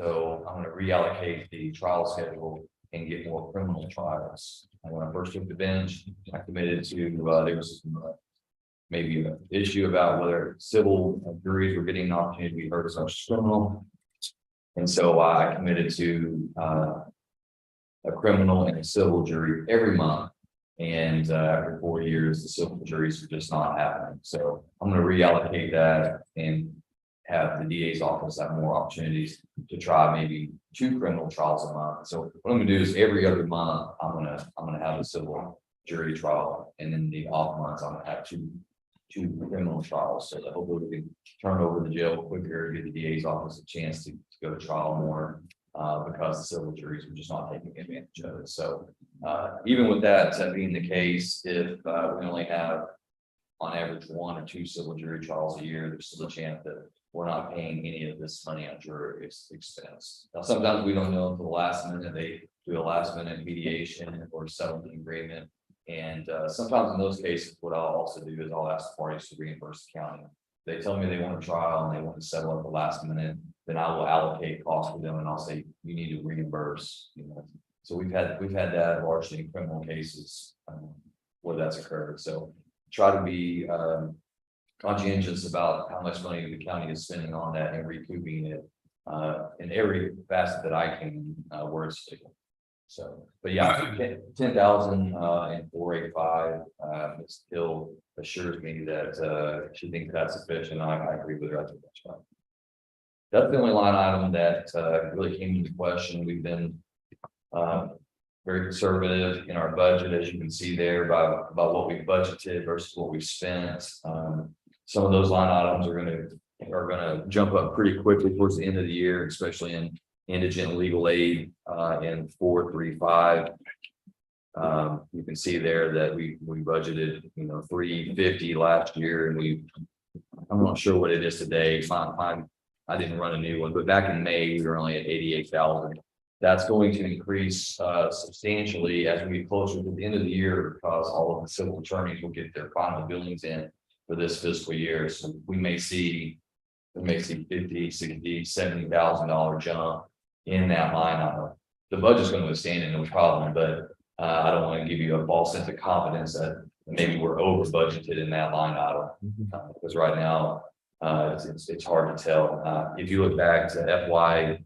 So I'm going to reallocate the trial schedule and get more criminal trials. And when I first took the bench, I committed to, there was some, maybe an issue about whether civil juries were getting an opportunity to be heard as much as criminal. And so I committed to a criminal and a civil jury every month. And after 4 years, the civil juries are just not happening. So I'm going to reallocate that and have the DA's office have more opportunities to try maybe 2 criminal trials a month. So what I'm going to do is every other month, I'm going to have a civil jury trial, and then the off months, I'm going to have two criminal trials. So that hopefully we can turn over the jail quicker, give the DA's office a chance to go to trial more. Because the civil juries were just not taking advantage of it. So even with that being the case, if we only have on average 1 or 2 civil jury trials a year, there's still a chance that we're not paying any of this money on jury expense. Now, sometimes we don't know until the last minute. They do a last minute mediation or settlement agreement. And sometimes in those cases, what I'll also do is I'll ask the parties to reimburse the county. They tell me they want a trial and they want to settle at the last minute, then I will allocate costs for them and I'll say, you need to reimburse, So we've had that largely in criminal cases where that's occurred. So try to be conscientious about how much money the county is spending on that and recouping it in every facet that I can where it's legal. So, but yeah, 10,000 and 485 it still assures me that she thinks that's sufficient. I agree with her. I think that's fine. That's the only line item that really came into question. We've been very conservative in our budget, as you can see there, about what we budgeted versus what we spent. Some of those line items are going to jump up pretty quickly towards the end of the year, especially in indigent legal aid in 435. You can see there that we budgeted 350 last year, and I'm not sure what it is today. I didn't run a new one, but back in May we were only at 88,000. That's going to increase substantially as we get closer to the end of the year, because all of the civil attorneys will get their final billings in for this fiscal year. So we may see 50, 60, $70,000 jump in that line item. The budget's going to withstand it, no problem, but I don't want to give you a false sense of confidence that maybe we're over budgeted in that line item, because right now it's hard to tell. If you look back to FY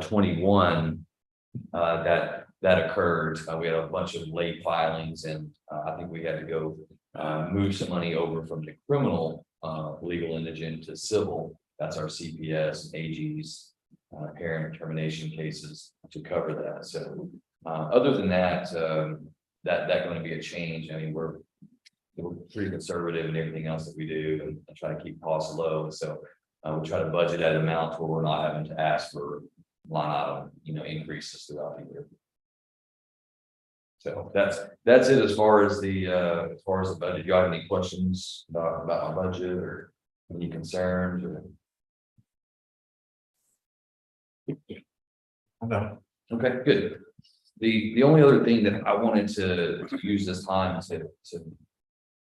21, that occurred. We had a bunch of late filings, and I think we had to go move some money over from the criminal legal indigent to civil. That's our CPS, AGs, parent termination cases to cover that. So other than that, that's going to be a change. I mean, we're pretty conservative in everything else that we do and try to keep costs low. So we try to budget at amounts where we're not having to ask for line item, increases throughout the year. So that's it as far as the budget. Do you have any questions about my budget or any concerns? No. Okay, good. The only other thing that I wanted to use this time to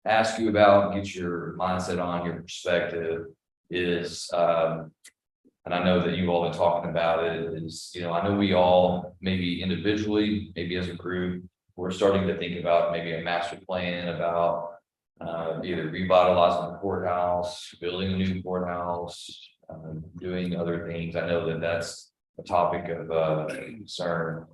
ask you about, get your mindset on, your perspective is, and I know that you've all been talking about it, is, I know we all, maybe individually, maybe as a group, we're starting to think about maybe a master plan about either revitalizing the courthouse, building a new courthouse, doing other things. I know that that's a topic of concern.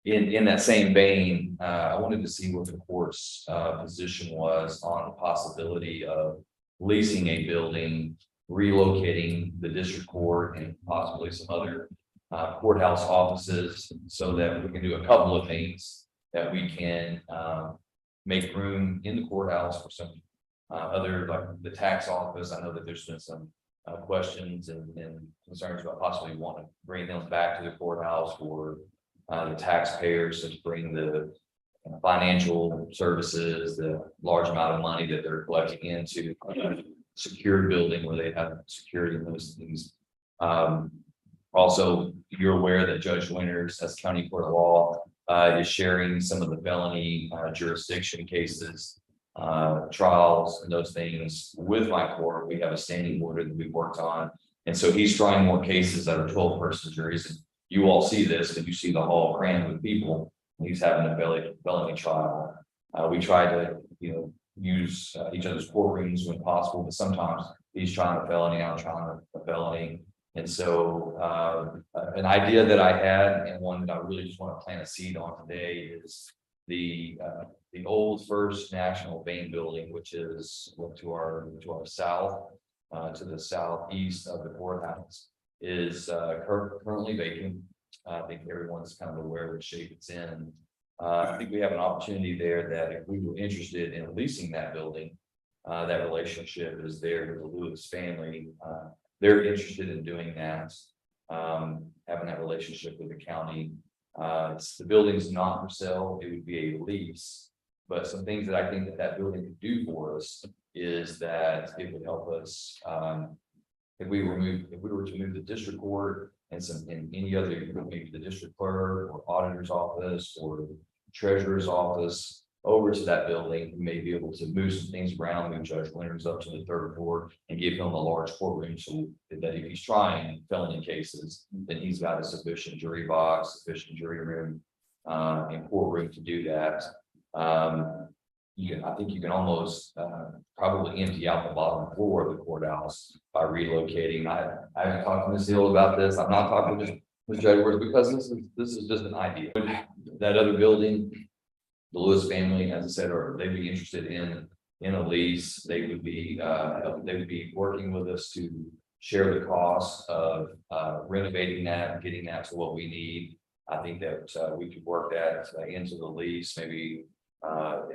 In that same vein, I wanted to see what the court's position was on the possibility of leasing a building, relocating the district court and possibly some other courthouse offices, so that we can do a couple of things. That we can make room in the courthouse for some other, like the tax office. I know that there's been some questions and concerns about possibly wanting to bring them back to the courthouse for the taxpayers, to bring the financial services, the large amount of money that they're collecting into a secured building where they have security and those things. Also, you're aware that Judge Winters, as county court of law, is sharing some of the felony jurisdiction cases, trials, and those things with my court. We have a standing order that we worked on And so he's trying more cases that are 12-person juries. And you all see this, and you see the hall crammed with people. He's having a felony trial. We try to, use each other's courtrooms when possible, but sometimes he's trying a felony, I'm trying a felony. And so an idea that I had, and one that I really just want to plant a seed on today, is the old First National Bank building, which is to our south, to the southeast of the courthouse, is currently vacant. I think everyone's kind of aware of the shape it's in. I think we have an opportunity there that if we were interested in leasing that building, that relationship is there with the Lewis family. They're interested in doing that, having that relationship with the county. The building's not for sale, it would be a lease. But some things that I think that building could do for us is that it would help us, if we were to move the district court and any other, maybe the district clerk or auditor's office or treasurer's office over to that building, we may be able to move some things around, move Judge Winters up to the third floor and give him a large courtroom, so that if he's trying felony cases, then he's got a sufficient jury box, sufficient jury room, and courtroom to do that. I think you can almost probably empty out the bottom floor of the courthouse by relocating. I haven't talked to Ms. Hill about this. I'm not talking to Ms. Judge Winters because this is just an idea. That other building, the Lewis family, as I said, they'd be interested in a lease. They would be working with us to share the cost of renovating that and getting that to what we need. I think that we could work that into the lease. Maybe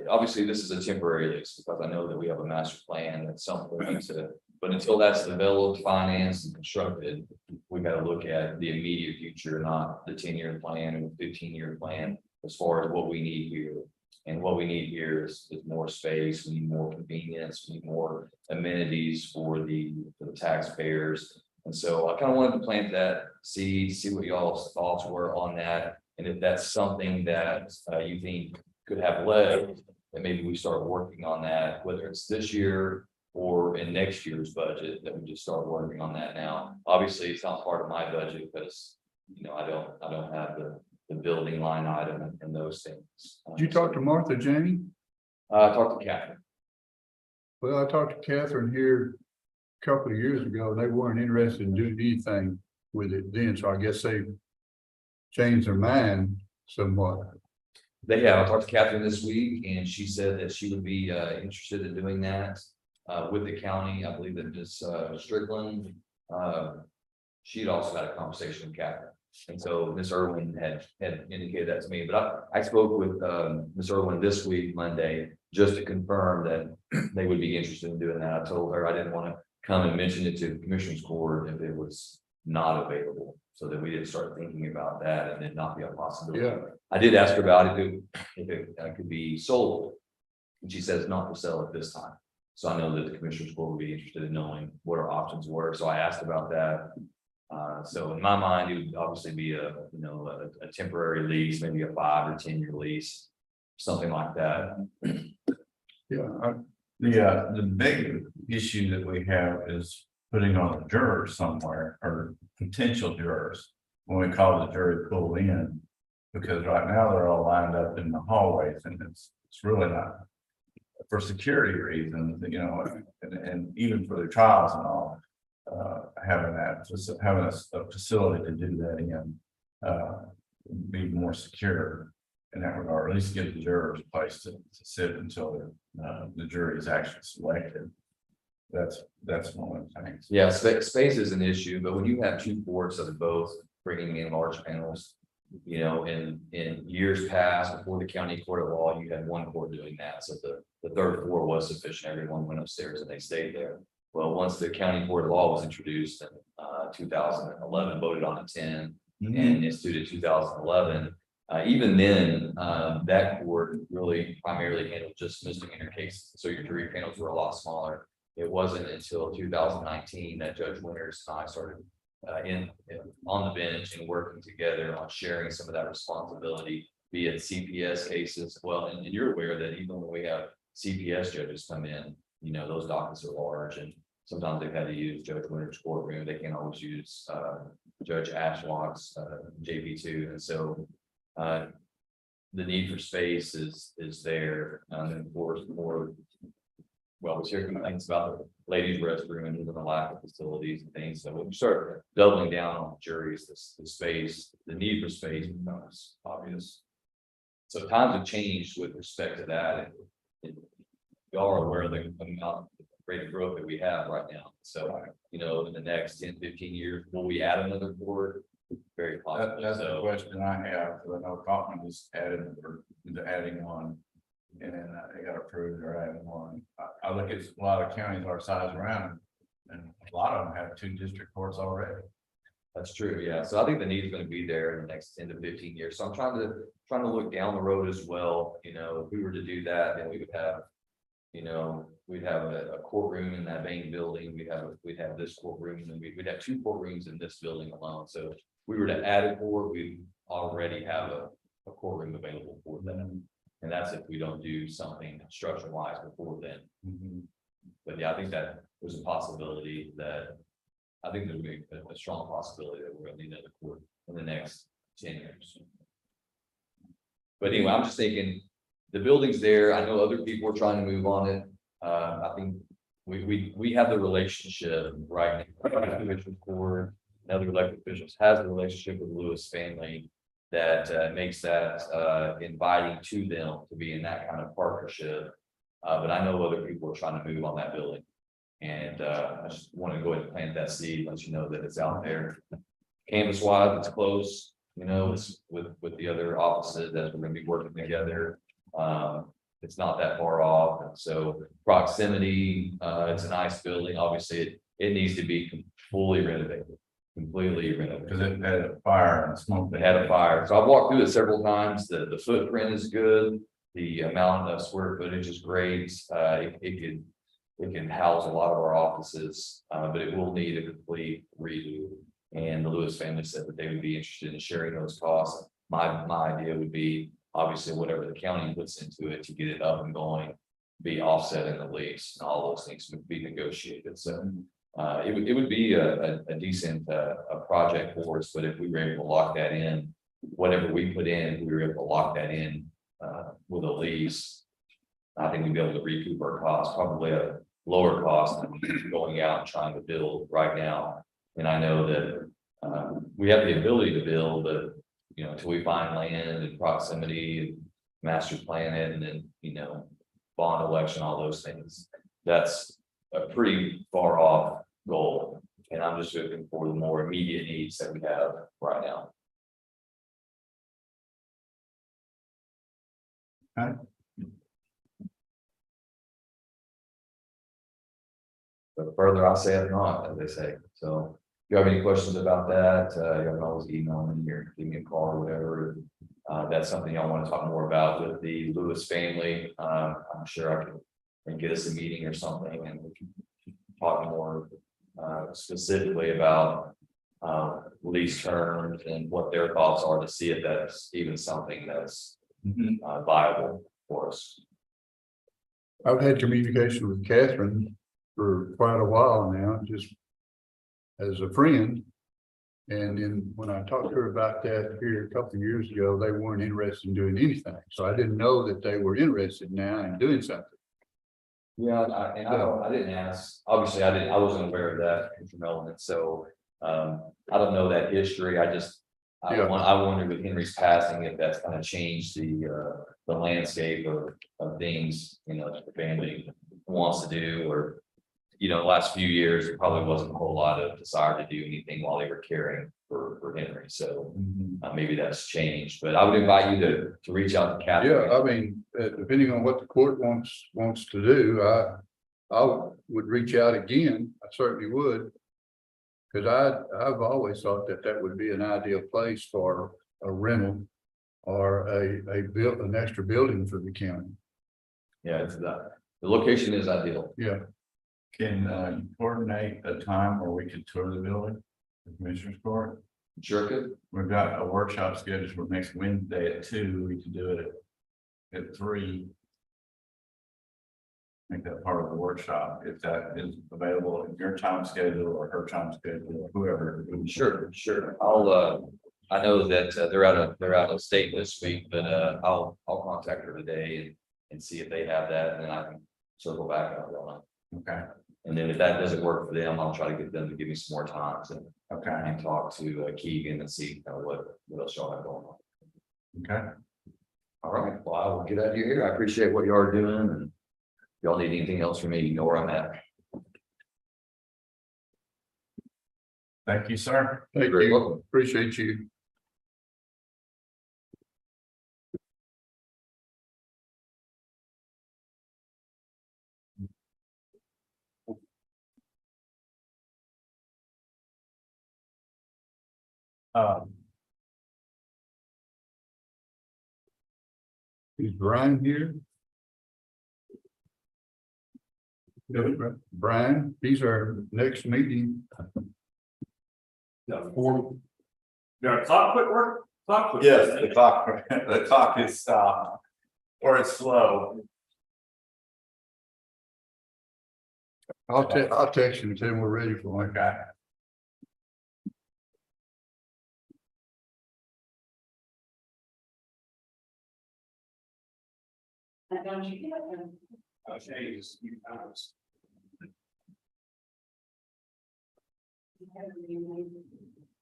obviously this is a temporary lease because I know that we have a master plan at some point but until that's developed, financed, and constructed, we've got to look at the immediate future, not the 10-year plan or the 15-year plan, as far as what we need here. And what we need here is more space, we need more convenience, we need more amenities for the taxpayers. And so I kind of wanted to plant that seed, see what y'all's thoughts were on that. And if that's something that you think could have legs, then maybe we start working on that, whether it's this year or in next year's budget, that we just start working on that now. Obviously, it's not part of my budget because I don't have the building line item and those things. Did you talk to Martha Janie? I talked to Catherine. Well, I talked to Catherine here a couple of years ago, and they weren't interested in doing anything with it then, so I guess they changed their mind somewhat. They have. I talked to Catherine this week, and she said that she would be interested in doing that with the county. I believe that Ms. Strickland, she'd also had a conversation with Catherine. And so Ms. Irwin had indicated that to me, but I spoke with Ms. Irwin this week, Monday, just to confirm that they would be interested in doing that. I told her I didn't want to come and mention it to the Commissioners Court if it was not available, so that we didn't start thinking about that and it not be a possibility. Yeah. I did ask her about it if it could be sold, and she says not for sale at this time. So I know that the Commissioners Court would be interested in knowing what our options were. So I asked about that. So in my mind, it would obviously be a temporary lease, maybe a 5 or 10-year lease, something like that. Yeah. The big issue that we have is putting on a juror somewhere, or potential jurors, when we call the jury pool in, because right now they're all lined up in the hallways, and it's really not for security reasons, and even for their trials and all. Having a facility to do that in be more secure in that regard, or at least give the jurors a place to sit until the jury is actually selected. That's one of the things. Yeah, space is an issue, but when you have two courts that are both bringing in large panels, in years past, before the county court of law, you had one court doing that. So the third floor was sufficient. Everyone went upstairs and they stayed there. Well, once the county court of law was introduced in 2011, voted on at 10 and instituted 2011, even then, that court really primarily handled just misdemeanor cases. So your jury panels were a lot smaller. It wasn't until 2019 that Judge Winters and I started on the bench and working together on sharing some of that responsibility, be it CPS cases. Well, and you're aware that even when we have CPS judges come in, those dockets are large, and sometimes they've had to use Judge Winter's courtroom. They can't always use Judge Ashlock's JP2, and so the need for space is there. And of course, more well, we hear complaints about the ladies' restroom and even the lack of facilities and things. So when we start doubling down on juries, the space, the need for space becomes obvious. So times have changed with respect to that. And y'all are aware of the amount, rate of growth that we have right now. So, you know, in the next 10, 15 years, will we add another board? Very possible. That's the question I have, because I know Kaufman just added, or into adding one. And then they got approved, they're adding one. I look at a lot of counties our size around, and a lot of them have 2 district courts already. That's true, yeah. So I think the need is going to be there in the next 10 to 15 years. So I'm trying to look down the road as well. You know, if we were to do that, then we would have, you know, we'd have a courtroom in that main building. We'd have this courtroom, and we'd have 2 courtrooms in this building alone. So if we were to add a court, we already have a courtroom available for them. And that's if we don't do something construction wise before then. But yeah, I think that there's a possibility that, I think there's a strong possibility that we're gonna need another court in the next 10 years. But anyway, I'm just thinking, the building's there. I know other people are trying to move on it. I think we have the relationship right now. Commissioner's Court and other elected officials has the relationship with the Lewis family that makes that inviting to them to be in that kind of partnership. But I know other people are trying to move on that building. And I just want to go ahead and plant that seed, let you know that it's out there. Canvas wise, it's close, you know, it's with the other offices that we're going to be working together. It's not that far off. And so proximity, it's a nice building. Obviously, it needs to be fully renovated. Completely renovated. Because it had a fire and smoke. They had a fire. So I've walked through it several times. The footprint is good. The amount of square footage is great. It can house a lot of our offices, but it will need a complete redo. And the Lewis family said that they would be interested in sharing those costs. My idea would be obviously whatever the county puts into it to get it up and going, be offset in the lease, and all those things would be negotiated. So it would be a decent a project for us, but if we were able to lock that in, whatever we put in, we were able to lock that in with a lease, I think we'd be able to recoup our costs, probably a lower cost than going out and trying to build right now. And I know that we have the ability to build, but you know, until we find land and proximity and master plan it, and then you know, bond election, all those things, that's a pretty far off goal. And I'm just looking for the more immediate needs that we have right now. Okay. But further, I'll say it not, as they say. So if you have any questions about that, you can always email me here, give me a call or whatever. That's something y'all want to talk more about with the Lewis family. I'm sure I can get us a meeting or something, and we can talk more specifically about lease terms and what their thoughts are to see if that's even something that's viable for us. I've had communication with Catherine for quite a while now, just as a friend. And then when I talked to her about that here a couple of years ago, they weren't interested in doing anything. So I didn't know that they were interested now in doing something. Yeah, I didn't ask, obviously, I wasn't aware of that from Element, so I don't know that history. I wondered with Henry's passing if that's kind of changed the landscape of things, you know, that the family wants to do, or you know, the last few years, there probably wasn't a whole lot of desire to do anything while they were caring for Henry. So maybe that's changed, but I would invite you to reach out to Catherine. Yeah, I mean, depending on what the court wants to do, I would reach out again. I certainly would. Because I've always thought that would be an ideal place for a rental or an extra building for the county. Yeah, it's that. The location is ideal. Yeah. Can you coordinate a time where we could tour the building, the Commissioner's Court? Sure could. We've got a workshop scheduled for next Wednesday at 2. We could do it at 3. make that part of the workshop, if that is available in your time schedule or her time schedule, or whoever. Sure. I know that they're out of state this week, but I'll contact her today and see if they have that, and then I can circle back on it. Okay, And then if that doesn't work for them, I'll try to get them to give me some more times okay, and talk to Keegan and see what else y'all have going on. okay. All right, well, I will get out of here. I appreciate what you are doing, and if y'all need anything else from me, you know where I'm at. Thank you, sir. Thank Very you, welcome. appreciate you. Is Brian here? Brian, these are next meeting. Got a clock quit work? Clock quit. Yes, the clock is stopped, or it's slow. I'll text you and tell him we're ready for him. Okay. Don't you get it? I'll change this few times.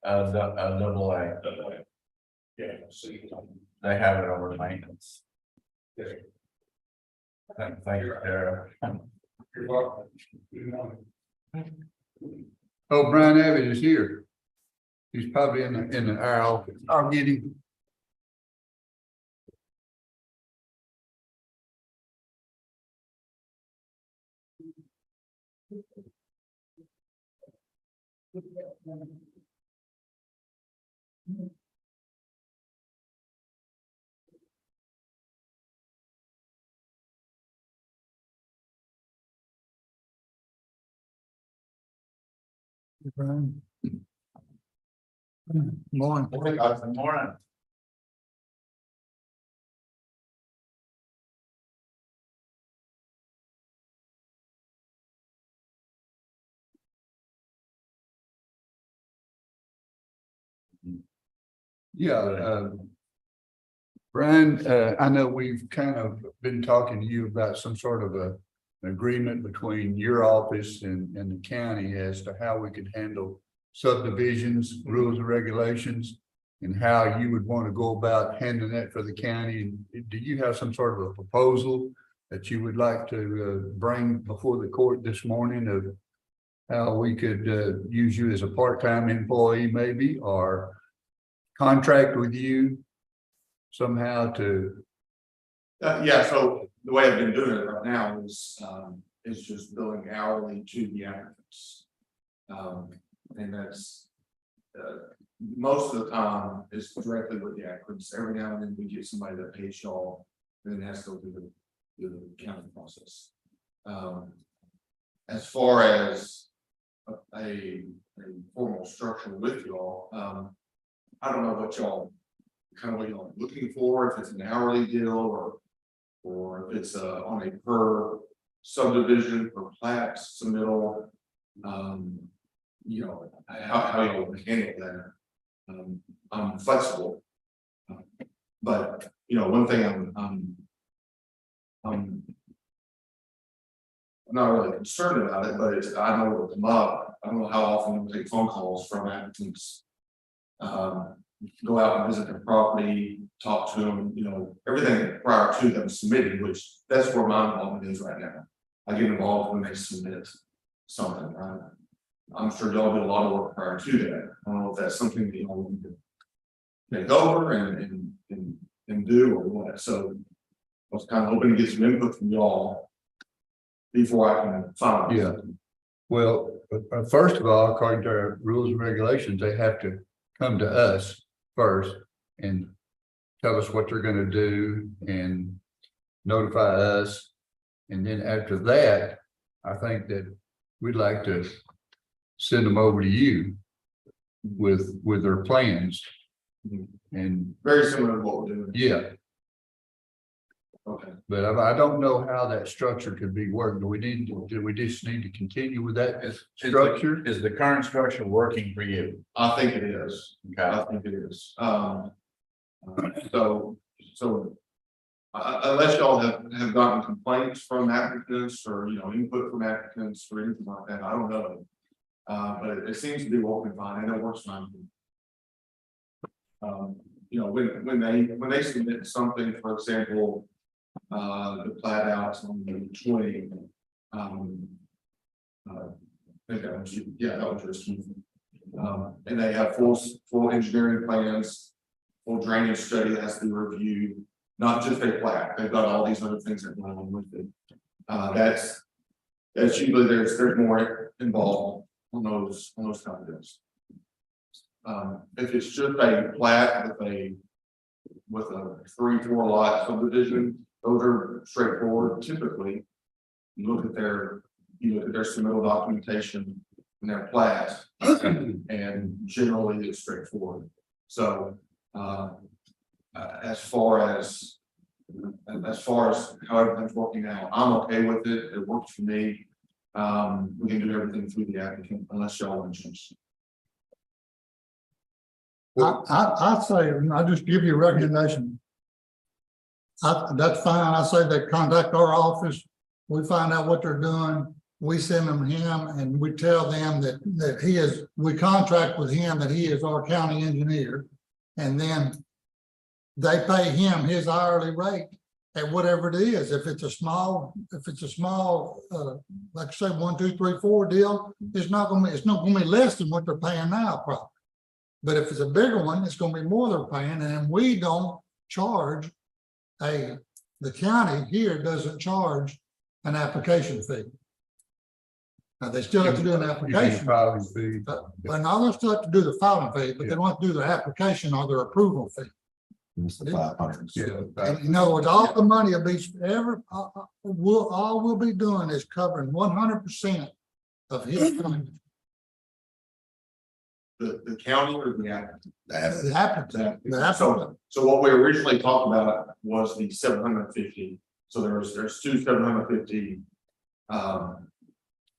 Double A, Yeah, so you can. they have it over maintenance. Yeah. Thank you, Sarah. You're welcome. Oh, Brian Abbott is here. He's probably in our office. I'll get him. Brian. Morning. Good morning. Yeah, Brian, I know we've kind of been talking to you about some sort of an agreement between your office and the county as to how we could handle subdivisions, rules and regulations, and how you would want to go about handling that for the county. Do you have some sort of a proposal that you would like to bring before the court this morning of how we could use you as a part-time employee maybe, or contract with you somehow to? Yeah, so the way I've been doing it right now is just billing hourly to the applicants. And that's, most of the time is directly with the applicants. Every now and then we get somebody that pays y'all, and then it has to go through the counting process. As far as a formal structure with y'all, I don't know what y'all are looking for, if it's an hourly deal or if it's on a per subdivision, per plat submittal. You know, how y'all would handle that. I'm flexible. But you know, one thing I'm not really concerned about it, but I know it'll come up. I don't know how often we take phone calls from applicants. Go out and visit their property, talk to them, you know, everything prior to them submitting, which that's where my involvement is right now. I get involved when they submit something, right? I'm sure y'all do a lot of work prior to that. I don't know if that's something that y'all need to take over and do or what. So I was kind of hoping to get some input from y'all before I can finalize. Yeah. Well, first of all, according to our rules and regulations, they have to come to us first and tell us what they're going to do and notify us. And then after that, I think that we'd like to send them over to you with their plans. And Very similar to what we're doing. yeah. Okay. But I don't know how that structure could be worked. Do we just need to continue with that structure? Is the current structure working for you? I think it is. Okay, I think it is. So, unless y'all have gotten complaints from applicants or, input from applicants or anything like that, I don't know. But it seems to be working fine and it works fine. When they submit something, for example, the plat outs on the 20, I think that was, yeah, that was just, and they have full engineering plans, full drainage study that has to be reviewed, not just a plat. They've got all these other things that go along with it. That's usually there's more involved on those kind of things. If it's just a plat with a 3-4 lot subdivision, those are straightforward. Typically, you look at their submittal documentation and their plat, and generally it's straightforward. So, as far as how everything's working out, I'm okay with it. It works for me. We can do everything through the applicant unless y'all want to change. I say, I just give you a recommendation. That's fine. I say they contact our office. We find out what they're doing. We send them him and we tell them that we contract with him that he is our county engineer. And then they pay him his hourly rate at whatever it is. If it's a small, like say 1, 2, 3, 4 deal, it's not gonna be less than what they're paying now, probably. But if it's a bigger one, it's gonna be more they're paying, and we don't charge the county here doesn't charge an application fee. Now, they still have to do an application. Filing fee. But now they still have to do the filing fee, but they don't have to do the application or their approval fee. It's the 500. Yeah. In other words, all the money will be all we'll be doing is covering 100% of his money. The county or the applicant? The applicant. So what we originally talked about was the 750. So there's 2 750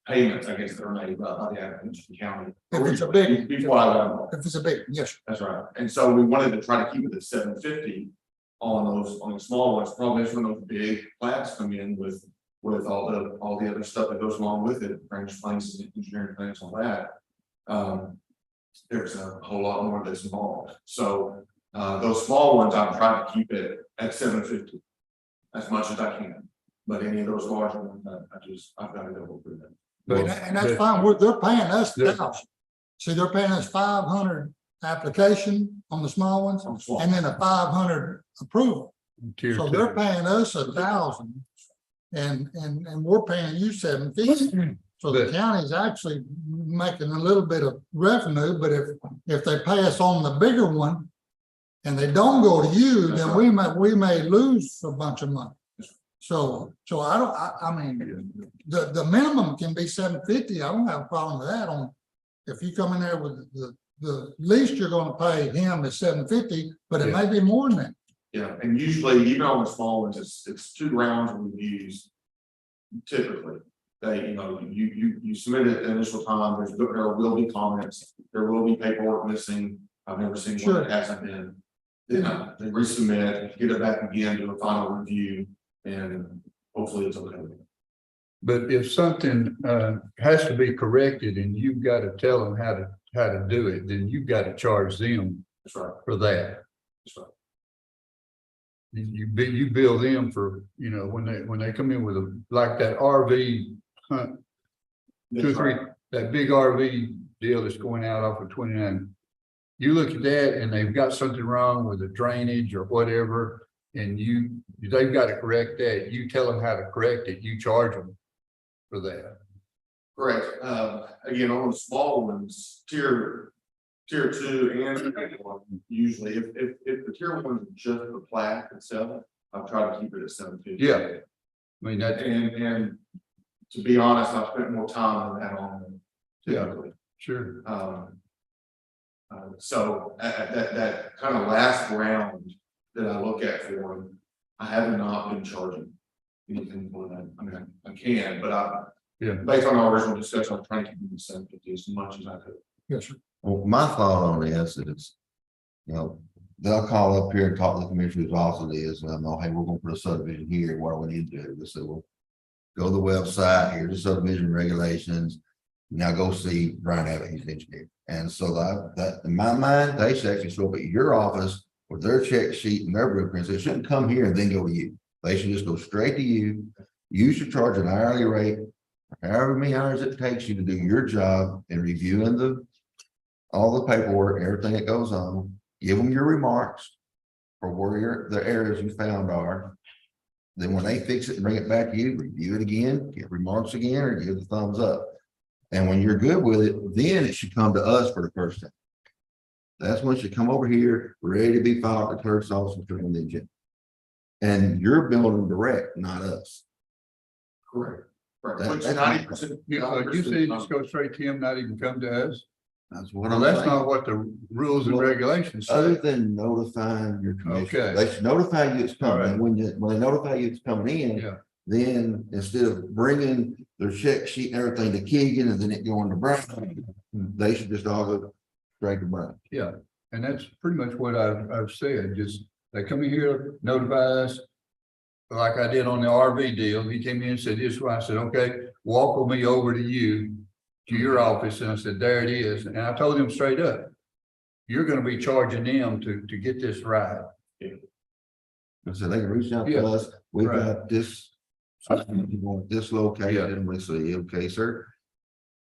payments, I guess, that are made by the applicant to the county. If it's a big, Before I got involved. if it's a big, yes. That's right. And so we wanted to try to keep it at 750 on the small ones. Problem is when those big plats come in with all the other stuff that goes along with it, branch plans, engineering plans, all that. There's a whole lot more that's involved. So those small ones, I'm trying to keep it at 750 as much as I can. But any of those larger ones, I've got to go through that. And that's fine. They're paying us 1,000. See, they're paying us 500 application on the small ones, and then a 500 approval. So they're paying us 1,000, and we're paying you 750. So the county's actually making a little bit of revenue, but if they pay us on the bigger one and they don't go to you, then we may lose a bunch of money. So I mean, the minimum can be 750. I don't have a problem with that. If you come in there with the least you're going to pay him is 750, but it may be more than that. Yeah, and usually even on the small ones, it's 2 rounds of reviews. Typically, you submit it initial time. There will be comments. There will be paperwork missing. I've never seen one that hasn't been. Then they resubmit, get it back again to a final review, and hopefully it's okay. But if something has to be corrected and you've got to tell them how to do it, then you've got to charge them. That's right. For that. That's right. You bill them for, when they come in with like that RV hunt, That's 2 or 3, right. that big RV deal that's going out off of 29. You look at that and they've got something wrong with the drainage or whatever, and they've got to correct that. You tell them how to correct it. You charge them for that. Correct. Again, on the small ones, tier 2 and tier 1, usually if the tier 1 is just the plat itself, I've tried to keep it at 750. Yeah. I mean, that. And to be honest, I've spent more time than that on them typically. Sure. So that kind of last round that I look at for them, I have not been charging anything for that. I mean, I can, but Yeah. based on our original discussion, I'm trying to keep the incentive as much as I could. Yes, sir. Well, my thought on this is, you know, they'll call up here and talk to the commissioner whose office it is, and they'll know, hey, we're gonna put a subdivision here, what do we need to do? They say, well, go to the website, here's the subdivision regulations. Now go see Brian Abbott, he's an engineer. And so that, in my mind, they should actually show up at your office with their check sheet and their blueprints. They shouldn't come here and then go to you. They should just go straight to you. You should charge an hourly rate, however many hours it takes you to do your job in reviewing all the paperwork, everything that goes on. Give them your remarks for where the areas you found are. Then when they fix it and bring it back to you, review it again, give remarks again, or give the thumbs up. And when you're good with it, then it should come to us for the first time. That's when it should come over here, ready to be filed at the clerk's office on the agenda. And you're building direct, not us. Correct. Right. That- Which that's 90%. You say just go straight to him, not even come to us? That's what Well, I'm that's saying. not what the rules and Well, regulations Other say. than notifying your commission, Okay. they should notify you it's coming. Alright. And when they notify you it's coming in, Yeah, then instead of bringing their check sheet and everything to Keegan and then it going to Brian, they should just all go straight to Brian. yeah, and that's pretty much what I've said, just they come in here, notify us. Like I did on the RV deal, he came in and said, this is why I said, okay, walk with me over to you, to your office, and I said, there it is, and I told him straight up. You're gonna be charging them to get this right. And so they can reach out Yeah, to us, we've right. got this. You want this location, and we say, okay, sir.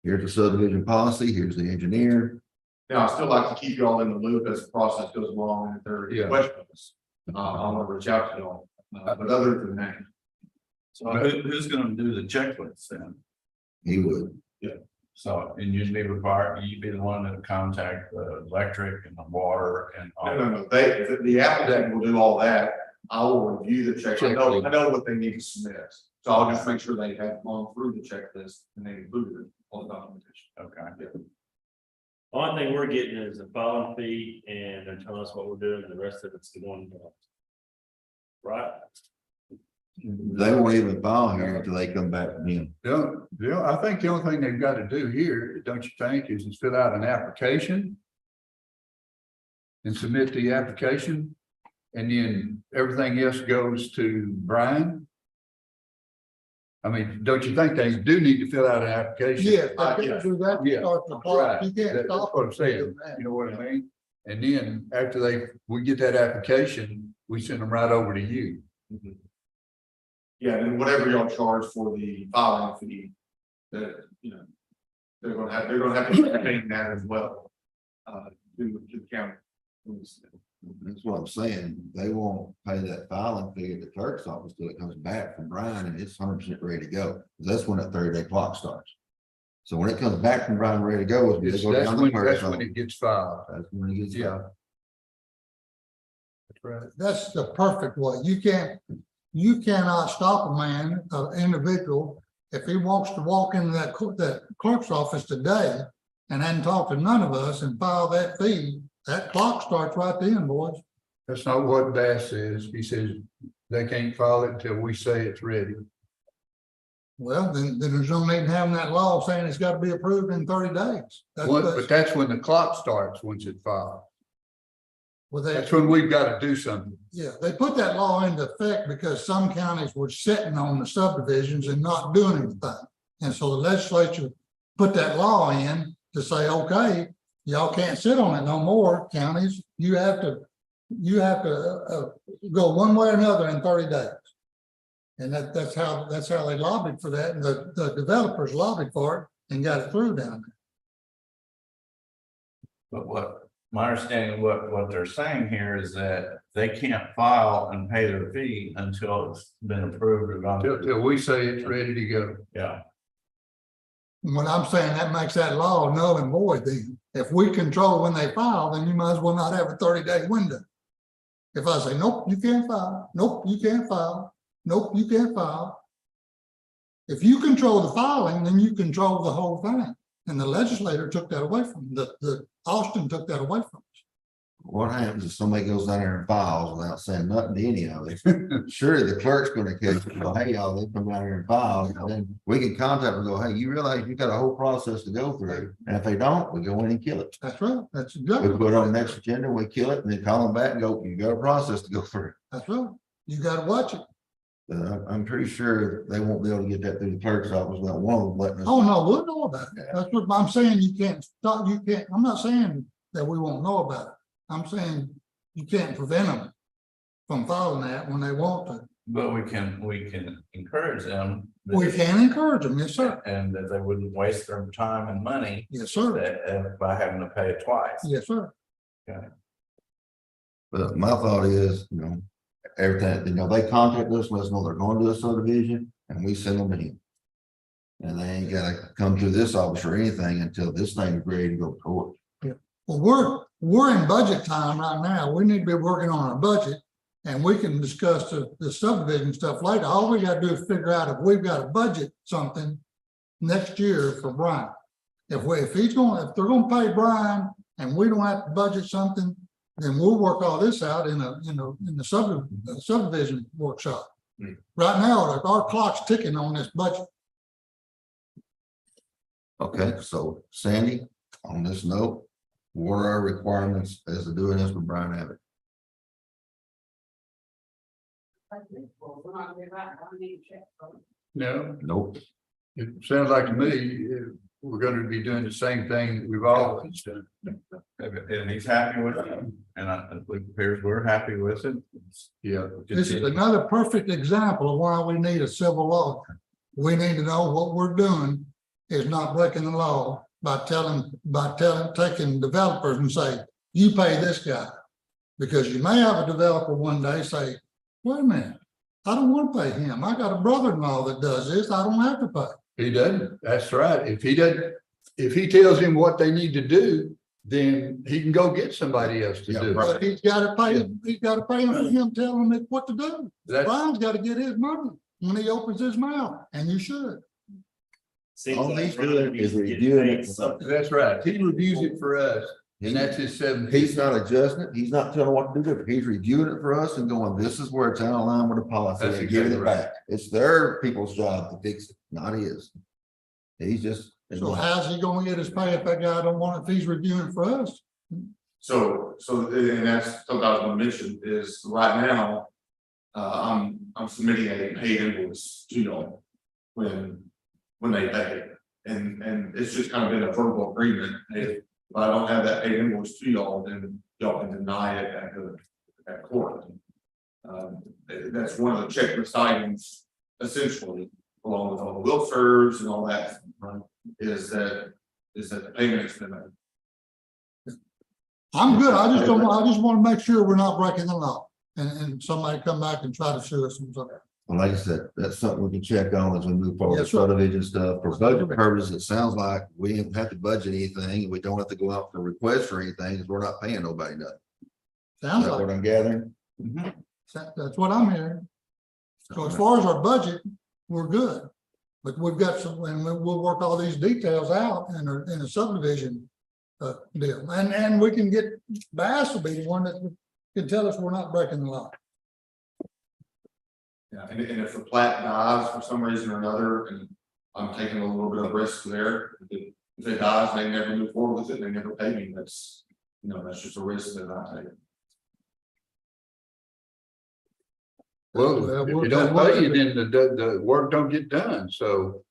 Here's the subdivision policy, here's the engineer. Now, I still like to keep y'all in the loop as the process goes along, and if there are any Yeah. questions, I want to reach out to y'all. But other than that, So who's gonna do the checklist then? He would. So, and you'd be required, you'd be the one that contact the electric and the water and all. no, the applicant will do all that. I will review the check. I know what they need to submit. So I'll just make sure they have gone through the checklist and they included all the documentation. Okay. Only thing we're getting is a filing fee and they're telling us what we're doing and the rest of it's going. Right? They won't even file here until they come back from him. I think the only thing they've got to do here, don't you think, is fill out an application. And submit the application, and then everything else goes to Brian. I mean, don't you think they do need to fill out an application? Yeah, they can't do that, Yeah. start the clock, you can't That's stop. what I'm saying, doing that. you know what I mean? And then after we get that application, we send them right over to you. Yeah, and whatever y'all charge for the filing fee, that, they're gonna have to pay that as well. To the county. That's what I'm saying. They won't pay that filing fee at the clerk's office till it comes back from Brian and it's 100% ready to go. That's when that 30-day clock starts. So when it comes back from Brian ready to go, is when they go down to the clerk's That's when office. it gets filed. That's when it gets. Yeah. That's right. That's the perfect way. You cannot stop a man, an individual, if he wants to walk into that clerk's office today and hadn't talked to none of us and file that fee, that clock starts right then, boys. That's not what Bass says. He says they can't file it until we say it's ready. Well, then there's no need in having that law saying it's got to be approved in 30 days. But that's when the clock starts, once it's filed. Well, That's when we've got to do something. yeah, they put that law into effect because some counties were sitting on the subdivisions and not doing anything. And so the legislature put that law in to say, okay, y'all can't sit on it no more, counties. You have to go one way or another in 30 days. And that's how they lobbied for that. And the developers lobbied for it and got it through down there. But my understanding, what they're saying here is that they can't file and pay their fee until it's been approved or gone through. Till we say it's ready to go. Yeah, When I'm saying that makes that law null and void, then if we control when they file, then you might as well not have a 30-day window. If I say, nope, you can't file, nope, you can't file, nope, you can't file. If you control the filing, then you control the whole thing. And the legislator took that away from the Austin took that away from us. what happens if somebody goes down there and files without saying nothing to any of it? Surely the clerk's gonna catch it, go, hey, y'all, they come down here and file, and then we can contact them and go, hey, you realize you got a whole process to go through, and if they don't, we go in and kill it. That's right, that's We exactly, put it on the next agenda, we kill it, and then call them back and go, you got a process to go through. that's right. You gotta watch it. I'm pretty sure they won't be able to get that through the clerk's office without one of them letting us. Oh, no, we'll know about it. That's what I'm saying. You can't stop, you can't, I'm not saying that we won't know about it. I'm saying you can't prevent them from filing that when they want to. But we can encourage them. We can encourage them, yes, sir. And that they wouldn't waste their time and money Yes, sir. by having to pay it twice. Yes, sir. But my thought is, everything, they contact us, let us know they're going to a subdivision, and we send them to him. And they ain't gotta come through this office or anything until this thing is ready to go to court. Well, we're in budget time right now. We need to be working on our budget. And we can discuss the subdivision stuff later. All we gotta do is figure out if we've got to budget something next year for Brian. If they're gonna pay Brian and we don't have to budget something, then we'll work all this out in the subdivision workshop. Right now, our clock's ticking on this budget. Okay, so Sandy, on this note, what are our requirements as to doing this with Brian Abbott? No, Nope. it sounds like to me, we're gonna be doing the same thing that we've always done. And he's happy with it, and it appears we're happy with it. Yeah. This is another perfect example of why we need a civil law. We need to know what we're doing is not breaking the law by taking developers and say, you pay this guy. Because you may have a developer one day say, wait a minute, I don't want to pay him. I got a brother-in-law that does this. I don't have to pay. He doesn't, that's right. If he tells him what they need to do, then he can go get somebody else to do it. But he's got to pay him. He's got to pay him for him telling him what to do. That's, Brian's got to get his money when he opens his mouth, and you should. Seems All like he's Brian doing needs is to get reviewing paid it. something. that's right. He reviews it for us, and that's his He's not adjusting it. He's not telling what to do different. He's reviewing it for us and going, this is where it's out of line with the policy. That's and giving exactly it back. It's their people's job to fix it, not his. He's just. So how's he gonna get his pay if that guy don't want it, if he's reviewing for us? So, and that's something I was gonna mention is right now. I'm submitting a paid invoice to y'all when they pay. And it's just kind of been a verbal agreement. If I don't have that paid invoice to y'all, then y'all can deny it at court. That's one of the checklist items essentially, along with all the will serves and all that, right, is that the payment's been made. I'm good. I just want to make sure we're not breaking the law and somebody come back and try to sue us and something. Well, like I said, that's something we can check on as we move forward with Yes, sir. subdivision stuff. For budget purposes, it sounds like we didn't have to budget anything. We don't have to go out for requests or anything, because we're not paying nobody nothing. Is Sounds that like, what I'm gathering? that's what I'm hearing. So as far as our budget, we're good. But we've got some, and we'll work all these details out in a subdivision deal. And we can get, Bass will be the one that can tell us we're not breaking the law. Yeah, and if the plat dies for some reason or another, and I'm taking a little bit of risk there, if it dies, they never move forward with it, they never pay me, that's just a risk that I take. well, if you don't pay you, then the work don't get done, so.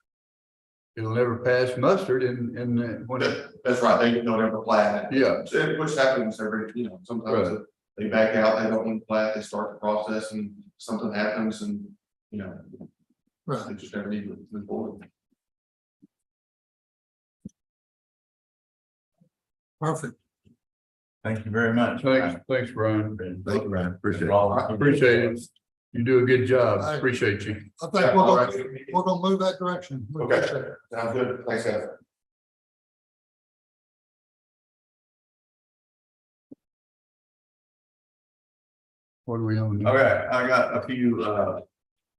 It'll never pass mustard and when it, That's right, they don't ever plat it. yeah, Which happens every, sometimes Right. they back out, they don't want to plat, they start the process and something happens and, Right. they just never need to move forward. Perfect. Thank you very much. thanks, Brian. Thank you, Ryan. Appreciate it. I appreciate it. You do a good job. Appreciate you. I think we're gonna move that direction. We Okay. appreciate it. Sounds good, thanks, guys. What are we on? Okay, I got a few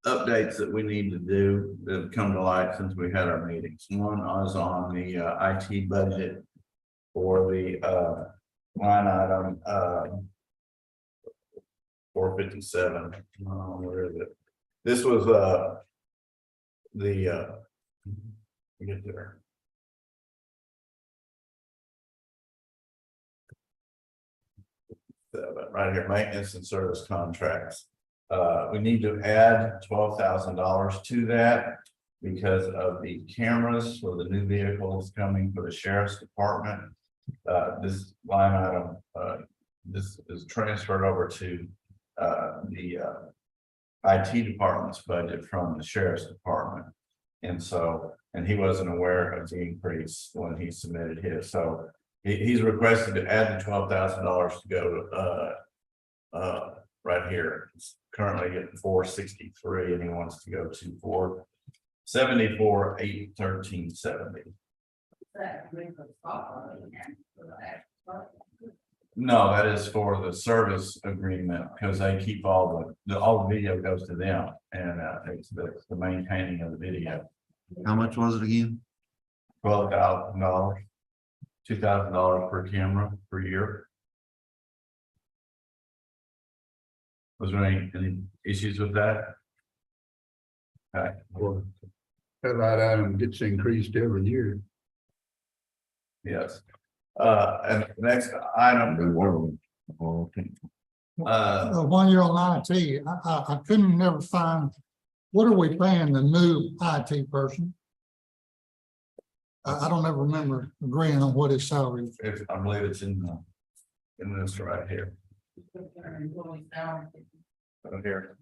updates that we need to do that have come to light since we had our meetings. One is on the IT budget for the line item, 457, where is it? This was, get there. Right here, maintenance and service contracts. We need to add $12,000 to that because of the cameras for the new vehicles coming for the sheriff's department. This line item, this is transferred over to the IT department's budget from the sheriff's department. And so, and he wasn't aware of the increase when he submitted his, so he's requested to add the $12,000 to go right here. It's currently at 463 and he wants to go to 474, 813.70. No, that is for the service agreement because they keep all the video goes to them, and it's the maintaining of the video. How much was it again? $12,000, $2,000 per camera per year. Was there any issues with that? Okay. That line item gets increased every year. Yes. And the next item, While you're on IT, I couldn't never find, what are we paying the new IT person? I don't ever remember agreeing on what his salary is. I believe it's in this right here. Right here.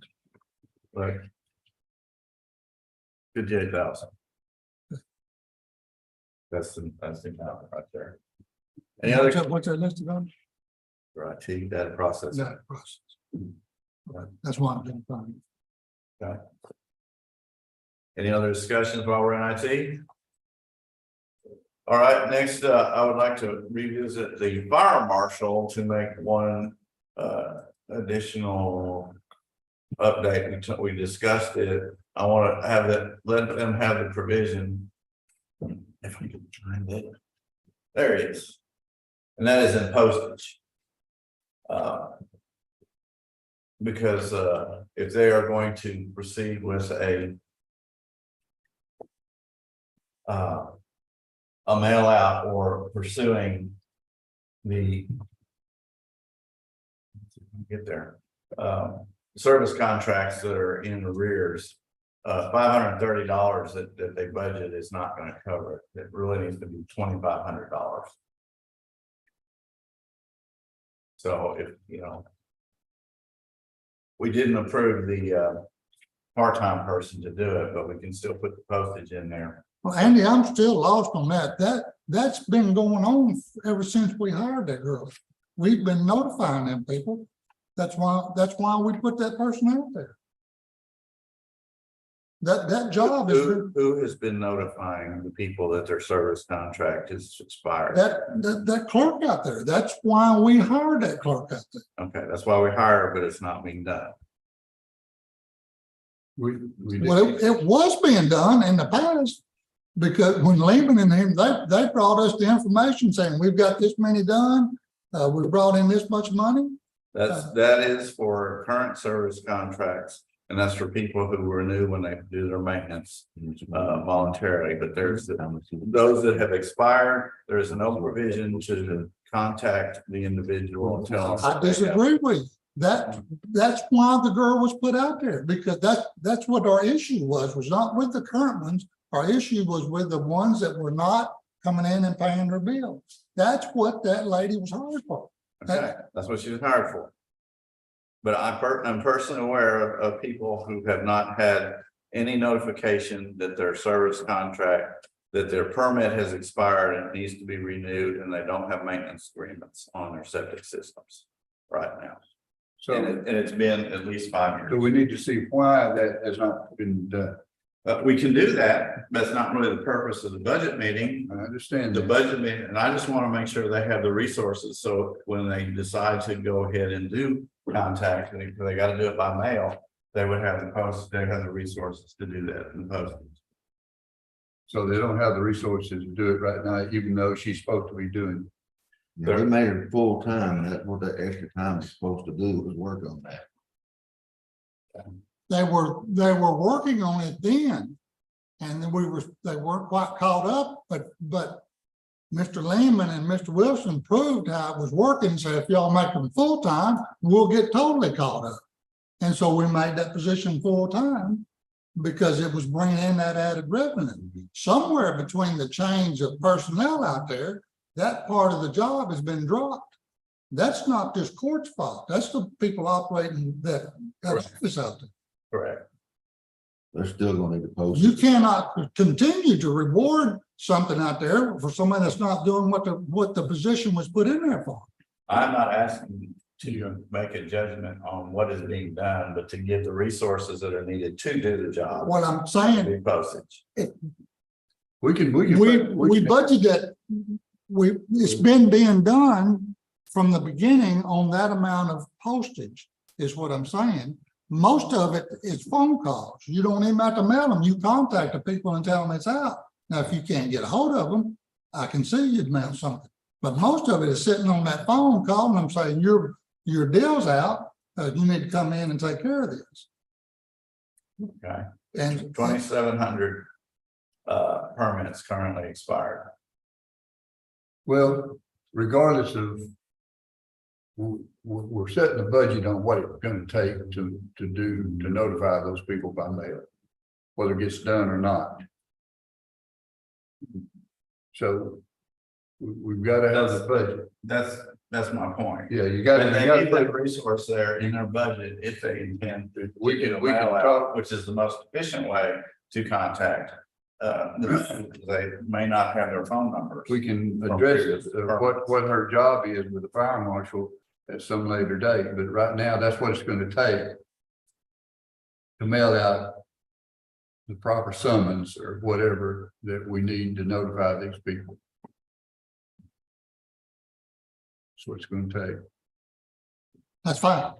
Right. 58,000. That's the amount right there. Any other? What's that listed on? Right, data process. That process. That's why I'm doing fine. Okay. Any other discussions while we're in IT? All right, next, I would like to revisit the fire marshal to make one additional update. We discussed it. I want to have it, let them have the provision. If I can find it. There it is. And that is in postage. Because if they are going to proceed with a mail out or pursuing the get there service contracts that are in arrears, $530 that they budget is not going to cover it. It really needs to be $2,500. So if you know, we didn't approve the part-time person to do it, but we can still put the postage in there. Well, Andy, I'm still lost on that. That's been going on ever since we hired that girl. We've been notifying them people. That's why we put that person out there. That job is Who has been notifying the people that their service contract is expired? that clerk out there. That's why we hired that clerk out there. Okay, that's why we hire, but it's not being done. We Well, it was being done in the past. Because when Lehman and him, they brought us the information saying, we've got this many done, we brought in this much money. That is for current service contracts, and that's for people who renew when they do their maintenance voluntarily. But there's those that have expired. There is no provision to contact the individual and tell them. I disagree with you. That's why the girl was put out there, because that's what our issue was not with the current ones. Our issue was with the ones that were not coming in and paying their bills. That's what that lady was hired for. Okay, that's what she was hired for. But I'm personally aware of people who have not had any notification that their service contract, that their permit has expired and needs to be renewed, and they don't have maintenance agreements on their septic systems right now. So, and it's been at least 5 years. so we need to see why that has not been done. We can do that. That's not really the purpose of the budget meeting. I understand The that. budget meeting, and I just want to make sure they have the resources. So when they decide to go ahead and do contact, and if they got to do it by mail, they would have the post, they have the resources to do that in the postage. So they don't have the resources to do it right now, even though she's supposed to be doing Yeah, we made it full time, and that's what that extra time is supposed to do, was work on that. They were working on it then. And then they weren't quite caught up, but Mr. Lehman and Mr. Wilson proved how it was working. So if y'all make them full-time, we'll get totally caught up. And so we made that position full-time because it was bringing in that added revenue. Somewhere between the change of personnel out there, that part of the job has been dropped. That's not just court's fault. That's the people operating that office out there. Correct. They're still gonna need to post. You it. cannot continue to reward something out there for somebody that's not doing what the position was put in there for. I'm not asking to make a judgment on what is being done, but to give the resources that are needed to do the job. What I'm saying, Be postage. We can. we budgeted, it's been being done from the beginning on that amount of postage, is what I'm saying. Most of it is phone calls. You don't even have to mail them. You contact the people and tell them it's out. Now, if you can't get a hold of them, I can see you'd mail something. But most of it is sitting on that phone calling them saying, your deal's out. You need to come in and take care of this. Okay. And 2,700 permits currently expired. Well, regardless of. We're setting a budget on what it's gonna take to notify those people by mail, whether it gets done or not. So we've got to have the budget. That's my point. Yeah, you got And they to need put. that resource there in their budget if they intend to. We get can a mail out, talk. which is the most efficient way to contact. They may not have their phone numbers. We can address what her job is with the fire marshal at some later date, but right now, that's what it's gonna take to mail out the proper summons or whatever that we need to notify these people. That's what it's gonna take. that's fine.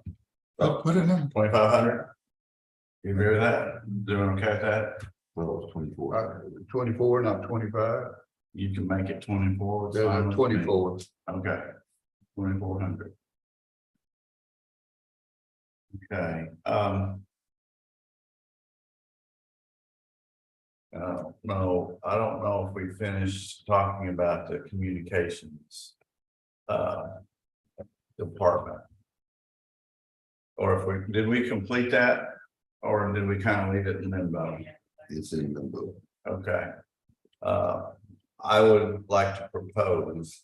Put it in. 2,500. You agree with that? Doing okay with that? Well, it's 24. 24, not 25. You can make it 24. it's fine There's a with me. 24. Okay. 2,400. Okay, no, I don't know if we finished talking about the communications department. Or if did we complete that? Or did we kind of leave it in limbo? It's in limbo. Okay. I would like to propose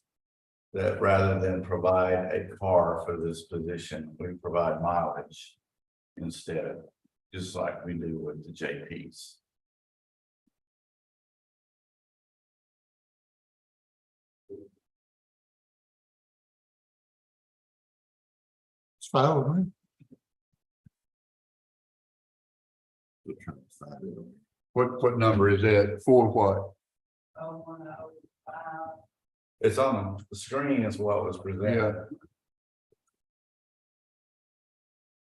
that rather than provide a car for this position, we provide mileage instead, just like we do with the JPs. It's fine with me. We're trying to find it. What number is that? For what? It's on the screen is what was presented. Yeah.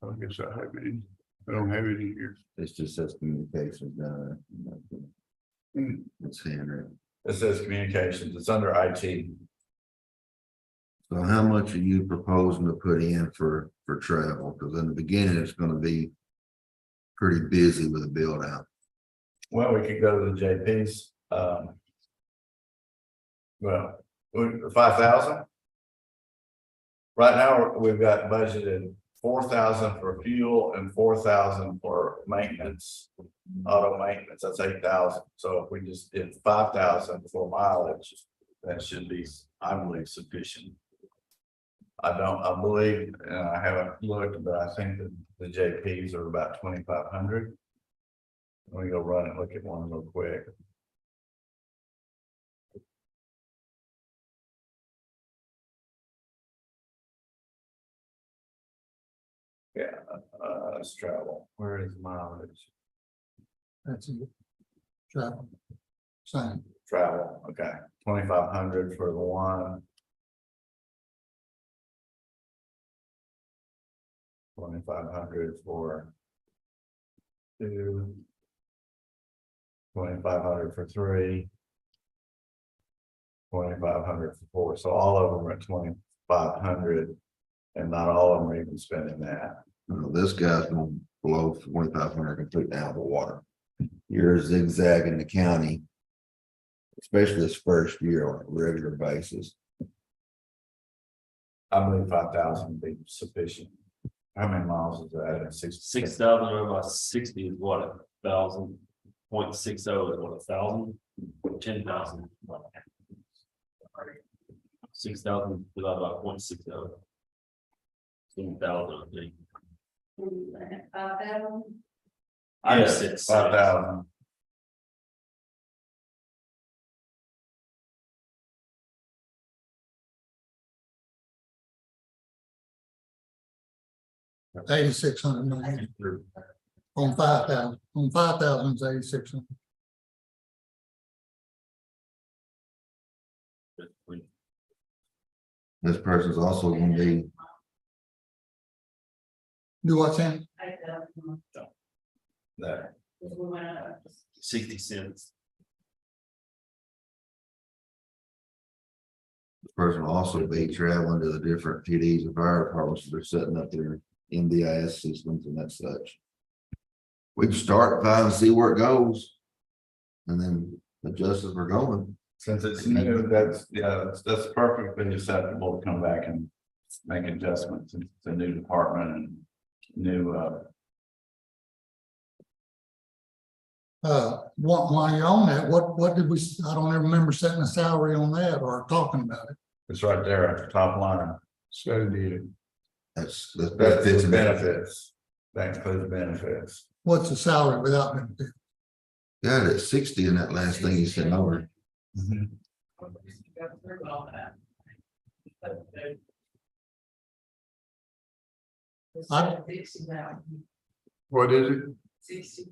I guess I have it. I don't have it in here. It's just says communications down there. It's handwritten. It says communications, it's under IT. So how much are you proposing to put in for travel? Because in the beginning, it's gonna be pretty busy with the build out. Well, we could go to the JPs. Well, 5,000. Right now, we've got budgeted 4,000 for fuel and 4,000 for maintenance, auto maintenance. That's 8,000. So if we just did 5,000 for mileage, that should be, I believe, sufficient. I believe, and I haven't looked, but I think that the JPs are about 2,500. Let me go run and look at one real quick. Yeah, let's travel. Where is mileage? That's it. Travel. Same. Travel, okay, 2,500 for the one. 2,500 for two. 2,500 for three. 2,500 for four, so all of them are at 2,500. And not all of them are even spending that. This guy's gonna blow 2,500 completely out of the water. You're zigzagging the county. Especially this first year on a regular basis. I believe 5,000 would be sufficient. How many miles is that? 6,000 over by 60 is what, 1,000, 0.60 is what, 1,000, 10,000. 6,000 divided by 0.60. 10,000, I think. I just said 5,000. $8,600 million on 5,000. On 5,000 is 8,600. This person's also gonna be, Do what's in? That 60 cents. this person will also be traveling to the different TDs and fire departments. They're setting up their MDIS systems and that such. We can start at 5 and see where it goes. And then adjust as we're going. since it's new, that's perfectly acceptable to come back and make adjustments. It's a new department and new, While you're on that, what did we, I don't ever remember setting a salary on that or talking about it. it's right there at the top line. 78. That's That's benefits the and benefits. That includes benefits. What's the salary without benefit? Yeah, it's 60 in that last thing you sent over. What is it?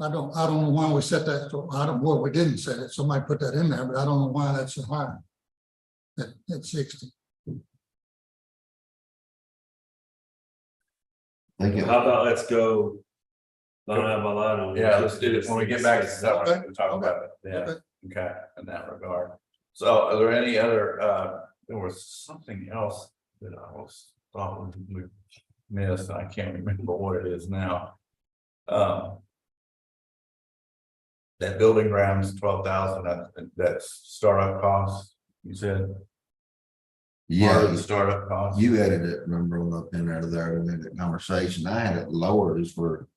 I don't know why we set that, so I don't, well, we didn't set it, somebody put that in there, but I don't know why that's so high. At 60. Thank you. How about let's go line by line on. Yeah, let's do this when we get back to stuff. Okay. We'll talk about it. Yeah, Okay. okay, in that regard. So are there any other, there was something else that I was thought we missed. I can't remember what it is now. That building grounds, 12,000, that's startup costs, you said? Part of Yeah, the startup costs. you added that number on up in there in that conversation. I had it lowered is for.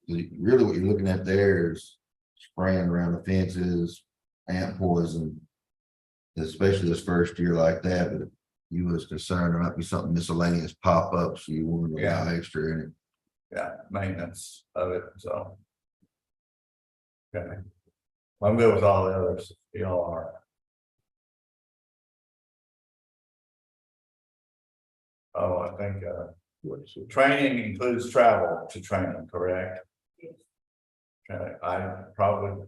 Really what you're looking at there is spraying around the fences, ant poison. Especially this first year like that, but you was concerned there might be something miscellaneous pop up, so you wanted to buy extra in it. Yeah, maintenance of it, so. Okay. I'm good with all the others, y'all are. Oh, I think, training includes travel to training, correct? Okay, I probably,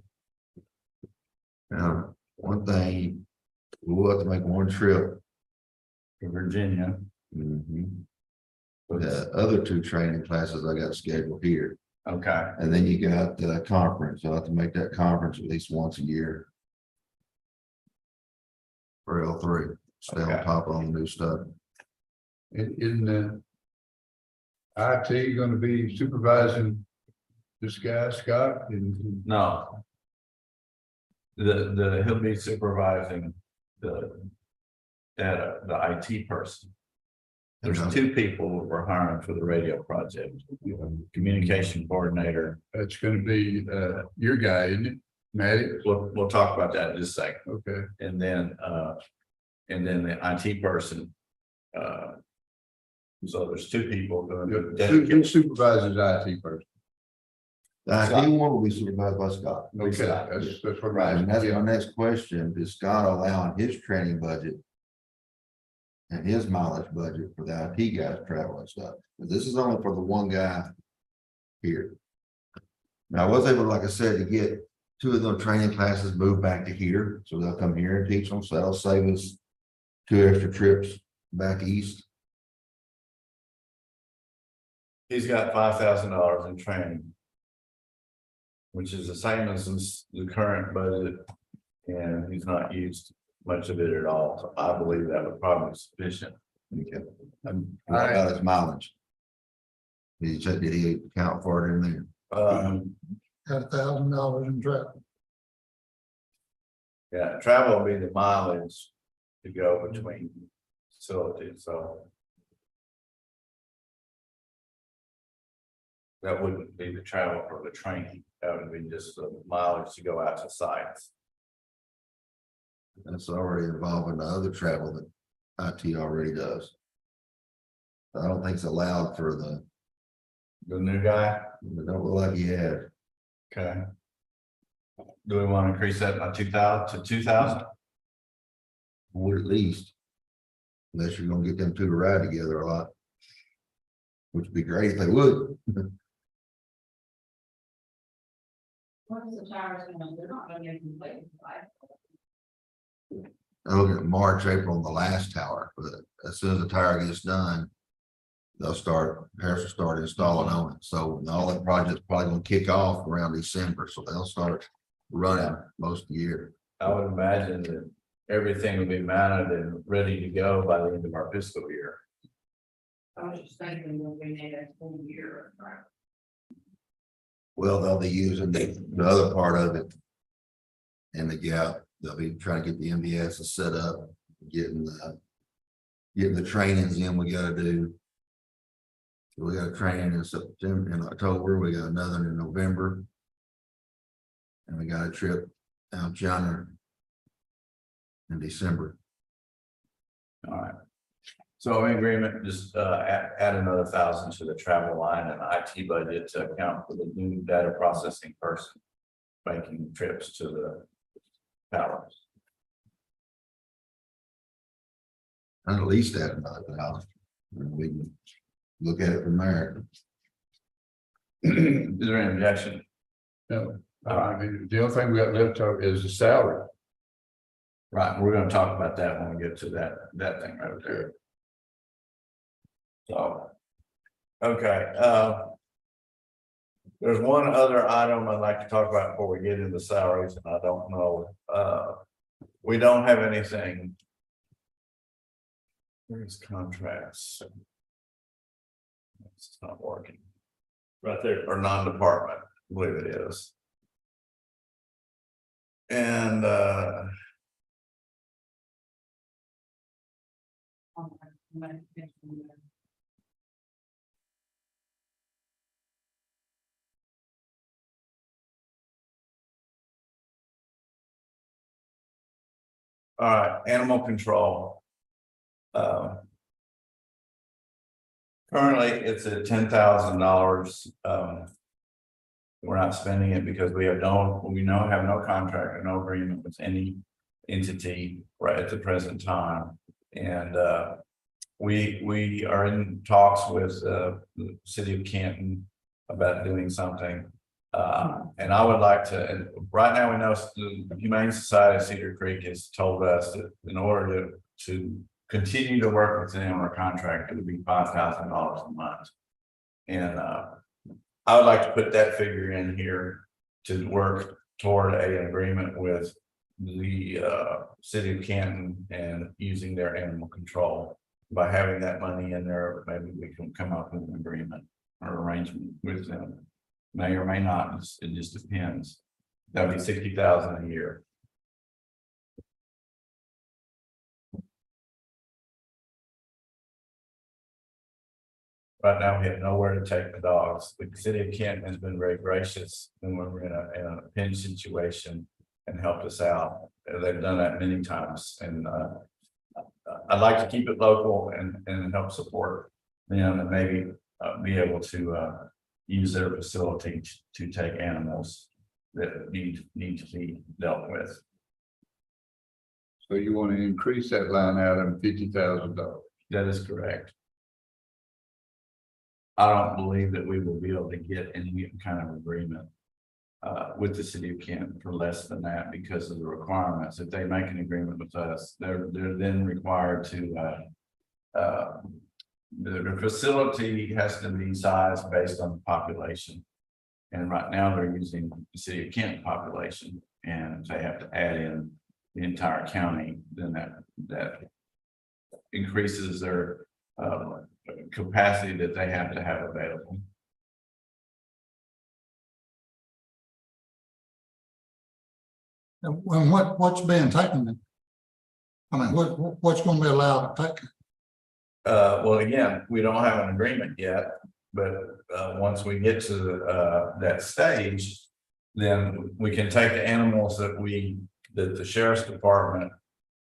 Now, one thing, we'll have to make one trip. to Virginia. Mhm. The other two training classes I got scheduled here, Okay, and then you got the conference. I'll have to make that conference at least once a year. For L3, stay on Okay. top of all the new stuff. In IT gonna be supervising this guy, Scott, and no. He'll be supervising the IT person. There's Okay. 2 people we're hiring for the radio project, communication coordinator. that's gonna be your guy, isn't it? Matty? We'll talk about that in just a second. Okay, And then the IT person. So there's 2 people going to who dedicate. supervises IT person? The IT one will be supervised by Scott. Okay, that's what. Right, and that's my next question, is Scott allowing his training budget? And his mileage budget for the IT guys travel and stuff, but this is only for the one guy. Here. Now, I was able, like I said, to get 2 of the training classes moved back to here, so they'll come here and teach them, so that'll save us 2 extra trips back east. He's got $5,000 in training. which is the same as the current budget. And he's not used much of it at all, so I believe that would probably be sufficient. Okay. What about his mileage? Did he account for it in there? Got $1,000 in travel. Yeah, travel will be the mileage to go between facilities, so. That wouldn't be the travel for the training, that would be just the mileage to go out to sites. That's already involving the other travel that IT already does. I don't think it's allowed for The new guy, it don't look like he had. okay. Do we want to increase that by 2,000 to 2,000? Or at least. Unless you're gonna get them two to ride together a lot. Which would be great if they would. What is the towers gonna, they're not gonna get completed, right? I look at March, April on the last tower, but as soon as the tower gets done. Harris will start installing on it. So all that project's probably gonna kick off around December, so they'll start running most of the year. I would imagine that everything will be mounted and ready to go by the end of our fiscal year. I was just thinking when we need a full year, right? Well, they'll be using the other part of it. And the gap, they'll be trying to get the MBS set up, getting the trainings in we gotta do. We got a training in September, in October, we got another in November. And we got a trip out yonder in December. All right. So in agreement, just add another 1,000 to the travel line and IT budget to account for the new data processing person. Making trips to the towers. And at least add another 1,000. And we can look at it from there. Is there any objection? No, I mean, the only thing we got left over is the salary. Right, we're gonna talk about that when we get to that thing right there. So. Okay, there's one other item I'd like to talk about before we get into salaries, and I don't know, we don't have anything. Where's contracts? It's not working, Right there. or non-department, I believe it is. And all right, animal control. Currently, it's at $10,000. We're not spending it because we have no contract or no agreement with any entity right at the present time. And we are in talks with the city of Canton about doing something. And I would like to, and right now we know the Humane Society of Cedar Creek has told us that in order to continue to work with them, our contract, it would be $5,000 a month. And I would like to put that figure in here to work toward an agreement with the city of Canton and using their animal control. By having that money in there, maybe we can come up with an agreement or arrangement with them. May or may not, it just depends. That'd be $60,000 a year. Right now, we have nowhere to take the dogs. The city of Canton has been very gracious when we're in a pinch situation and helped us out. They've done that many times, and I'd like to keep it local and help support them, and maybe be able to use their facility to take animals that need to be dealt with. So you want to increase that line item $50,000. That is correct. I don't believe that we will be able to get any kind of agreement with the city of Canton for less than that because of the requirements. If they make an agreement with us, they're then required to the facility has to be sized based on the population. And right now they're using the city of Kent population, and if they have to add in the entire county, then that increases their capacity that they have to have available. And what's being taken then? I mean, what's gonna be allowed to take? Well, again, we don't have an agreement yet, but once we get to that stage, then we can take the animals that the sheriff's department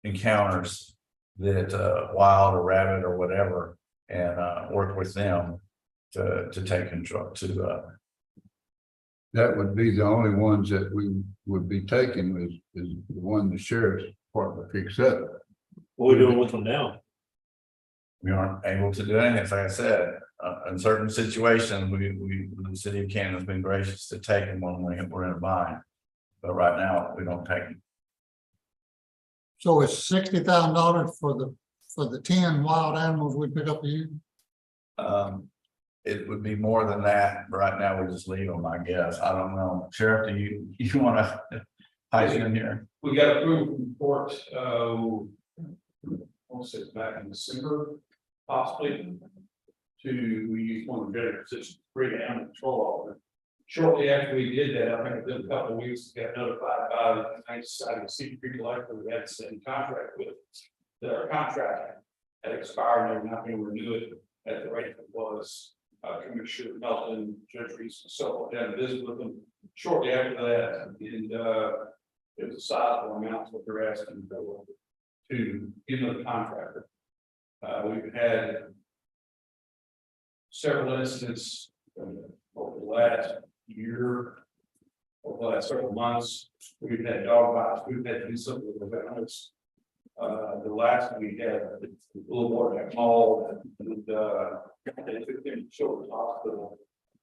encounters, that wild or rabbit or whatever, and work with them to take control That would be the only ones that we would be taking is the one the sheriff's department picks up. What we doing with them now? we aren't able to do anything. Like I said, in certain situations, the city of Canton has been gracious to take them when we're in a bind. But right now, we don't take them. So it's $60,000 for the 10 wild animals we pick up a year? It would be more than that, but right now we just leave them, I guess. I don't know. Sheriff, do you want to pipe in here? We got approved from court, almost it's back in December, possibly. We used one of the better positions, to bring it down control officer. Shortly after we did that, I think within a couple of weeks, got notified by the United Society of City Creek Electric, we had the same contract with. Their contract had expired, and they're not going to renew it at the rate it was. Commissioner Melton, Judge Reese, and so on, down to visit with them shortly after that, and it was a sizable amount what they're asking to give them the contractor. We've had several incidents over the last year, over the last several months. We've had dog bites, we've had to do something with the veterans. The last one we had a little more got mauled, and they took him to Children's Hospital.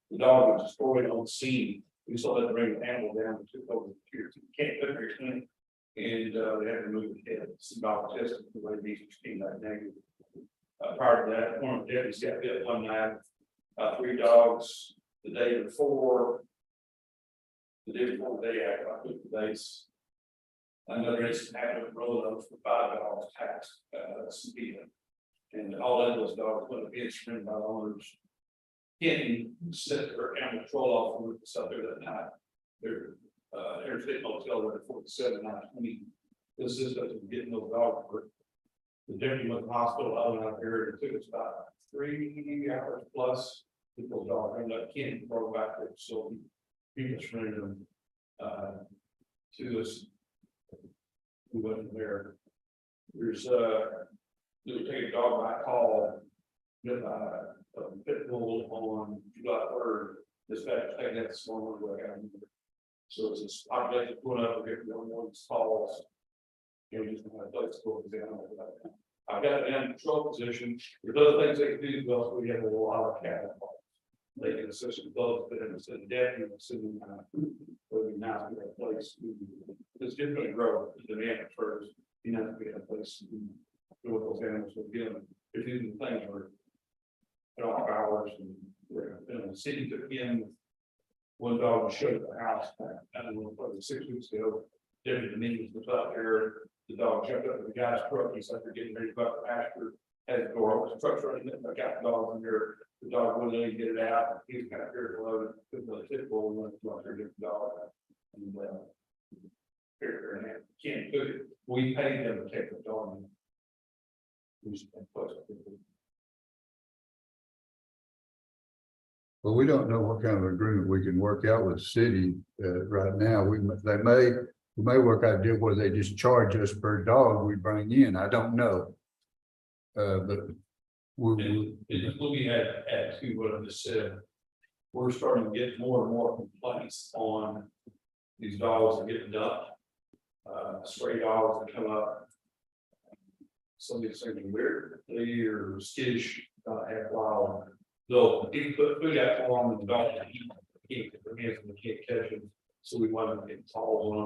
The dog was destroyed on the scene. We still had to bring the animal down and took over the care. Can't put your hand, and they had to move the head. Some dog tested the way these came back negative. Prior to that, one of the deputies got bit one night. 3 dogs the day before. The day before the day after I took the base. Another incident happened with Rolos for 5 dogs taxed, and all of those dogs went to be instrumented by the owners. Kenny set their animal control officer with us up there that night. Their interstate motel there at 47 920. This is getting those dogs. The deputy went to the hospital, I went out there, and it took us about 3 hours plus. Those dogs ended up Kenny brought back there, so people surrendered them to us. We wasn't there. There's we take a dog by call, with a pit bull on July 3rd. This back taking that small way out. So it's this object put up here, no one's calls. You know, just want to place go down. I've got it in control position. There's other things they can do, but we have a lot of cat. They can assist with those, but it's a deputy, assuming would be nice to have a place. It's just going to grow the demand first. You know, to be a place to do with those animals. So again, if these are the things where dog hours and the city took in one dog to show at the house. I don't know, probably 6 weeks ago. Deputy Dominion was up here. The dog jumped up in the guy's truck. He's like, they're getting ready to go out the pasture. Had the door open, the truck's running. I got the dog in there. The dog wouldn't let him get it out. He's kind of very low. Couldn't really fit bull and went to out there to get the dog out. And can't do it. We paid them to take the dog. Well, we don't know what kind of agreement we can work out with the city right now. They may work out a deal where they just charge us per dog we bring in. I don't know. But looking at to what I just said, we're starting to get more and more complaints on these dogs that get dumped. Stray dogs that come up. Somebody saying weird, or skittish, have wild. They'll even put food out for them and the dog can't catch them. So we want to get calls on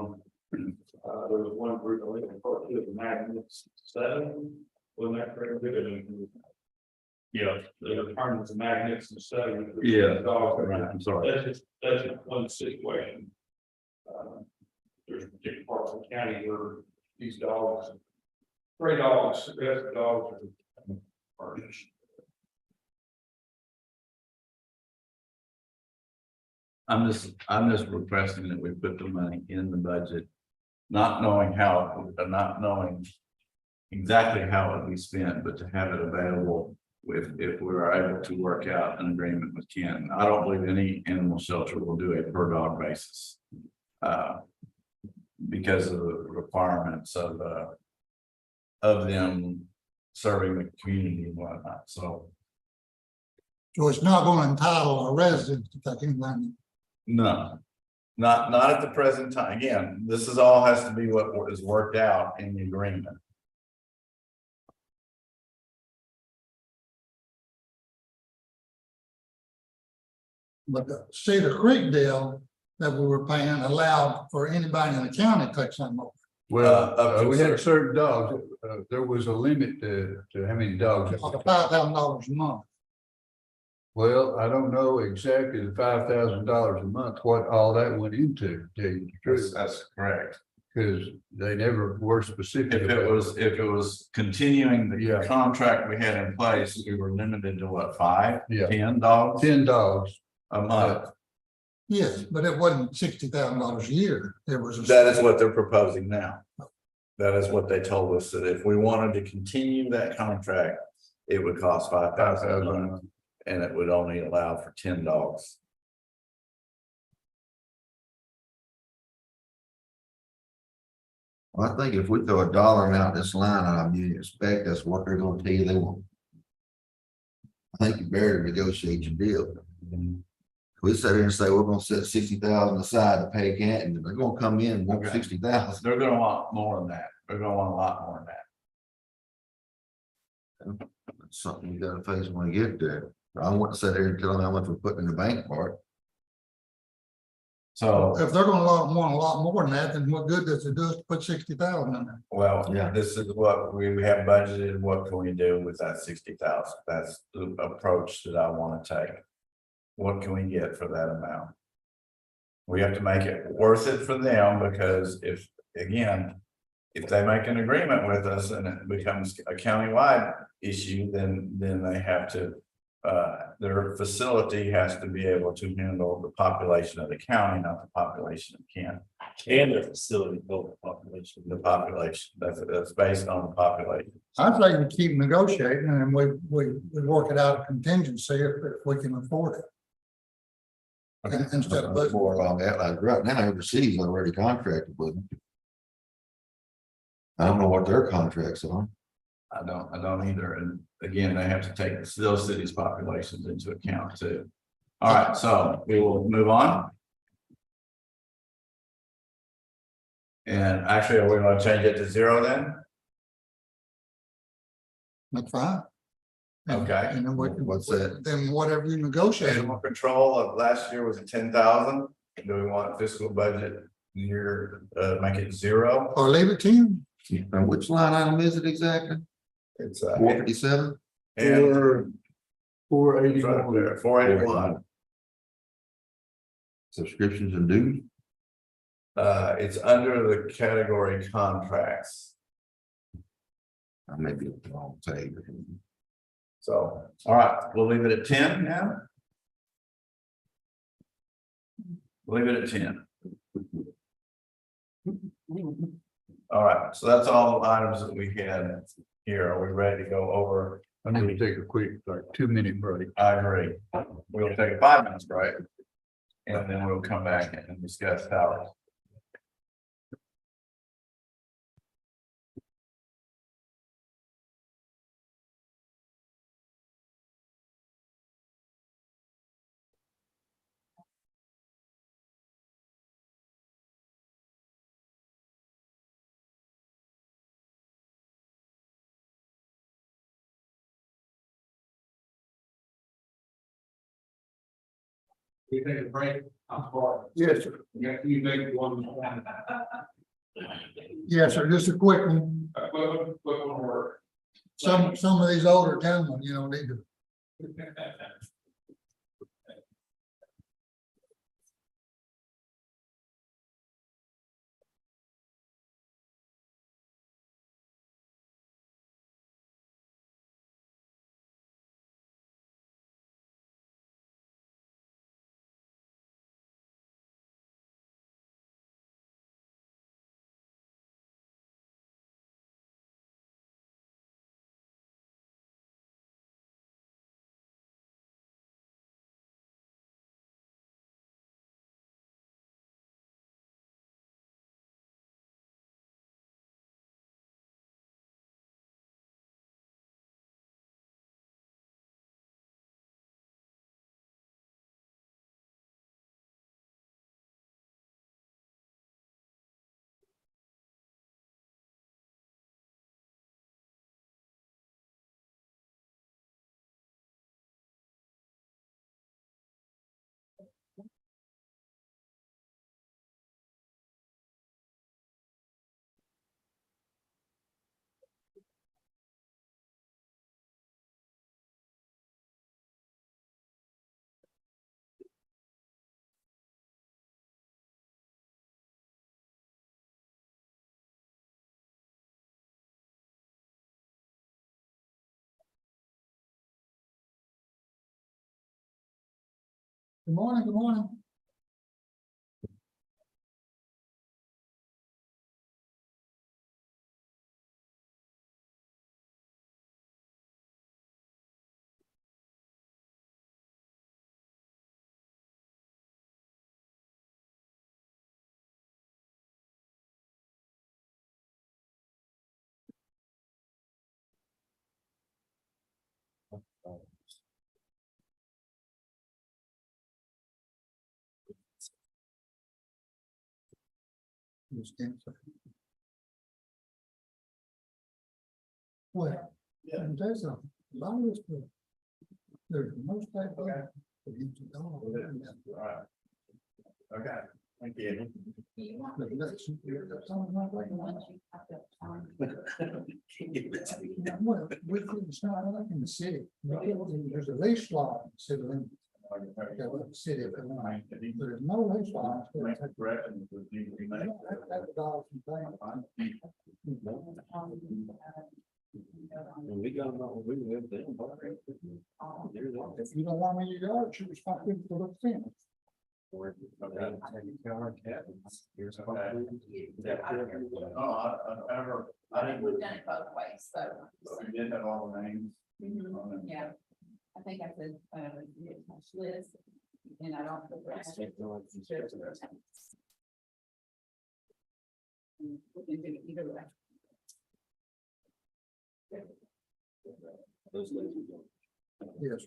them. There was one group I think part of the Magnets 7. Wasn't that correct? the permanent magnets and stuff. Yeah. Dogs, Right, I'm sorry. that's just one situation. There's particular parts of the county where these dogs, stray dogs, aggressive dogs are. I'm just requesting that we put the money in the budget. Not knowing not knowing exactly how it will be spent, but to have it available. If we are able to work out an agreement with Ken, I don't believe any animal shelter will do a per dog basis. Because of the requirements of them serving the community and whatnot, so. So it's not going to entitle a resident to take any money. No, not at the present time. Again, this is all has to be what is worked out in the agreement. But the Cedar Creek deal that we were paying allowed for anybody in the county to take some over. Well, up to we had certain dogs, there was a limit to how many dogs. Like $5,000 a month. Well, I don't know exactly the $5,000 a month, what all that went into, to tell you the truth, That's correct. because they never were specific. If it was continuing the Yeah. contract we had in place, we were limited to what, 5, Yeah. 10 dogs 10 dogs, a month. Yes, but it wasn't $60,000 a year. It was. That is what they're proposing now. That is what they told us, that if we wanted to continue that contract, it would cost $5,000 a month, and it would only allow for 10 dogs. I think if we throw a dollar amount in this line item, you expect that's what they're gonna tell you they want. I think you better negotiate your deal. We sit here and say, we're gonna set 60,000 aside to pay Canton, they're gonna come in and want Okay. 60,000. They're gonna want more than that. They're gonna want a lot more than that. That's something you gotta face when you get there. I don't want to sit here and tell them how much we're putting in the bank for it. So, If they're gonna want a lot more than that, then what good does it do us to put 60,000 in there? well, Yeah. this is what we have budgeted. What can we do with that 60,000? That's the approach that I want to take. What can we get for that amount? We have to make it worth it for them, because if they make an agreement with us and it becomes a countywide issue, then they have to. Their facility has to be able to handle the population of the county, not the population of Kent. And their facility built population. The population, that's based on the population. I'd say we keep negotiating and we work it out of contingency if we can afford it. Instead of budget. More along that, like right now, overseas already contracted with them. I don't know what their contracts are. I don't either. And again, they have to take those cities' populations into account too. All right, so we will move on. And actually, are we going to change it to 0 then? That's fine. Okay. And then What's that? then whatever you negotiate. Animal control of last year was 10,000. Do we want fiscal budget year, make it 0? Or leave it 10. And which line item is it exactly? It's 457? and 481. 481. Subscriptions and dues? It's under the category contracts. I may be on the wrong page. So, all right, we'll leave it at 10 now. Leave it at 10. All right, so that's all the items that we had here. Are we ready to go over? I need to take a quick, like 2-minute break. I agree. We'll take a 5-minute break. And then we'll come back and discuss salaries. We take a break. I'm sorry. Yes, sir. You make one. Yes, sir. Just a quick one. Quick one work. Some of these older gentlemen, need to Good morning, good morning. Well, yeah, there's a lot of this. There's most type of. Right. Okay, thank you. You want to- Well, it's not like in the city. There's a leash law in the city limits. The city, if they want. There's no leash law. That's dollars and things. We got them, we live there. If you don't want me in your yard, it's your responsibility to look fence. I didn't. We've done it both ways, so. We did have all the names. Yeah, I think I said, Liz, and I don't. put the rest. We can do it either way. Those things. Yes.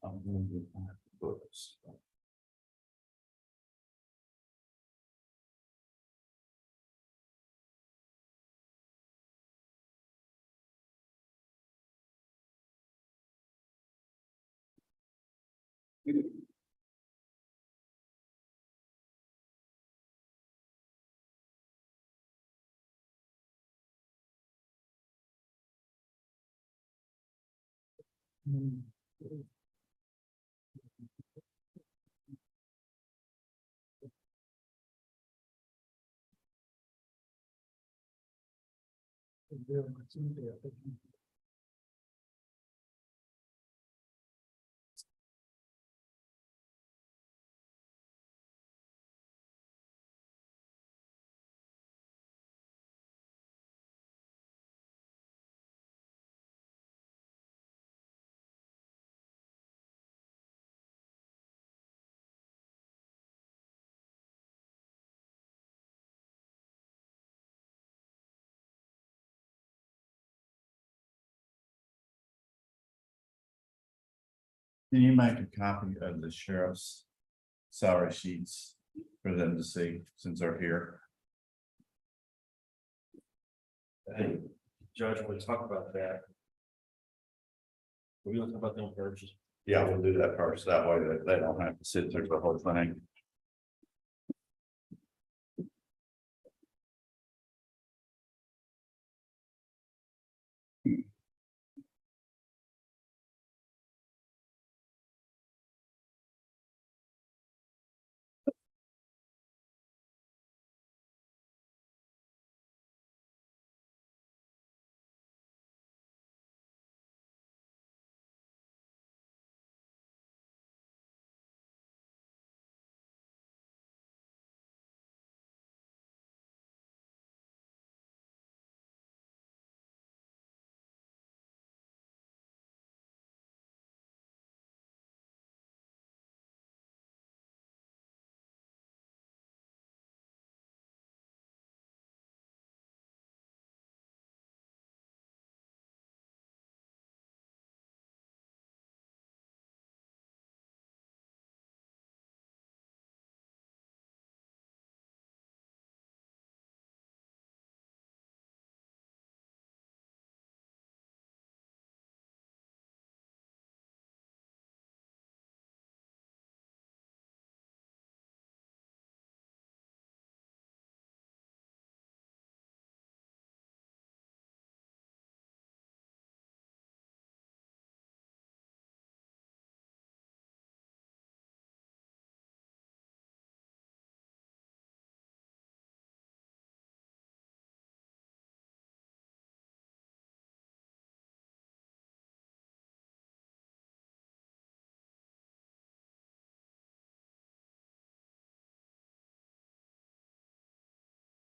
I'm going to get my books. Can you make a copy of the sheriff's salary sheets for them to see since they're here? Hey, Judge, when we talk about that. We're gonna talk about them first. Yeah, we'll do that first. That way they don't have to sit through the whole thing.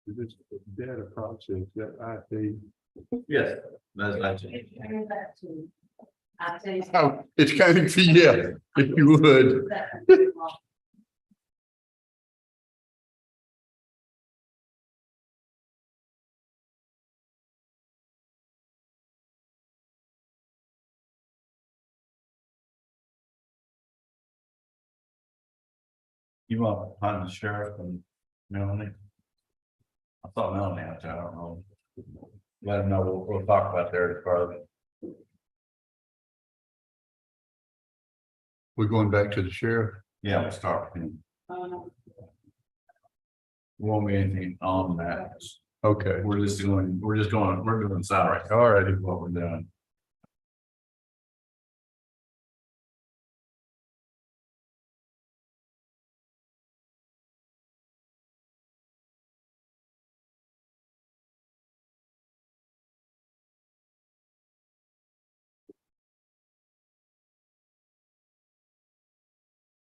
This data process, that IT. Yes, that's. Bring that to- I tell you. Oh, it's coming to you, if you would. You want to find the sheriff and Melanie? I thought Melanie had to, I don't know. Let them know, we'll talk about there further. We're going back to the sheriff. Yeah, we'll start with him. Um, Won't be anything on that. Okay, We're just doing salary. all righty. What we're doing.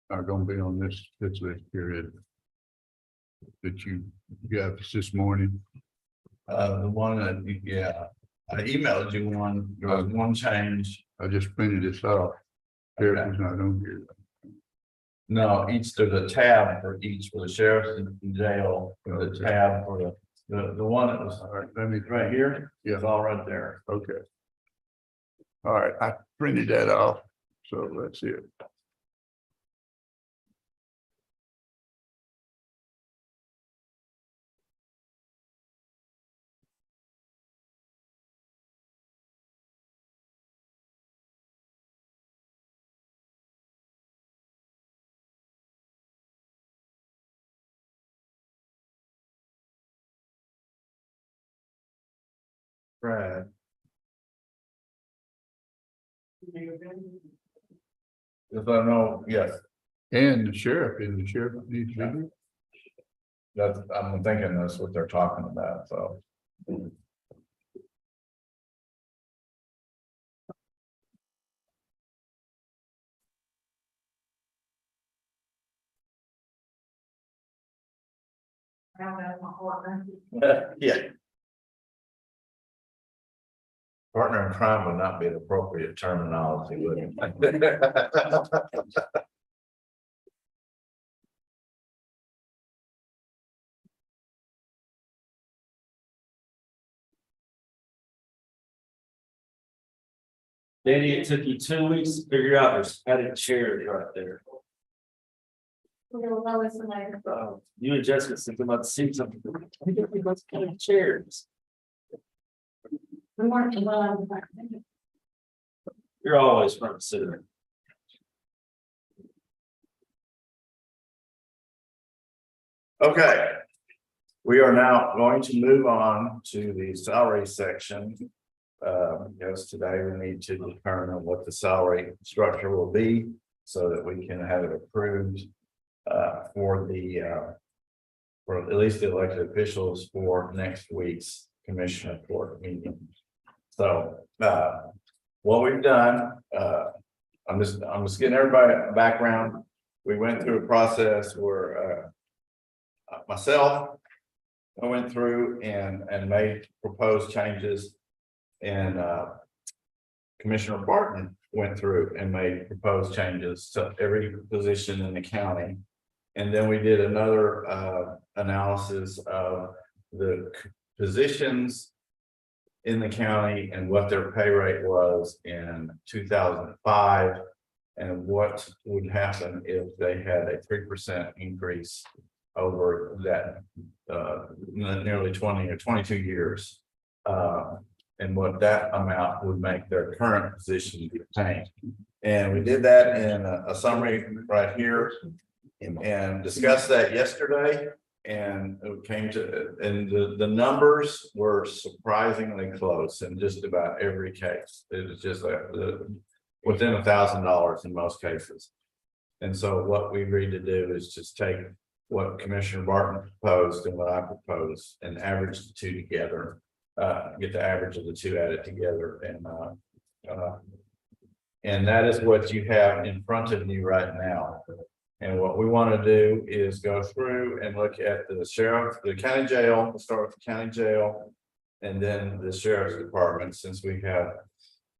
Are gonna be on this list period. That you got this morning. The one that, yeah, I emailed you one, there was one change. I just printed this off. Sheriff is not on here. No, there's a tab for each, for the sheriff's and jail, the tab for the one that was All right, let me, right here. Yeah. It's all right there. okay. All right, I printed that off, so that's it. Right. If I know, yes, And the sheriff, and the sheriff needs to be here. I'm thinking that's what they're talking about, so. Yeah. Partner in crime would not be the appropriate terminology, would it? Danny, it took you 2 weeks to figure out there's padded chairs right there. You and Jessica think about to see something. I think everybody's padded chairs. You're always front and center. Okay. We are now going to move on to the salary section. Because today we need to determine what the salary structure will be so that we can have it approved for at least the elected officials for next week's commissioner court meeting. So what we've done, I'm just getting everybody a background. We went through a process where myself, I went through and made proposed changes. And Commissioner Barton went through and made proposed changes to every position in the county. And then we did another analysis of the positions in the county and what their pay rate was in 2005. And what would happen if they had a 3% increase over that nearly 20 or 22 years. And what that amount would make their current position obtain. And we did that in a summary right here and discussed that yesterday. And it came to, and the numbers were surprisingly close in just about every case. It was just within $1,000 in most cases. And so what we agreed to do is just take what Commissioner Barton proposed and what I proposed and average the two together. Get the average of the two added together, and that is what you have in front of you right now. And what we want to do is go through and look at the sheriff, the county jail, we'll start with the county jail. And then the sheriff's department, since we have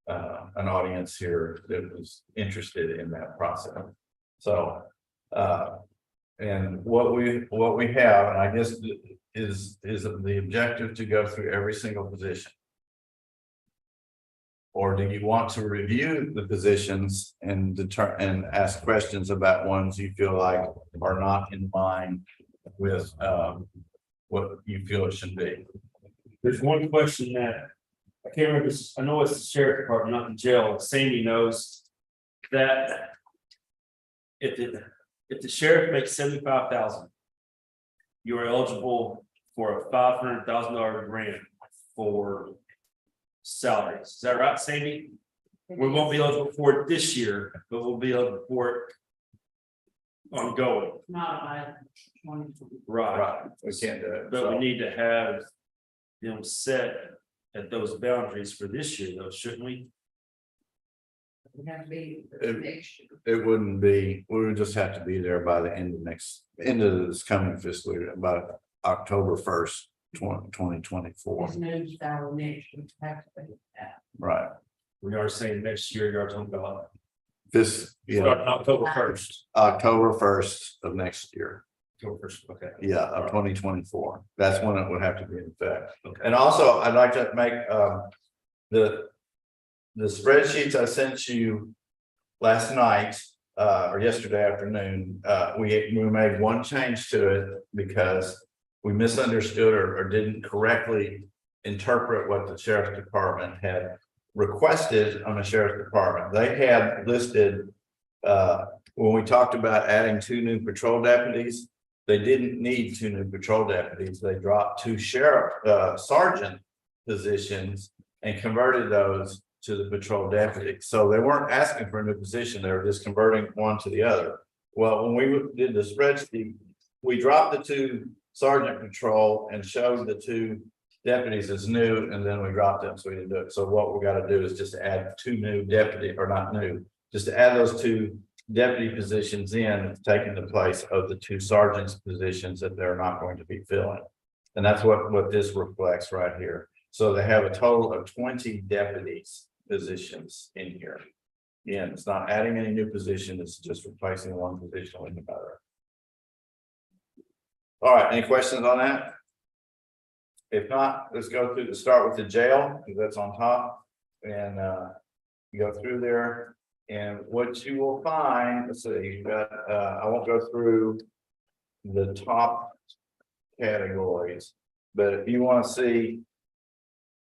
an audience here that was interested in that process. So, and what we have, and I guess is the objective to go through every single position. Or do you want to review the positions and and ask questions about ones you feel like are not in line with what you feel it should be? There's one question that I can't remember, I know it's the sheriff department, not the jail, Sandy knows that if the sheriff makes 75,000, you are eligible for a $500,000 grant for salaries. Is that right, Sandy? We won't be eligible for it this year, but we'll be eligible for it ongoing. Not by 20. Right. We can't do it. But we need to have them set at those boundaries for this year, though, shouldn't we? We have to be It- next year. It wouldn't be, we would just have to be there by the end of this coming fiscal year, about October 1st, 2024. This new style next year. Have to be that. Right. We are saying next year, you're talking about This, starting October 1st. October 1st of next year. October 1st, okay. Yeah, of 2024. That's when it would have to be in effect. Okay. And also, I'd like to make the spreadsheets I sent you last night or yesterday afternoon, we made one change to it because we misunderstood or didn't correctly interpret what the sheriff's department had requested on the sheriff's department. They had listed when we talked about adding 2 new patrol deputies, they didn't need 2 new patrol deputies. They dropped 2 sergeant positions and converted those to the patrol deputy. So they weren't asking for a new position. They were just converting one to the other. Well, when we did the spreadsheet, we dropped the 2 sergeant patrol and showed the 2 deputies as new, and then we dropped them, so we didn't do it. So what we got to do is just add 2 new deputy, or not new, just to add those 2 deputy positions in, taking the place of the 2 sergeants positions that they're not going to be filling. And that's what this reflects right here. So they have a total of 20 deputies positions in here. Again, it's not adding any new position, it's just replacing one position with another. All right, any questions on that? If not, let's go through start with the jail, because that's on top. And you go through there. And what you will find, let's see, you got, I won't go through the top categories, but if you want to see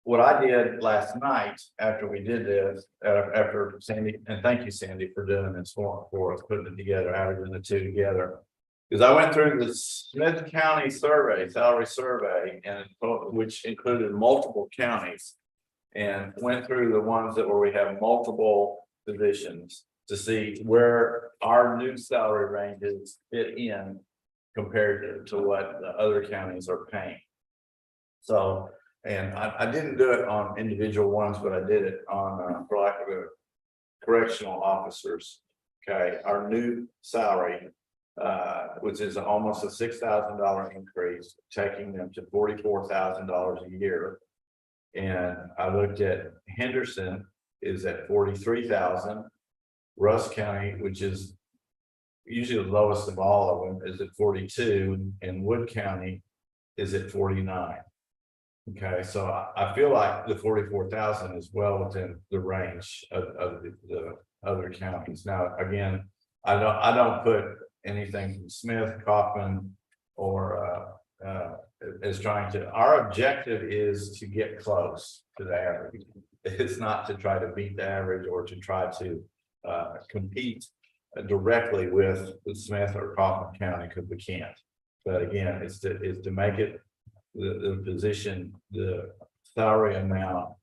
what I did last night after we did this, after Sandy, and thank you, Sandy, for doing this for us, putting it together, averaging the 2 together. Because I went through the Smith County survey, salary survey, and which included multiple counties, and went through the ones that where we have multiple positions to see where our new salary ranges fit in compared to what the other counties are paying. So, and I didn't do it on individual ones, but I did it on, for lack of a correctional officers. Okay, our new salary, which is almost a $6,000 increase, taking them to $44,000 a year. And I looked at Henderson is at 43,000. Russ County, which is usually the lowest of all of them, is at 42, and Wood County is at 49. Okay, so I feel like the 44,000 is well within the range of the other counties. Now, again, I don't put anything from Smith, Kaufman, or is trying to. Our objective is to get close to the average. It's not to try to beat the average or to try to compete directly with Smith or Kaufman County, because we can't. But again, it's to make it the position, the salary amount,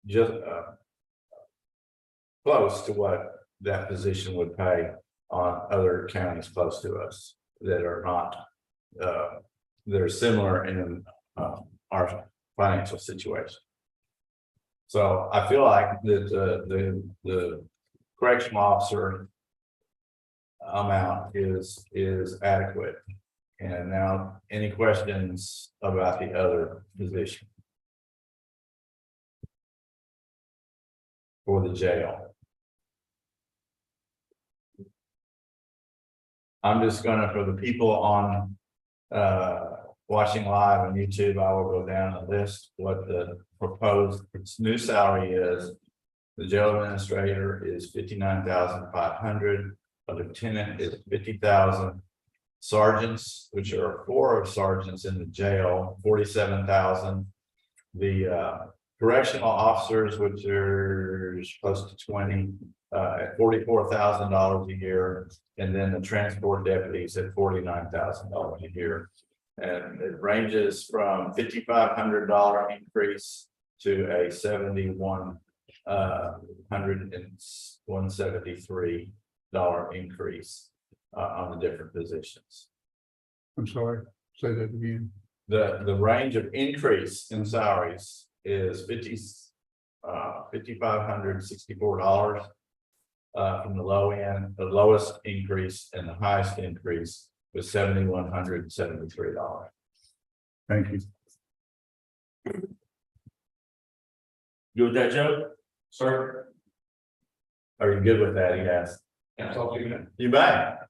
just close to what that position would pay on other counties close to us that are not that are similar in our financial situation. So I feel like that the correctional officer amount is adequate. And now, any questions about the other position? For the jail? I'm just gonna, for the people on watching live on YouTube, I will go down and list what the proposed new salary is. The jail administrator is 59,500, a lieutenant is 50,000. Sergeants, which are 4 sergeants in the jail, 47,000. The correctional officers, which are close to 20, at $44,000 a year, and then the transport deputies at $49,000 a year. And it ranges from $5,500 increase to a $7,173 increase on the different positions. I'm sorry, say that again. The range of increase in salaries is $5,564 from the low end. The lowest increase and the highest increase was $7,173. Thank you. Good with that, Joe? Sir, Are you good with that? He asked. can I talk to you a minute? You bet.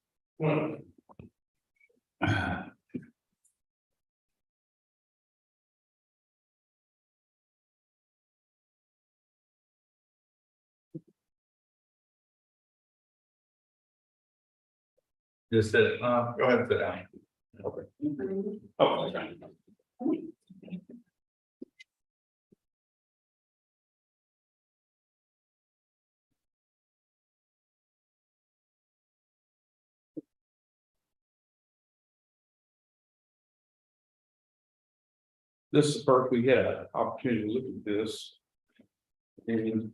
Just sit, go ahead and sit down. Oh, okay. This is the first we had an opportunity to look at this. And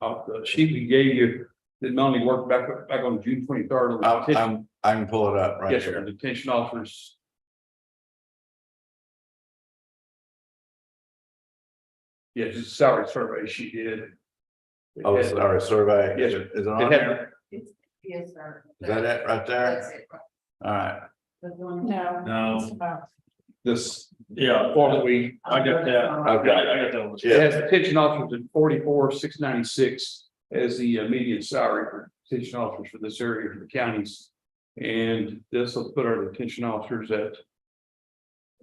the sheet we gave you, did only work back on June 23rd. I can pull it up right Yes, sir, here. detention officers. Yeah, just a salary survey she did. Oh, It had- sorry, survey. Yes, sir. Is it on It had- there? Yes, sir. Is that it right there? That's it. All right. No. No. This, Yeah. for the week, I got that. Okay. I got that one. It has detention officers at 44,696 as the median salary for detention officers for this area for the counties. And this will put our detention officers at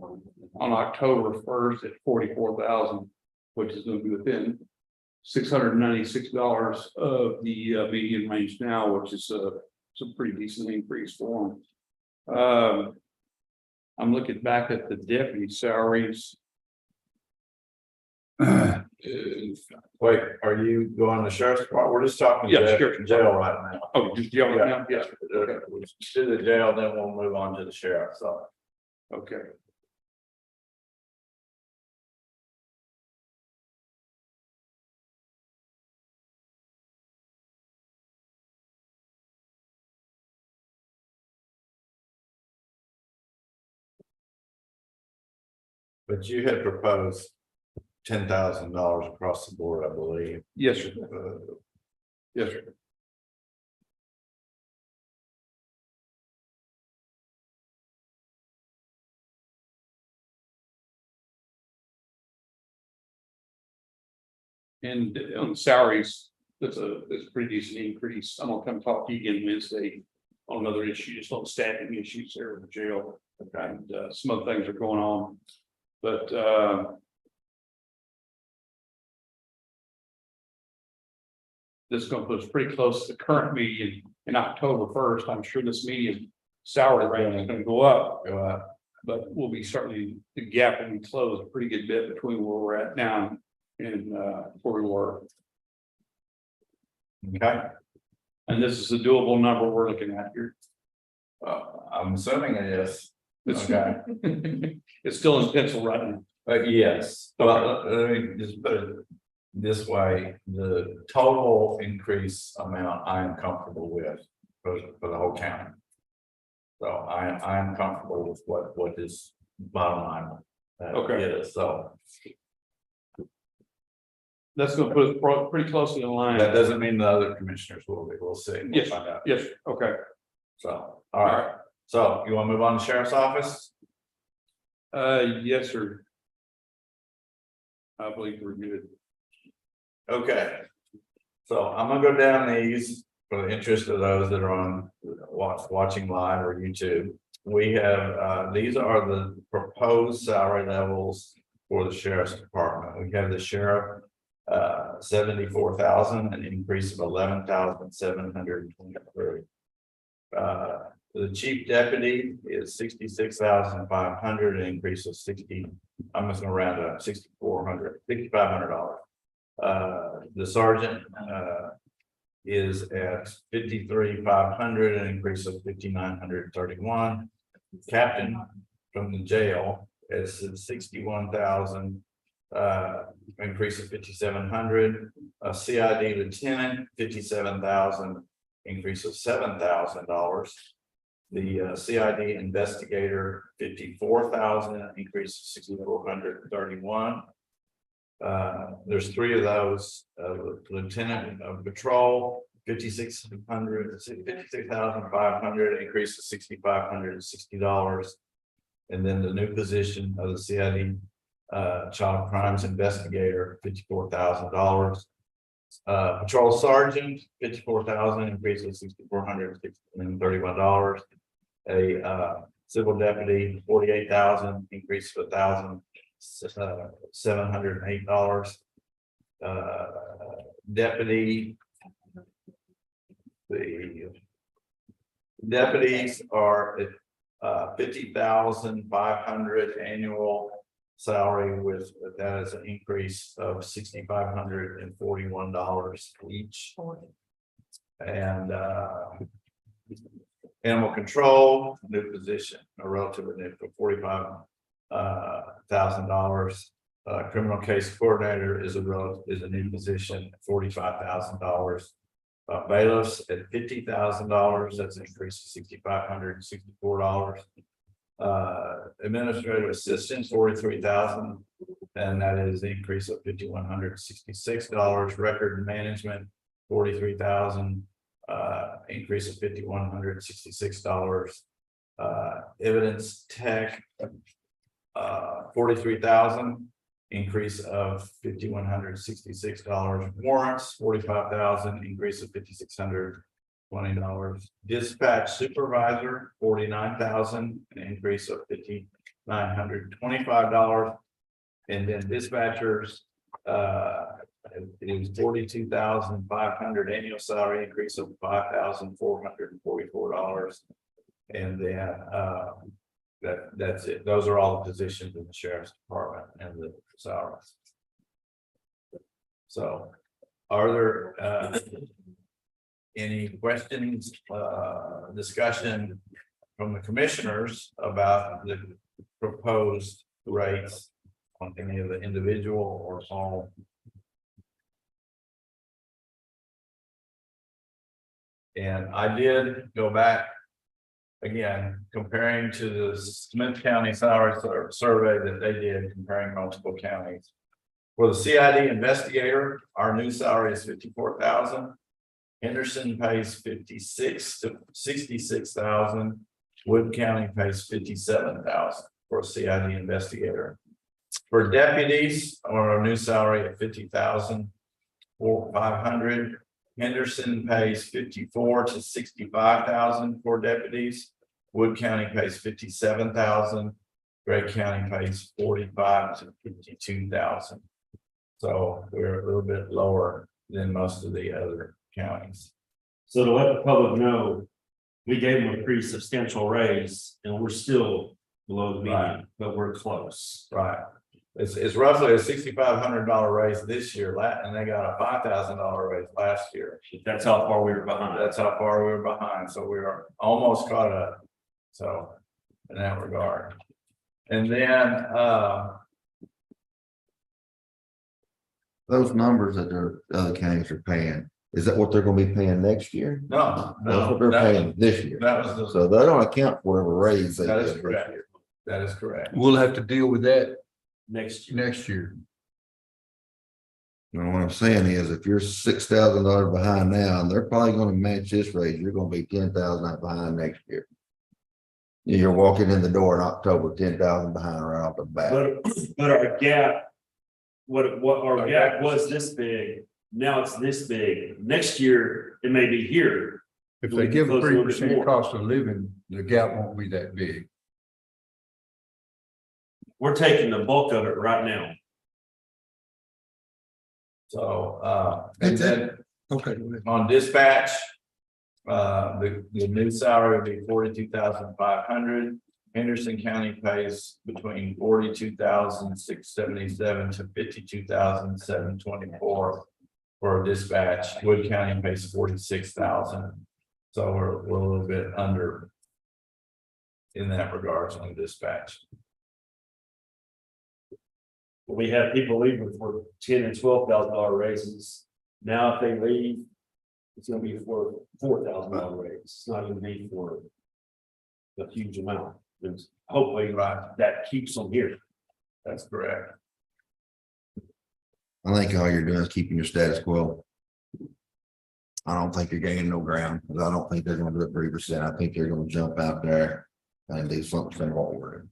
on October 1st at 44,000, which is going to be within $696 of the median range now, which is it's a pretty decent increase for them. I'm looking back at the deputy salaries. Wait, are you going to sheriff's department? We're just talking Yeah, jail, sheriff's jail right now. Oh, just the other now, yes, We'll do the jail, then we'll move on to the sheriff, so. okay. But you had proposed $10,000 across the board, I believe. Yes, sir. Yes, sir. And on the salaries, that's a pretty decent increase. I'm gonna come talk to you again Wednesday on another issue, just on staffing issues there in the jail. And some other things are going on, but this is gonna put us pretty close to the current median in October 1st. I'm sure this median salary range is gonna go up. But we'll be certainly, the gap will be closed a pretty good bit between where we're at now and where we were. Okay, And this is a doable number we're looking at here. I'm assuming it is. It's, Okay. it's still in pencil right now. Yes, but let me just put it this way, the total increase amount I am comfortable with for the whole county. So I am comfortable with what is bottom line. Okay. Is, so. That's gonna put us pretty closely in line. That doesn't mean the other commissioners will be, we'll see. We'll Yes, find out. yes, okay. So, all right, so you wanna move on to sheriff's office? Yes, sir. I believe we're good. Okay. So I'm gonna go down these for the interest of those that are on watching live or YouTube. We have, these are the proposed salary levels for the sheriff's department. We have the sheriff, 74,000, an increase of 11,723. The chief deputy is 66,500, an increase of 60. I'm just gonna round up $6,500. The sergeant, is at 53,500, an increase of 5,931. Captain from the jail is at 61,000, increase of 5,700. A CID lieutenant, 57,000, increase of $7,000. The CID investigator, 54,000, increase of 6,431. There's three of those, lieutenant of patrol, 56,500, increase of $6,560. And then the new position of the CID, child crimes investigator, $54,000. Patrol sergeant, 54,000, increase of $6,431. A civil deputy, 48,000, increase of $1,708. Deputy. The deputies are at 50,500 annual salary with that is an increase of $6,541 each. And animal control, new position, a relatively new for $45,000. Criminal case coordinator is a new position, $45,000. Bailiffs at $50,000, that's an increase of $6,564. Administrative assistant, 43,000, and that is an increase of $5,166. Record management, 43,000, increase of $5,166. Evidence tech, 43,000, increase of $5,166. Warrants, 45,000, increase of $5,620. Dispatch supervisor, 49,000, an increase of $5,925. And then dispatchers, it was 42,500 annual salary increase of $5,444. And then that's it. Those are all the positions in the sheriff's department and the salaries. So are there any questions, discussion from the commissioners about the proposed rates on any of the individual or all? And I did go back again, comparing to the Smith County salary survey that they did, comparing multiple counties. For the CID investigator, our new salary is $54,000. Henderson pays 56 to 66,000. Wood County pays 57,000 for a CID investigator. For deputies, our new salary at 50,500. Henderson pays 54 to 65,000 for deputies. Wood County pays 57,000. Gray County pays 45 to 52,000. So we're a little bit lower than most of the other counties. So to let the public know, we gave them a pretty substantial raise and we're still below the median, Right. but we're close. Right. It's roughly a $6,500 raise this year, and they got a $5,000 raise last year. That's how far we were behind. That's how far we were behind, so we are almost caught up. So in that regard. And then Those numbers that the other counties are paying, is that what they're gonna be paying next year? no, That's what they're paying this year. that was the, So they don't account for whatever raise they that get is this correct. year. That is correct. We'll have to deal with that Next year. next year. You know, what I'm saying is, if you're $6,000 behind now, and they're probably gonna match this raise, you're gonna be 10,000 behind next year. You're walking in the door in October, 10,000 behind right off the bat. But our gap, what our gap was this big, now it's this big. Next year, it may be here. If We they can give a close a little bit 3% more. cost of living, the gap won't be that big. We're taking the bulk of it right now. So, and then Okay, go ahead. on dispatch. The new salary would be 42,500. Henderson County pays between 42,677 to 52,724 for dispatch. Wood County pays 46,000. So we're a little bit under in that regards on dispatch. We have people leaving for $10,000 and $12,000 raises. Now, if they leave, it's gonna be for $4,000 raise. It's not gonna be for a huge amount. There's hopefully that keeps them here. That's correct. I think all you're doing is keeping your status quo. I don't think you're gaining no ground, because I don't think they're gonna do it 3%. I think they're gonna jump out there and do something forward.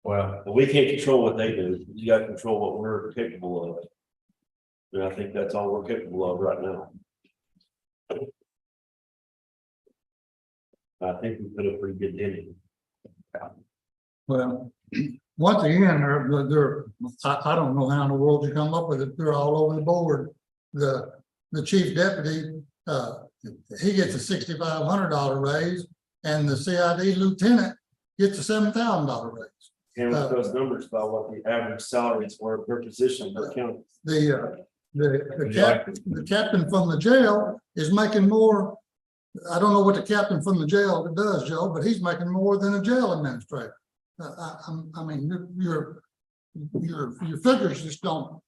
Well, But we can't control what they do. You gotta control what we're capable of. And I think that's all we're capable of right now. I think we put a pretty good dent in. Well, once again, I don't know how in the world you come up with it. They're all over the board. The chief deputy, he gets a $6,500 raise, and the CID lieutenant gets a $7,000 raise. And with those numbers about what the average salaries were per position per county. The captain from the jail is making more. I don't know what the captain from the jail does, Joe, but he's making more than a jail administrator. I mean, your figures just don't.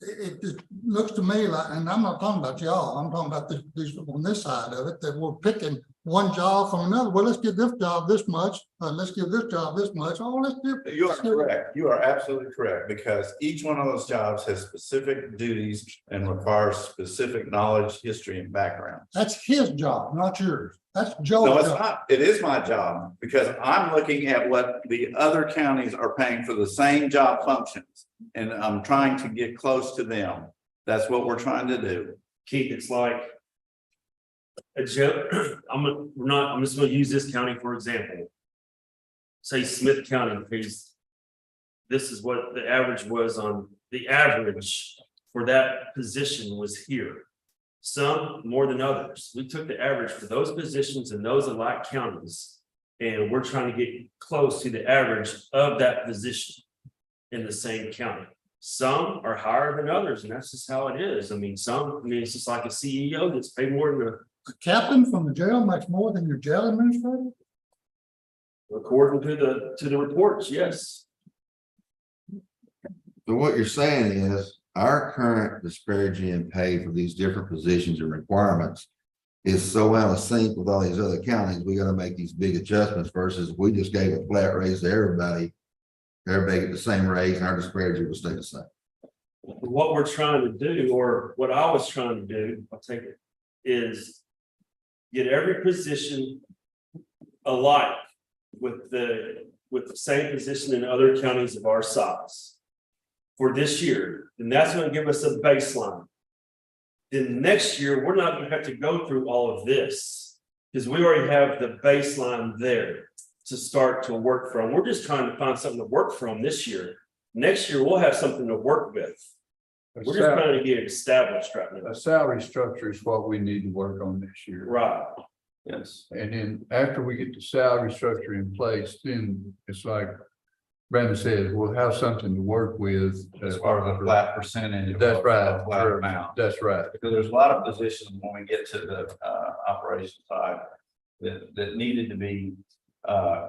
It just looks to me like, and I'm not talking about y'all, I'm talking about these on this side of it, that we're picking one job from another. Well, let's give this job this much, let's give this job this much. Oh, let's give. you are correct. You are absolutely correct, because each one of those jobs has specific duties and requires specific knowledge, history, and background. That's his job, not yours. That's Joe's No, it's job. not. It is my job, because I'm looking at what the other counties are paying for the same job functions. And I'm trying to get close to them. That's what we're trying to do. Keith, it's like a joke. I'm just gonna use this county for example. Say Smith County pays. This is what the average was on the average for that position was here. Some more than others. We took the average for those positions in those alike counties. And we're trying to get close to the average of that position in the same county. Some are higher than others, and that's just how it is. I mean, it's just like a CEO that's paid more than The captain from the jail makes more than your jail administrator? according to the reports, yes. So what you're saying is, our current disparity in pay for these different positions and requirements is so out of sync with all these other counties, we gotta make these big adjustments versus we just gave a flat raise to everybody. Everybody get the same raise and our disparity will stay the same. What we're trying to do, or what I was trying to do, I'll take it, is get every position alike with the same position in other counties of our size for this year, and that's going to give us a baseline. Then next year, we're not going to have to go through all of this because we already have the baseline there to start to work from. We're just trying to find something to work from this year. Next year, we'll have something to work with. We're just trying to get established right now. A salary structure is what we need to work on this year. Right. Yes. And then after we get the salary structure in place, then it's like Brandon says, we'll have something to work with. As far as a flat percentage. That's right. A flat amount. That's right. Because there's a lot of positions when we get to the operation side that needed to be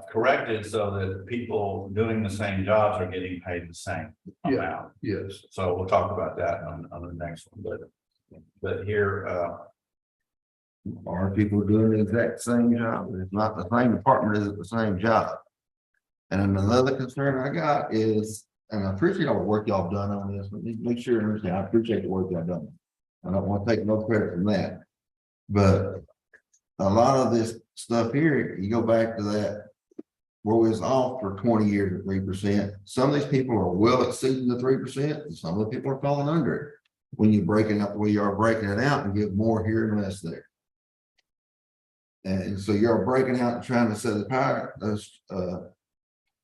corrected so that people doing the same jobs are getting paid the same amount. Yes. So we'll talk about that on the next one, but here, Are people doing the exact same job? It's not the same department, is it the same job? And then another concern I got is, and I appreciate all the work y'all done on this, but make sure you understand, I appreciate the work y'all done. I don't want to take no credit from that. But a lot of this stuff here, you go back to that, where we was off for 20 years at 3%. Some of these people are well exceeding the 3%, and some of the people are falling under it. When you're breaking up the way you are breaking it out and give more here and less there. And so you're breaking out and trying to set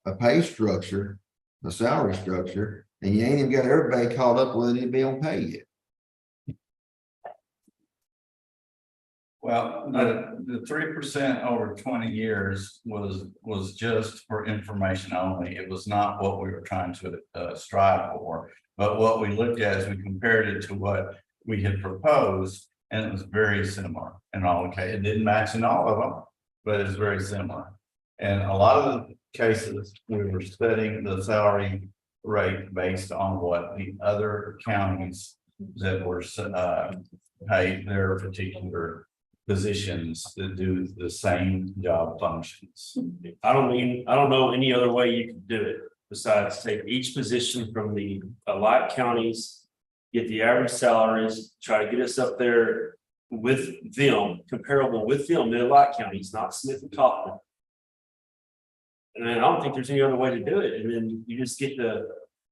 a pay structure, a salary structure, and you ain't even got everybody caught up with it be on pay yet. Well, the 3% over 20 years was just for information only. It was not what we were trying to strive for. But what we looked at is we compared it to what we had proposed, and it was very similar in all the cases. It didn't match in all of them, but it's very similar. And a lot of the cases, we were setting the salary rate based on what the other counties that were paid their particular positions that do the same job functions. I don't know any other way you can do it besides take each position from the alike counties, get the average salaries, try to get us up there with them, comparable with them, the alike counties, not Smith and Kaufman. And then I don't think there's any other way to do it. And then you just get then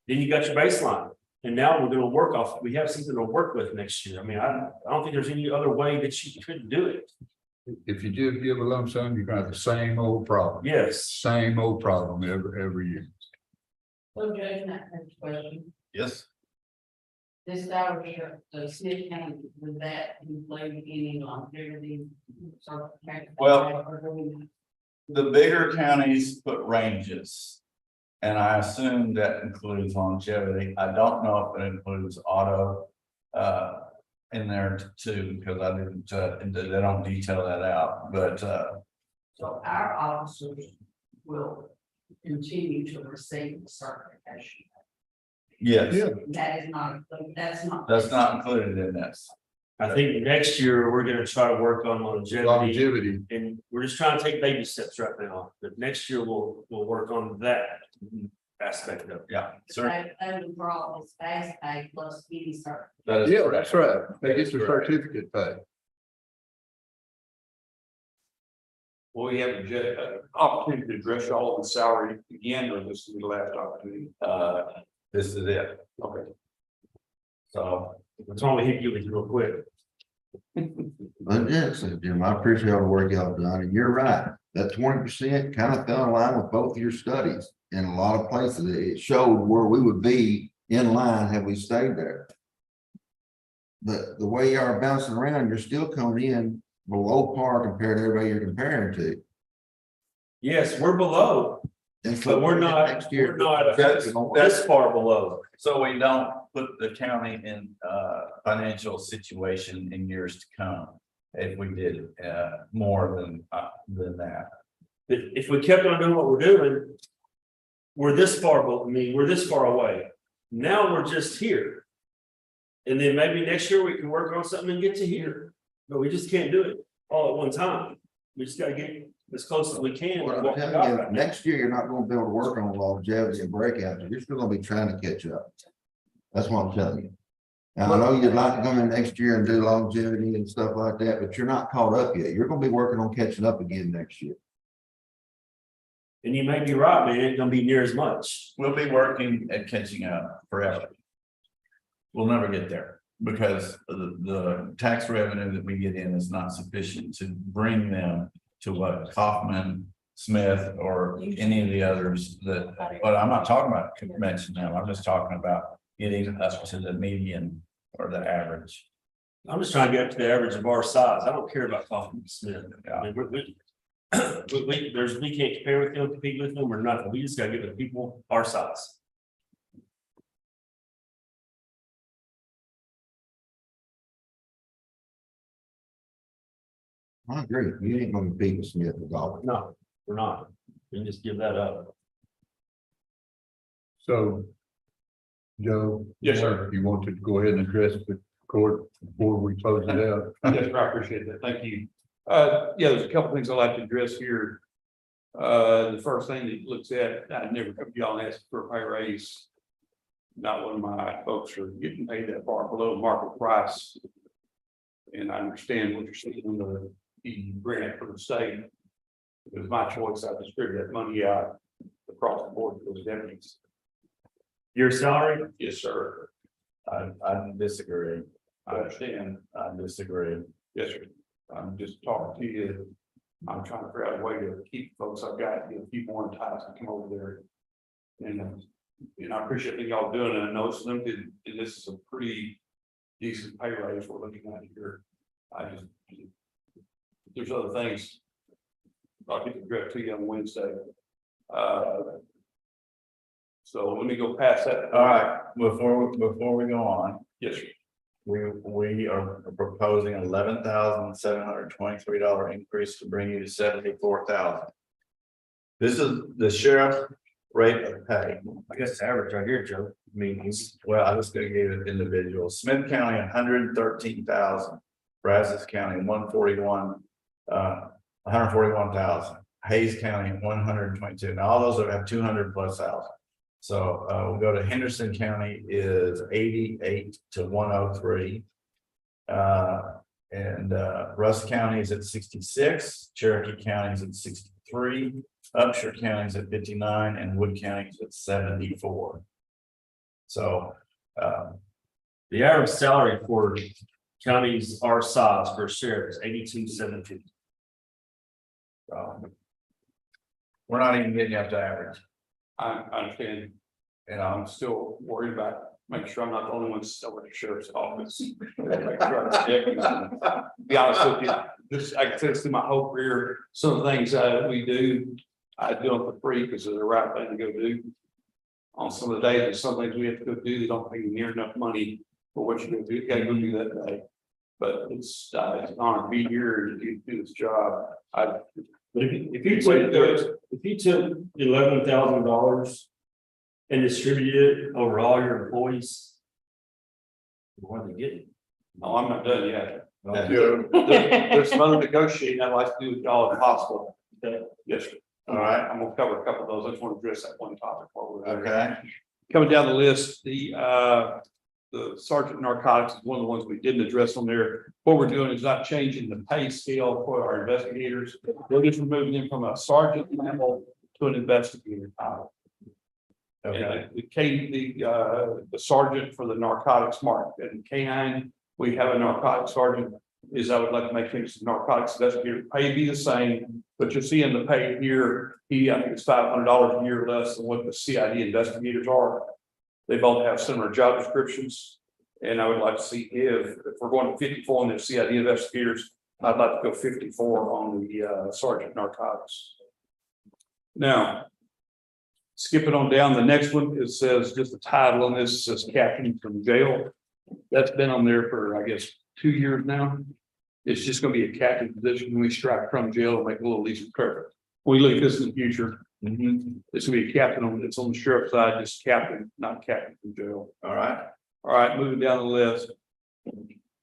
you got your baseline. And now we're gonna work off, we have something to work with next year. I mean, I don't think there's any other way that you could do it. If you do give a lump sum, you're gonna have the same old problem. Yes. Same old problem every year. So Judge, that next question, Yes. this salary, the Smith County, would that include any longevity? Well, the bigger counties put ranges. And I assume that includes longevity. I don't know if it includes auto in there too, because I didn't, they don't detail that out, but So our officers will continue to receive the certification. yes, That is not, that's not included in this. I think next year, we're gonna try to work on longevity. And we're just trying to take baby steps right now, but next year we'll work on that aspect of it. Yeah, sir. Overall, it's fast pay plus any certification. That is Yeah, correct. that's right. They get the Correct. certificate pay. Will we have an opportunity to address all of the salary again, or this is the last opportunity? This is it. Okay. So That's why we hit you with real quick. But yeah, so Jim, I appreciate all the work y'all done, and you're right. That 20% kind of fell in line with both of your studies. In a lot of places, it showed where we would be in line had we stayed there. But the way you are bouncing around, you're still coming in below par compared to everybody you're comparing to. Yes, we're below, And so but we're not, next year. this far below. so we don't put the county in financial situation in years to come. If we did more than that. If we kept on doing what we're doing, we're this far, we're this far away. Now we're just here. And then maybe next year we can work on something and get to here, but we just can't do it all at one time. We just gotta get as close as we can. What with I'm what we telling got you, right now. next year, you're not gonna be able to work on longevity and breakouts. You're still gonna be trying to catch up. That's what I'm telling you. Now, I know you'd like to come in next year and do longevity and stuff like that, but you're not caught up yet. You're gonna be working on catching up again next year. And you may be right, man, it ain't gonna be near as much. We'll be working at catching up forever. We'll never get there because the tax revenue that we get in is not sufficient to bring them to what Kaufman, Smith, or any of the others that, but I'm not talking about mentioning them. I'm just talking about getting up to the median or the average. I'm just trying to get up to the average of our size. I don't care about Kaufman Smith. I mean, we can't compare with them, compete with them or nothing. We just gotta get the people our size. I agree. You ain't gonna beat Smith with all. No, we're not. We can just give that up. So, Joe. Yes, sir. You want to go ahead and address the court before we close it out? Yes, sir, I appreciate that. Thank you. Yeah, there's a couple things I'd like to address here. The first thing that looks at, I never come to y'all and ask for a pay raise. not one of my folks are getting paid that far below market price. And I understand what you're saying on the grant for the state. It was my choice, I distributed that money out across the board to those deputies. Your salary? Yes, sir. I disagree. I understand. I disagree. Yes, sir. I'm just talking to you. I'm trying to figure out a way to keep folks I've got, keep more enticed to come over there. And I appreciate what y'all doing, and I know it's limited, and this is a pretty decent pay raise we're looking at here. There's other things. I'll get the direct to you on Wednesday. So let me go past that. All right, before we go on, Yes, sir. we are proposing $11,723 increase to bring you to 74,000. This is the sheriff rate of pay. I guess it's average right here, Joe. I mean, Well, I was gonna give it individual. Smith County, 113,000. Brazos County, 141,000. Hayes County, 122. Now, all those have 200 plus thousand. So we'll go to Henderson County is 88 to 103. And Russ County is at 66, Cherokee County is at 63, Upshur County is at 59, and Wood County is at 74. So the average salary for counties our size for sheriff is 82,750. we're not even getting up to average. I understand. And I'm still worried about making sure I'm not the only one still at the sheriff's office. Make sure I check. Be honest with you, this, I can say this through my whole career, some of the things we do, I do them for free because they're the right thing to go do. On some of the days, there's some things we have to go do, they don't pay you near enough money for what you do, you gotta go do that day. But it's an honor to be here and to do this job. But if you took $11,000 and distributed it over all your employees, what are they getting? No, I'm not done yet. Yeah. There's some other negotiating I'd like to do with y'all if possible. Okay. Yes, sir. All right, I'm gonna cover a couple of those. I just want to address that one topic while we're there. okay. Coming down the list, the Sergeant Narcotics is one of the ones we didn't address on there. What we're doing is not changing the pay scale for our investigators. We're just removing them from a sergeant level to an investigator title. Okay, And the sergeant for the narcotics mark and K9, we have a narcotics sergeant. Is I would like to make things narcotics investigator pay be the same, but you'll see in the pay here, I think it's $500 a year less than what the CID investigators are. They both have similar job descriptions. And I would like to see if we're going to 54 on the CID investigators, I'd like to go 54 on the sergeant narcotics. Now, skipping on down, the next one, it says just the title on this says captain from jail. That's been on there for, I guess, 2 years now. It's just gonna be a captain position when we strike from jail and make it a little easier perfect. When we look at this in the future, it's gonna be a captain on, it's on the sheriff's side, just captain, not captain from jail. all right. All right, moving down the list.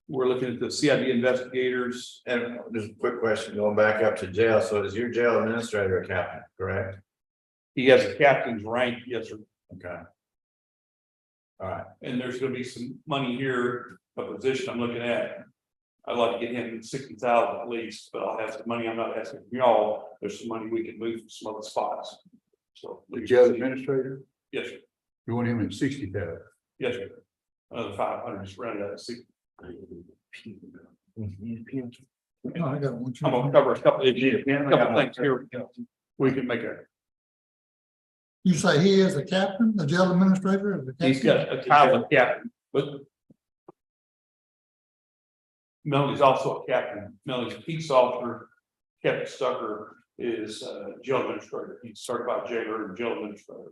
We're looking at the CID investigators. And just a quick question, going back up to jail. So is your jail administrator a captain, correct? He has a captain's rank, yes, sir. Okay. All right, And there's gonna be some money here, a position I'm looking at. I'd like to get him 60,000 at least, but I'll have some money. I'm not asking from y'all. There's some money we can move from some other spots. So. The jail administrator, Yes, sir. you want him at 60,000. Yes, sir. Another 500, just round it out to 60. No, I got one. I'm gonna cover a couple of things here. We can make a, You say he is a captain, the jail administrator? Is the he's captain? got a title of captain, but. Melody's also a captain. Melody's a peace officer. Captain Stucker is jail administrator. He's certified jailer and jail administrator.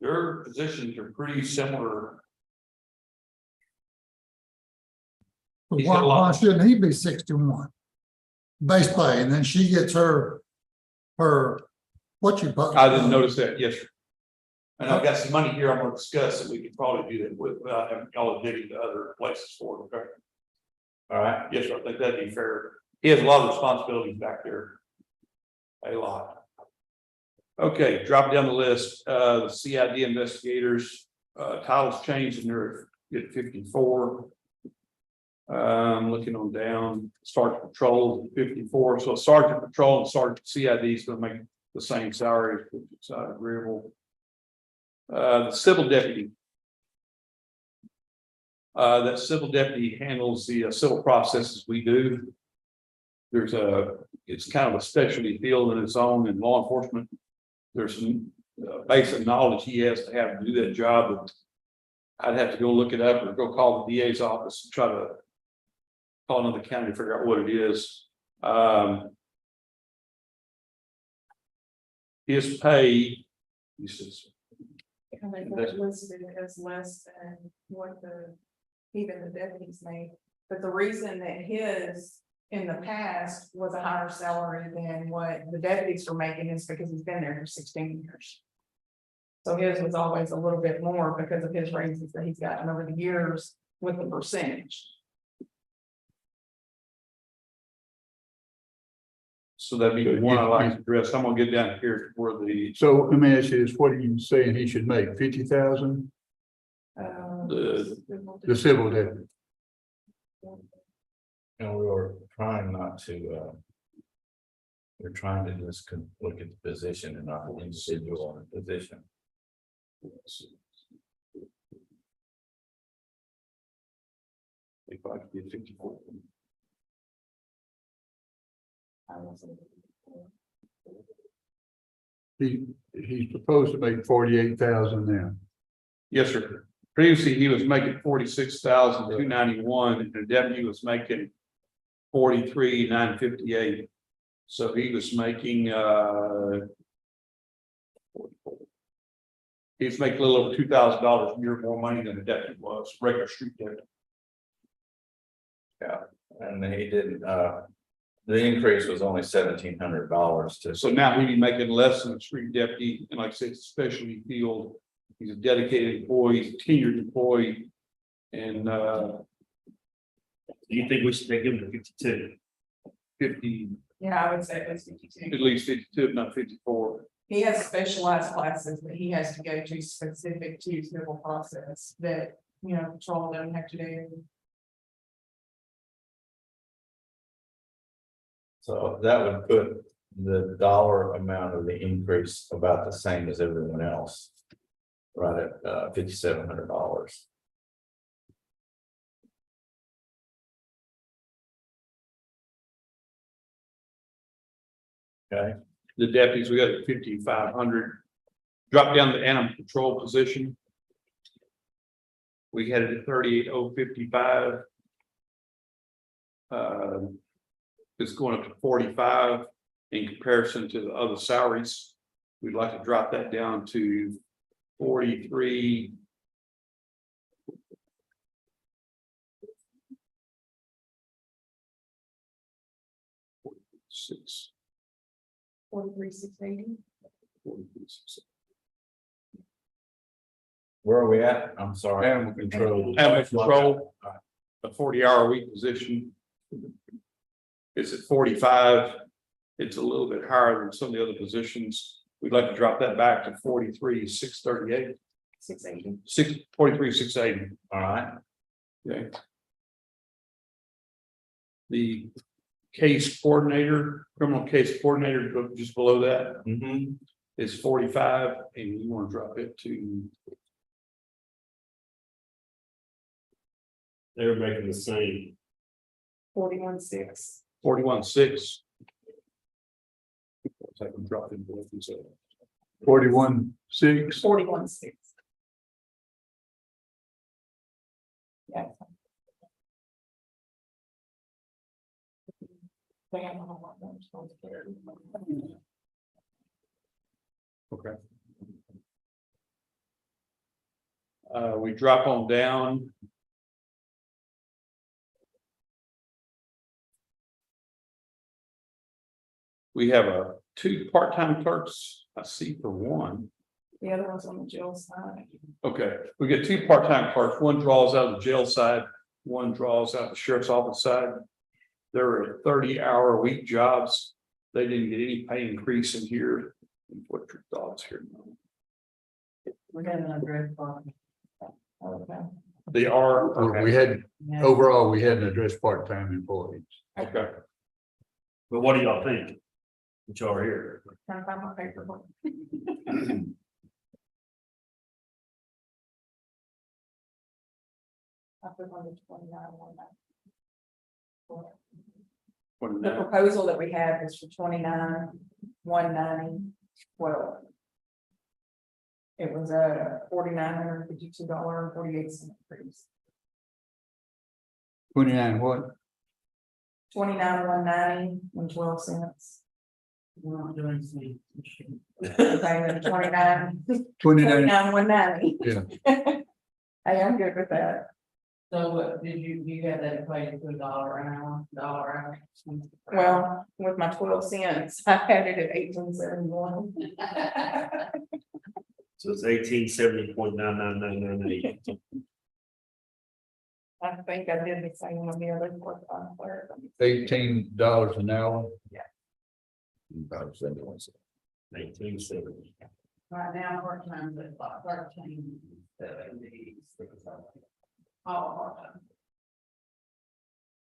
Their positions are pretty similar. But He's got a lot. why shouldn't he be 61? Base pay, and then she gets her, what you. I didn't notice that, yes, sir. And I've got some money here I'm gonna discuss that we could probably do that with, without having y'all digging to other places for it, okay? all right. Yes, sir, I think that'd be fair. He has a lot of responsibilities back there. A lot. Okay, drop down the list, the CID investigators, titles changed and they're at 54. Looking on down, Sergeant Patrol 54, so Sergeant Patrol and Sergeant CID is gonna make the same salary, which is agreeable. The civil deputy. That civil deputy handles the civil processes we do. It's kind of a specialty field in its own in law enforcement. There's some basic knowledge he has to have to do that job. But I'd have to go look it up or go call the DA's office and try to call another county to figure out what it is. His pay, he says, I think that's listed as less than what even the deputies made. But the reason that his in the past was a higher salary than what the deputies are making is because he's been there for 16 years. So his was always a little bit more because of his raises that he's gotten over the years with the percentage. so that'd be the one I like to address. I'm gonna get down here where the So let me ask you this, what are you saying he should make, 50,000? The civil deputy, And we were trying not to, we're trying to just look at the position and not the individual in the position. if I could get 54. he's proposed to make 48,000 now. Yes, sir. Previously, he was making 46,291, and the deputy was making 43,958. So he was making he's making a little over $2,000 a year more money than the deputy was, regular street deputy. Yeah, and he didn't, the increase was only $1,700 to. So now he'd be making less than a street deputy, and like I said, it's a specialty field. He's a dedicated employee, he's a tenured employee, and Do you think we should take him to 52? 50, Yeah, I would say it was 52. at least 52, if not 54. He has specialized classes that he has to go to specific to civil process that, patrol doesn't have to do. So that would put the dollar amount of the increase about the same as everyone else. Right at $5,700. Okay, The deputies, we got 5,500. Drop down the animal control position. We had it at 38,055. It's going up to 45 in comparison to the other salaries. We'd like to drop that down to 43. Six. 43,680. where are we at? I'm sorry. Animal control. Animal control. A 40-hour week position. It's at 45. It's a little bit higher than some of the other positions. We'd like to drop that back to 43,638. 680. 43,680. All right, Okay. The case coordinator, criminal case coordinator, just below that is 45, and you want to drop it to They were making the same. 41,600. 41,600. I can drop it below this. 41,600. 41,600. Yeah. Okay. We drop on down. We have two part-time clerks, I see for one. The other one's on the jail side. Okay, we get two part-time clerks. One draws out of the jail side, one draws out the sheriff's office side. There are 30-hour-a-week jobs. They didn't get any pay increase in here. What your thoughts here? We got an address for them. Okay. They are, We had, overall, we hadn't addressed part-time employees. okay. But what do y'all think? Which y'all are here. Trying to find my paperwork. I put on the 29 on that. The proposal that we have is for 29, 190, 12. It was a $4,952.48 increase. 29 what? 29, 190 and 12 cents. We're not doing anything. Payment 29, 29. 190. Yeah. Hey, I'm good with that. So what, you have that equated to $1 an hour, Well, with my 12 cents, I had it at 1871. So it's 1870.99998. I think I did the same one the other one. $18 an hour. About 71 cents. 1970. right now, part-time, is like 13.76. All part-time.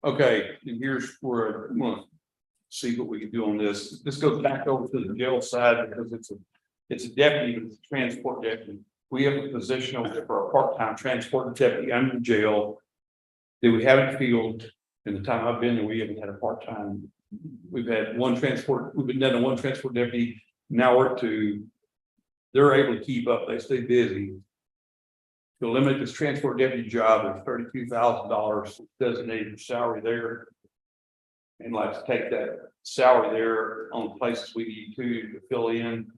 Okay, and here's where I'm gonna see what we can do on this. This goes back over to the jail side because it's a deputy, but it's a transport deputy. We have a position over there for a part-time transport deputy under the jail that we haven't filled. In the time I've been there, we haven't had a part-time. We've had one transport, we've been down to one transport deputy, now we're to. They're able to keep up, they stay busy. To eliminate this transport deputy job, there's $32,000 designated salary there. And like to take that salary there on the places we need to fill in.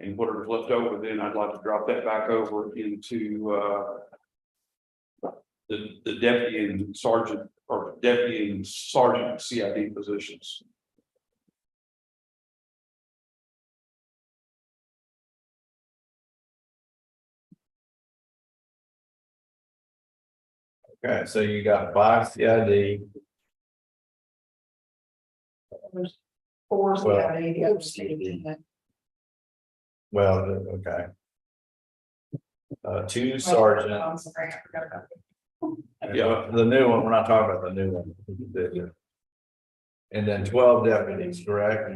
And whatever's left over, then I'd like to drop that back over into the deputy and sergeant or deputy and sergeant CID positions. Okay, so you got 5 CID. Four, Well, yeah, 80. Well, okay. 2 sergeant. I'm sorry, I forgot about that. Yeah, the new one, we're not talking about the new one. And then 12 deputies, correct?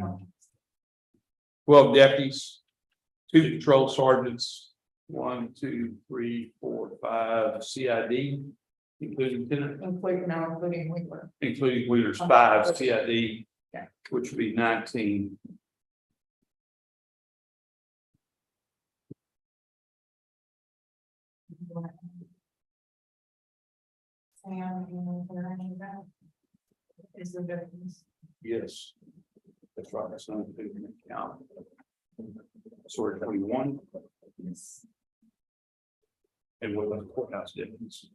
12 deputies, 2 patrol sergeants, 1, 2, 3, 4, 5 CID, including Including Wheeler. including Wheeler's 5 CID, Yeah. which would be 19. Is the difference. Yes. That's right, that's not taking account. Sort of 21. Yes. And what about the courthouse deputies?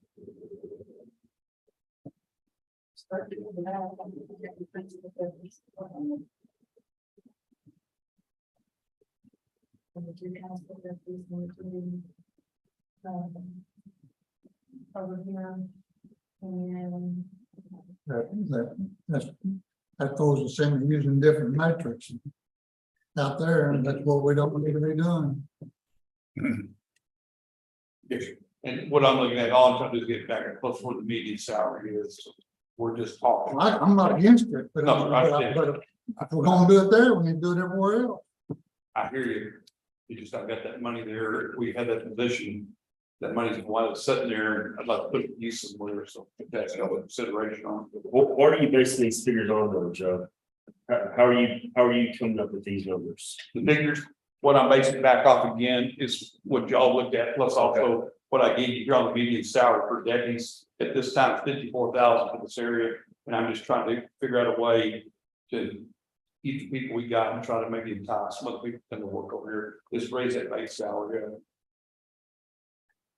Start doing that. And the 2 council deputies and the 2, over here. And That goes the same, using different metrics. Out there, and that's what we don't need to be doing. Yes. And what I'm looking at, all I'm trying to do is get back close to where the median salary is. We're just talking. I'm not against it, but No, I understand. but if we're gonna do it there, we need to do it everywhere else. I hear you. You just not got that money there. We had that position. That money's while it's sitting there, I'd like to put it to use somewhere, so that's no consideration on. What are you basing these figures on though, Joe? How are you coming up with these numbers? The figures, what I'm basing back off again is what y'all looked at, plus also what I gave you here on the median salary for deputies. At this time, 54,000 for this area, and I'm just trying to figure out a way to keep the people we got and try to make it entice some other people to come to work over here. Just raise that base salary.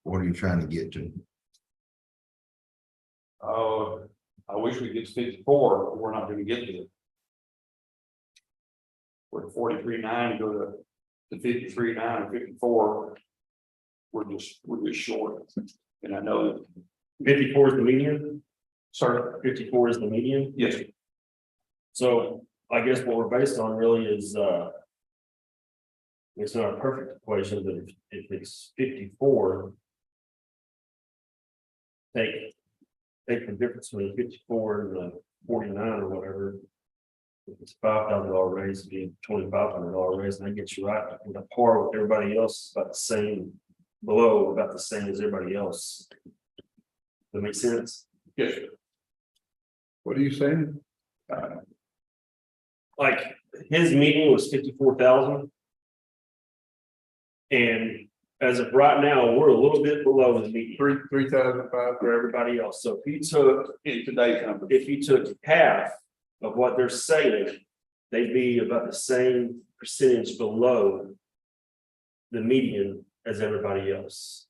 What are you trying to get to? Oh, I wish we could get to 54, but we're not gonna get to it. We're at 43.9, go to 53.9 or 54. We're just short. And I know that, 54 is the median, sorry, 54 is the median. yes, So I guess what we're based on really is It's not a perfect equation, but if it's 54. Take the difference between 54 and the 49 or whatever. If it's $5,000 raise, it'd be $2,500 raise, and that gets you right in the par with everybody else, about the same, below about the same as everybody else. That makes sense? Yes. What are you saying? Like, his meeting was 54,000. And as of right now, we're a little bit below the median 3,005 for everybody else. So if you took, In today's number. if you took half of what they're saying, they'd be about the same percentage below the median as everybody else.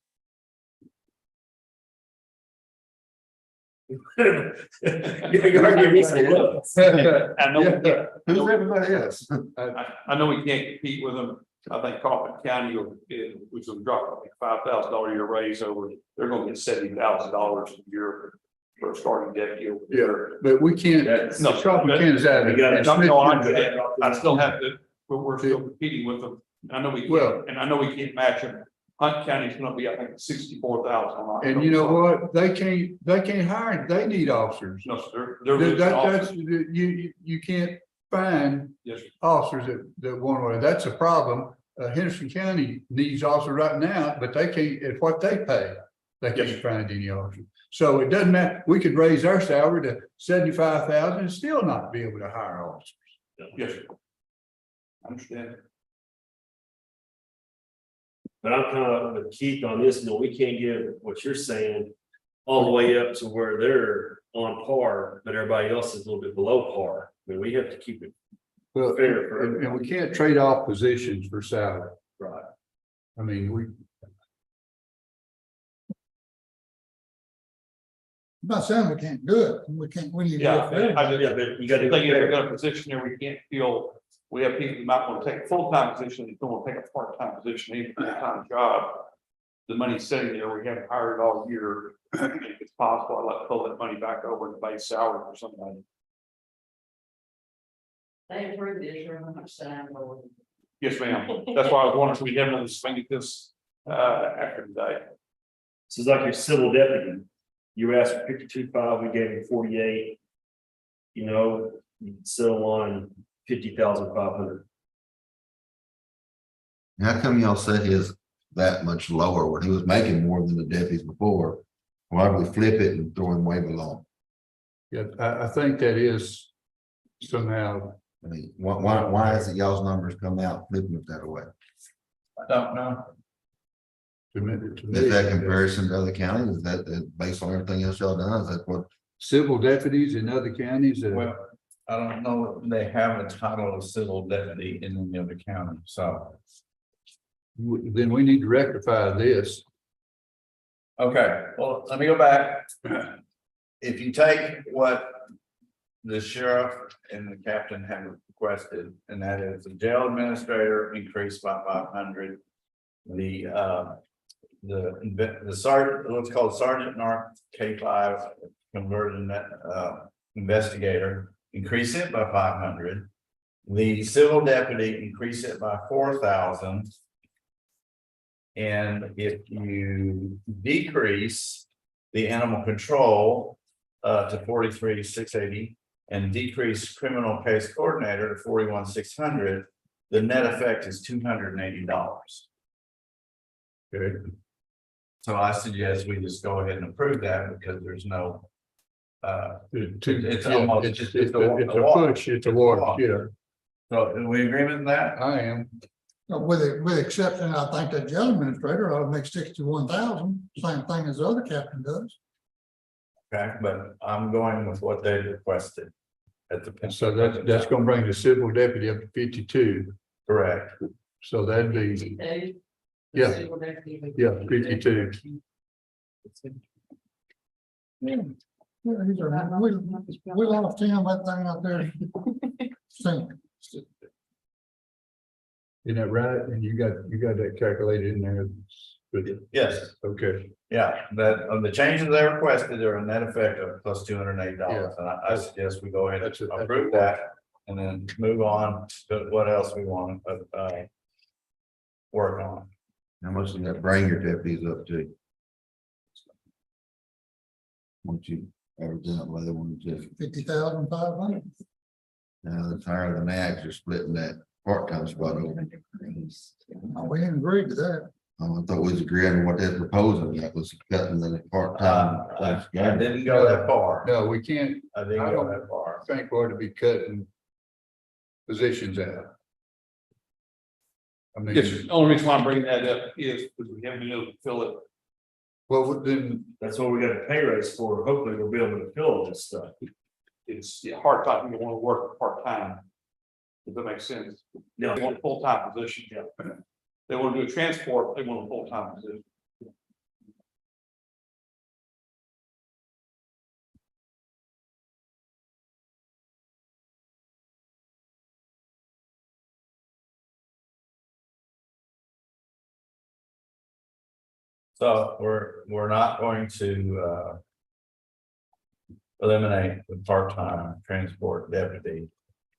You're gonna give me some looks. I know, we Yeah. can't- Who's everybody else? I know we can't compete with them. I think Coffin County which will drop like $5,000 a year raise over, they're gonna get $70,000 a year for a starting deputy. over Yeah, there. but we can't, That's- no, Coffee Kansas out We of gotta- it. No, I understand. I still have to, we're still competing with them. I know we Well- can't, and I know we can't match them. Hunt County's gonna be, I think, 64,000. And you know what? They can't hire, they need officers. No, sir, they're. That's, you can't find Yes, sir. officers that want to, that's a problem. Henderson County needs officers right now, but they can't, at what they pay, they can't Yes. find any officers. So it doesn't matter, we could raise our salary to 75,000 and still not be able to hire officers. Yes, sir. I understand. But I'm kind of with Keith on this, we can't give what you're saying all the way up to where they're on par, but everybody else is a little bit below par. I mean, we have to keep it Well, fair for and we everybody. can't trade off positions for salary. Right. I mean, I'm not saying we can't do it, we need to do Yeah, it for everybody. I Yeah, just, but you gotta think go if we've fair. got a position there, we can't feel, we have people who might want to take a full-time position, they don't want to take a part-time position, even a full-time job. The money's sitting there, we haven't hired all year, if it's possible, I'd like to pull that money back over in the base salary for somebody. They approved this, you're how much time or. Yes, ma'am, that's why I was wondering if we have another swing at this, after today. This is like your civil deputy. You asked for 52.5, we gave you 48. You know, you settle on 50,500. How come y'all set his that much lower when he was making more than the deputies before? Why don't we flip it and throw him way below? yeah, I think that is somehow. I mean, why is it y'all's numbers come out flipping it that way? I don't know. Is that comparison to other counties? Is that based on everything else y'all done? Is that what? Civil deputies in other counties that. Well, I don't know if they have a title of civil deputy in any other county, so. Then we need to rectify this. Okay, well, let me go back. If you take what the sheriff and the captain have requested, and that is the jail administrator increased by 500. The sergeant, what's called Sergeant Narc K5 converted that investigator, increase it by 500. The civil deputy increase it by 4,000. And if you decrease the animal control to 43,680 and decrease criminal case coordinator to 41,600, the net effect is $280. Good. So I suggest we just go ahead and approve that because there's no. It's almost, It's it's a push, it's a wash, yeah, So are we agree with that? I am. With exception, I think that jail administrator ought to make 61,000, same thing as the other captain does. Okay, but I'm going with what they requested. At the. So that's gonna bring the civil deputy up to 52, Correct. so that'd be, yeah, 52. Yeah, we lost him, that thing out there. Sink. Isn't that right? And you got that calculated in there. Good. Yes, Okay, yeah, that on the changes they requested, they're a net effect of plus $280. And I suggest we go ahead That's and a- approve that and then move on to what else we want. work on. How much does that bring your deputies up to? Once you average out whether one to, 50,500. now that's higher than that, 'cause you're splitting that part-time spot over. Oh, we didn't agree to that. I thought we was agreeing on what they're proposing, that was cutting the part-time. I didn't go that far. No, we can't, I didn't I go don't- that far. I think we're to be cutting positions out. I mean, Yes, the only reason why I'm bringing that up is because we haven't been able to fill it. well, then, That's what we got a pay raise for. Hopefully we'll be able to fill this stuff. It's hard time, people want to work part-time. Does that make sense? No, They want a full-time position, yeah. They want to do a transport, they want a full-time position. So we're not going to eliminate the part-time transport deputy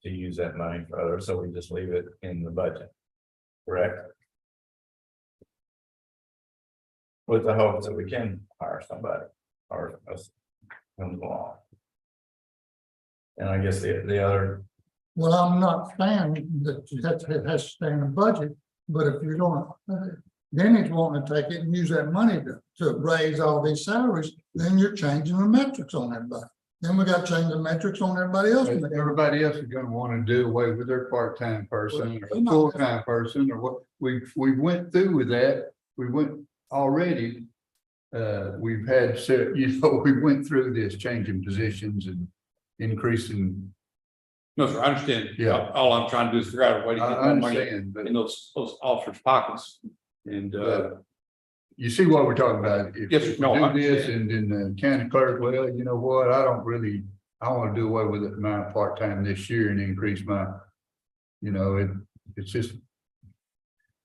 to use that money for others, so we just leave it in the budget. Correct? With the hopes that we can hire somebody or us comes along. And I guess the other, Well, I'm not saying that it has to stay in the budget, but if you're gonna, then he's wanting to take it and use that money to raise all these salaries, then you're changing the metrics on everybody. Then we got to change the metrics on everybody else. everybody else is gonna wanna do away with their part-time person or Well, full-time person or what, we went through with that, we went already. We've had, we went through this changing positions and increasing. No, sir, I understand. Yeah. All I'm trying to do is figure out a way to I get more money understand, but in those officers' pockets. And, you see what we're talking about. If Yes, sir. we No, I do this understand. and then the county clerk, well, you know what, I wanna do away with my part-time this year and increase my, it's just,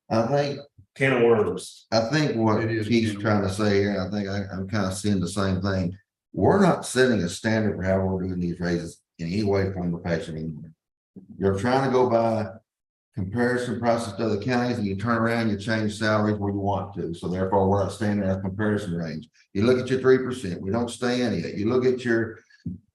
I think can of worms. what It is. Keith's trying to say here, I think I'm kind of seeing the same thing. We're not setting a standard for how we're doing these raises in any way, form, or fashion anymore. You're trying to go by comparison process to other counties, and you turn around, you change salaries where you want to. So therefore, we're not staying in our comparison range. You look at your 3%, we don't stay in it. You look at your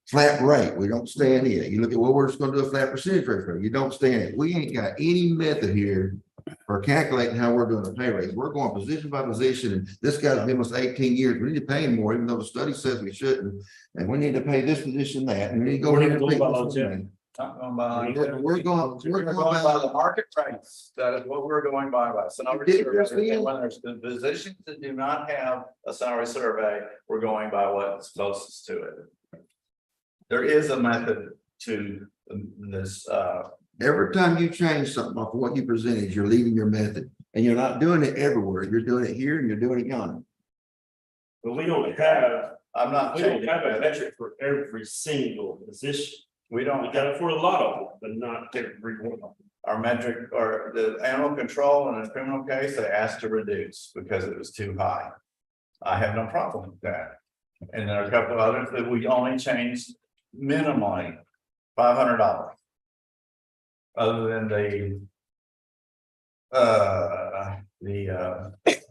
flat rate, we don't stay in it. You look at, well, we're just gonna do a flat percentage rate, you don't stay in it. We ain't got any method here for calculating how we're doing a pay raise. We're going position by position, and this guy's been with us 18 years. We need to pay him more, even though the study says we shouldn't. And we need to pay this position that, and we need to go We're ahead and not pay going by this longevity. one. not going by. We're going by the market rates. That is what we're going by. Salary You did survey. just then. And when there's the positions that do not have a salary survey, we're going by what's closest to it. There is a method to this, Every time you change something off of what you presented, you're leaving your method, and you're not doing it everywhere. You're doing it here and you're doing it yonder. But we don't have, I'm not we don't changing have a that. metric for every single position. We We don't got it for a lot of them, but not every one of them. our metric or the animal control in a criminal case, they asked to reduce because it was too high. I have no problem with that. And there are a couple of others that we only changed minimally $500. Other than the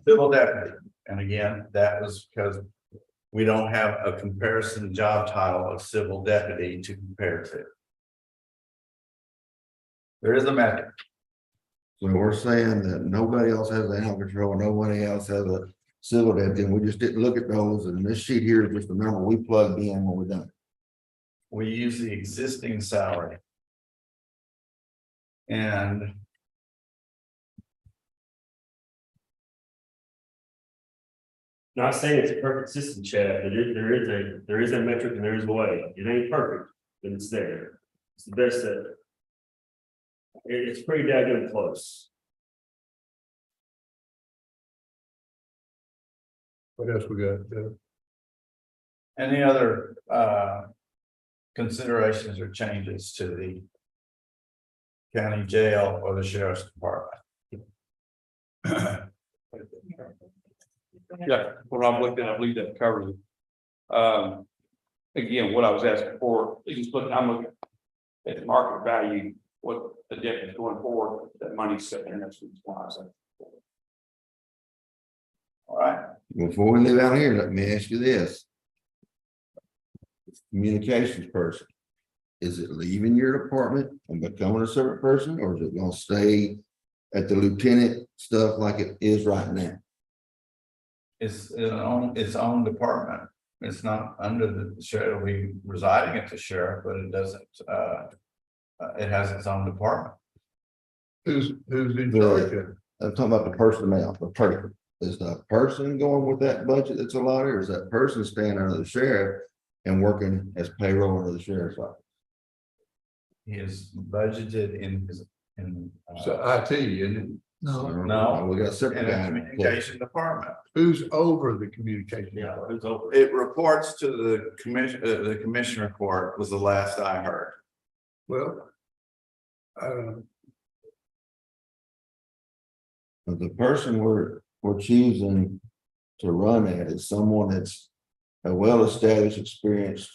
civil deputy. And again, that was because we don't have a comparison job title of civil deputy to compare to. There is a method. So we're saying that nobody else has animal control, nobody else has a civil deputy, and we just didn't look at those, and this sheet here is just the number we plugged in when we're done. We use the existing salary. And Not saying it's a perfect system, Chad, but there is a metric and there is a way. It ain't perfect, but it's there. It's the best that. It's pretty daggone close. what else we got? any other considerations or changes to the county jail or the sheriff's department? Yeah, when I'm looking, I believe that covers it. Again, what I was asking for, I'm looking at market value, what the difference going forward, that money's sitting there, that's why I said. All right, Before we leave out here, let me ask you this. Communications person. Is it leaving your department and becoming a separate person, or is it gonna stay at the lieutenant stuff like it is right now? it's its own department. It's not under the sheriff, it'll be residing at the sheriff, but it doesn't, it has its own department. Who's in charge of it? I'm talking about the personnel, the person. Is the person going with that budget that's allotted, or is that person staying under the sheriff and working as payroll under the sheriff's office? He is budgeted in his, So IT, and No, No. We got a in separate the guy. communication department. who's over the communication? Yeah, who's over? It reports to the commissioner court was the last I heard. Well, I don't know. But the person we're choosing to run it is someone that's a well-established, experienced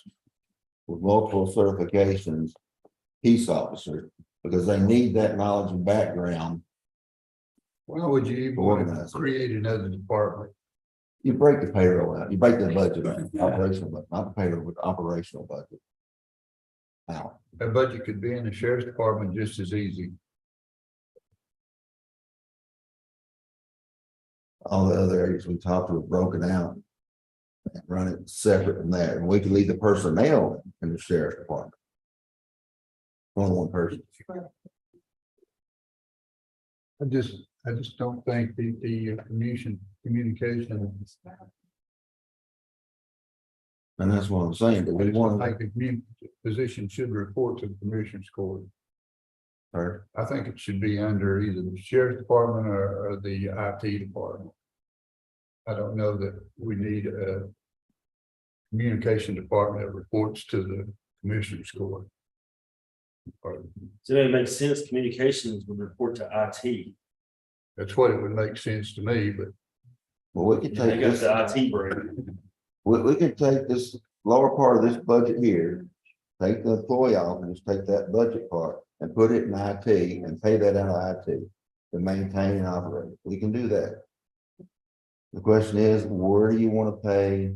with multiple certifications, peace officer, because they need that knowledge and background. Why would you even want to Organize it. create another department? You break the payroll out, you break the budget out, operational, but not the payroll, but operational budget. Now, That budget could be in the sheriff's department just as easy. all the other areas we talked to have broken out. And run it separate from that, and we could leave the personnel in the sheriff's department. Only one person. I just don't think the communication. And that's what I'm saying, but we want I think the position should report to the commissioner's court. to. I think it should be under either the sheriff's department or the IT department. I don't know that we need a communication department that reports to the commissioner's court. So it makes sense, communications would report to IT. That's what it would make sense to me, but Well, we could They take got this, the IT brain. we could take this lower part of this budget here. Take the employee off and just take that budget part and put it in IT and pay that out of IT to maintain and operate. We can do that. The question is, where do you want to pay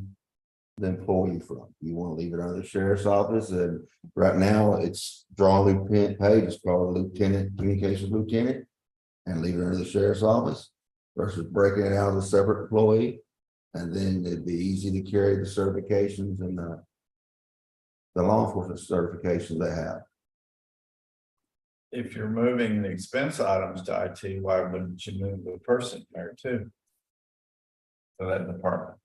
the employee from? You want to leave it under the sheriff's office, and right now it's draw lieutenant pay, just call it lieutenant, communications lieutenant, and leave it under the sheriff's office versus breaking it out as a separate employee. And then it'd be easy to carry the certifications and the law enforcement certifications they have. If you're moving the expense items to IT, why wouldn't you move the person there too? For that department.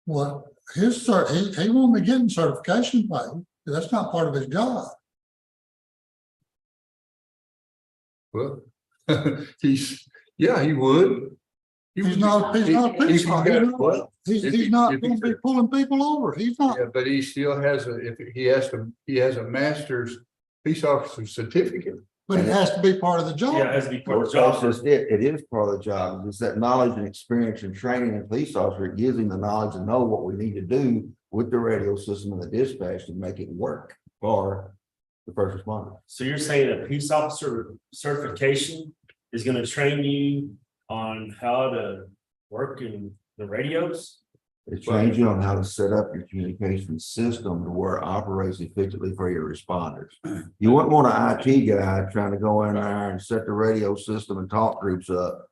well, he won't be getting certification pay. That's not part of his job. well, he would. He's not a police officer. He's not if he going to be could. pulling people over. He's not. Yeah, but he still has if he has a master's peace officer certificate. But it has to be part of the job. Yeah, it has to be part Well, of the job. that's just it. It is part of the job. It's that knowledge and experience and training in police officer. It gives him the knowledge to know what we need to do with the radio system and the dispatch to make it work for the first responder. So you're saying a peace officer certification is gonna train you on how to work in the radios? It trains you on how to set up your communication system to where it operates efficiently for your responders. You wouldn't want an IT guy trying to go in there and set the radio system and talk groups up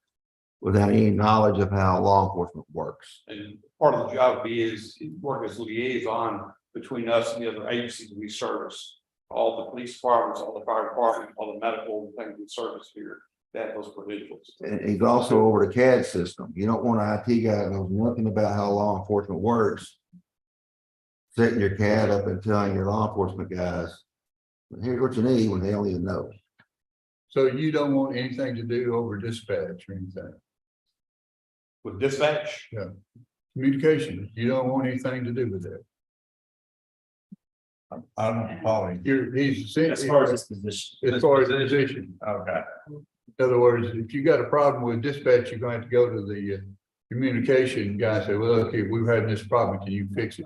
without any knowledge of how law enforcement works. And part of the job is work as liaison between us and the other agencies we service. All the police departments, all the fire department, all the medical things we service here, that those credentials. And he's also over the CAD system. You don't want an IT guy that knows nothing about how law enforcement works. Setting your CAD up and telling your law enforcement guys, here's what you need when they don't even know. So you don't want anything to do over dispatch or anything. With dispatch, Communication, you don't want anything to do with that. I don't follow you. He's As far as this position. as far as the position. Okay, In other words, if you got a problem with dispatch, you're going to have to go to the communication guy and say, well, okay, we've had this problem. Can you fix it?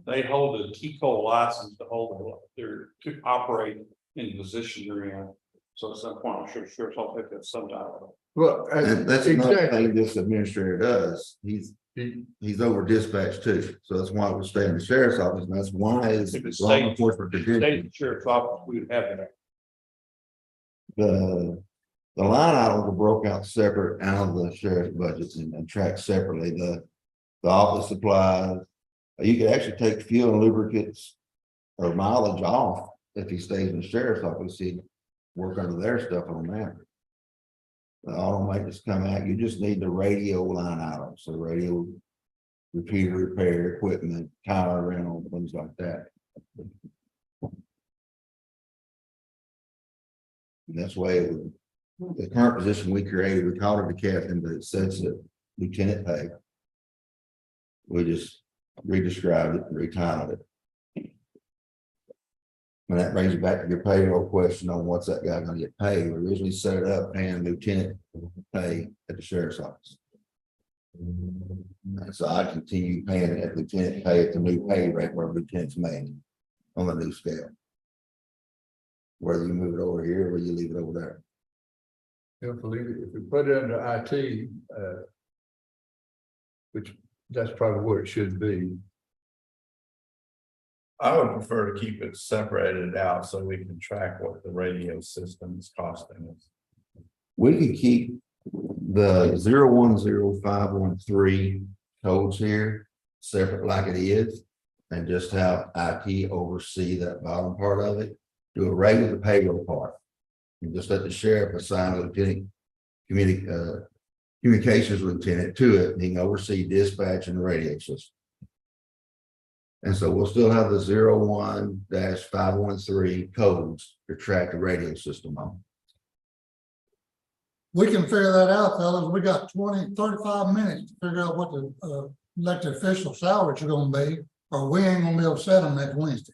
they hold a TCO license to hold their, to operate in the position they're in. So at some point, I'm sure I'll pick up some dialogue. Well, And that's another exactly. thing this administrator does. He's over dispatch too. So that's why we're staying in the sheriff's office. And that's why is If it's law state- enforcement State condition. sheriff's office, we would have that. The line items are broke out separate out of the sheriff's budgets and tracked separately. The office supplies. You could actually take fuel and lubricants or mileage off if he stays in the sheriff's office. He'd work under their stuff on that. The auto maintenance come out, you just need the radio line items, so radio repeater repair, equipment, tire rental, things like that. And that's why the current position we created, we called it the captain, but it says that lieutenant pay. We just re-described it and retitled it. And that brings you back to your payroll question on what's that guy gonna get paid. We originally set it up paying lieutenant pay at the sheriff's office. And so I continue paying it at lieutenant pay at the new pay rate where lieutenant's made on the new scale. Whether you move it over here or you leave it over there. If we put it under IT, which that's probably where it should be. I would prefer to keep it separated out so we can track what the radio system is costing us. We could keep the 010513 codes here separate like it is. And just have IT oversee that bottom part of it, do a regular payroll part. And just let the sheriff assign a lieutenant communications lieutenant to it, and he can oversee dispatch and the radio system. And so we'll still have the 01-513 codes to track the radio system on. We can figure that out, fellas. We got 35 minutes to figure out what the elected official salaries are gonna be, or we ain't gonna be able to set them next Wednesday.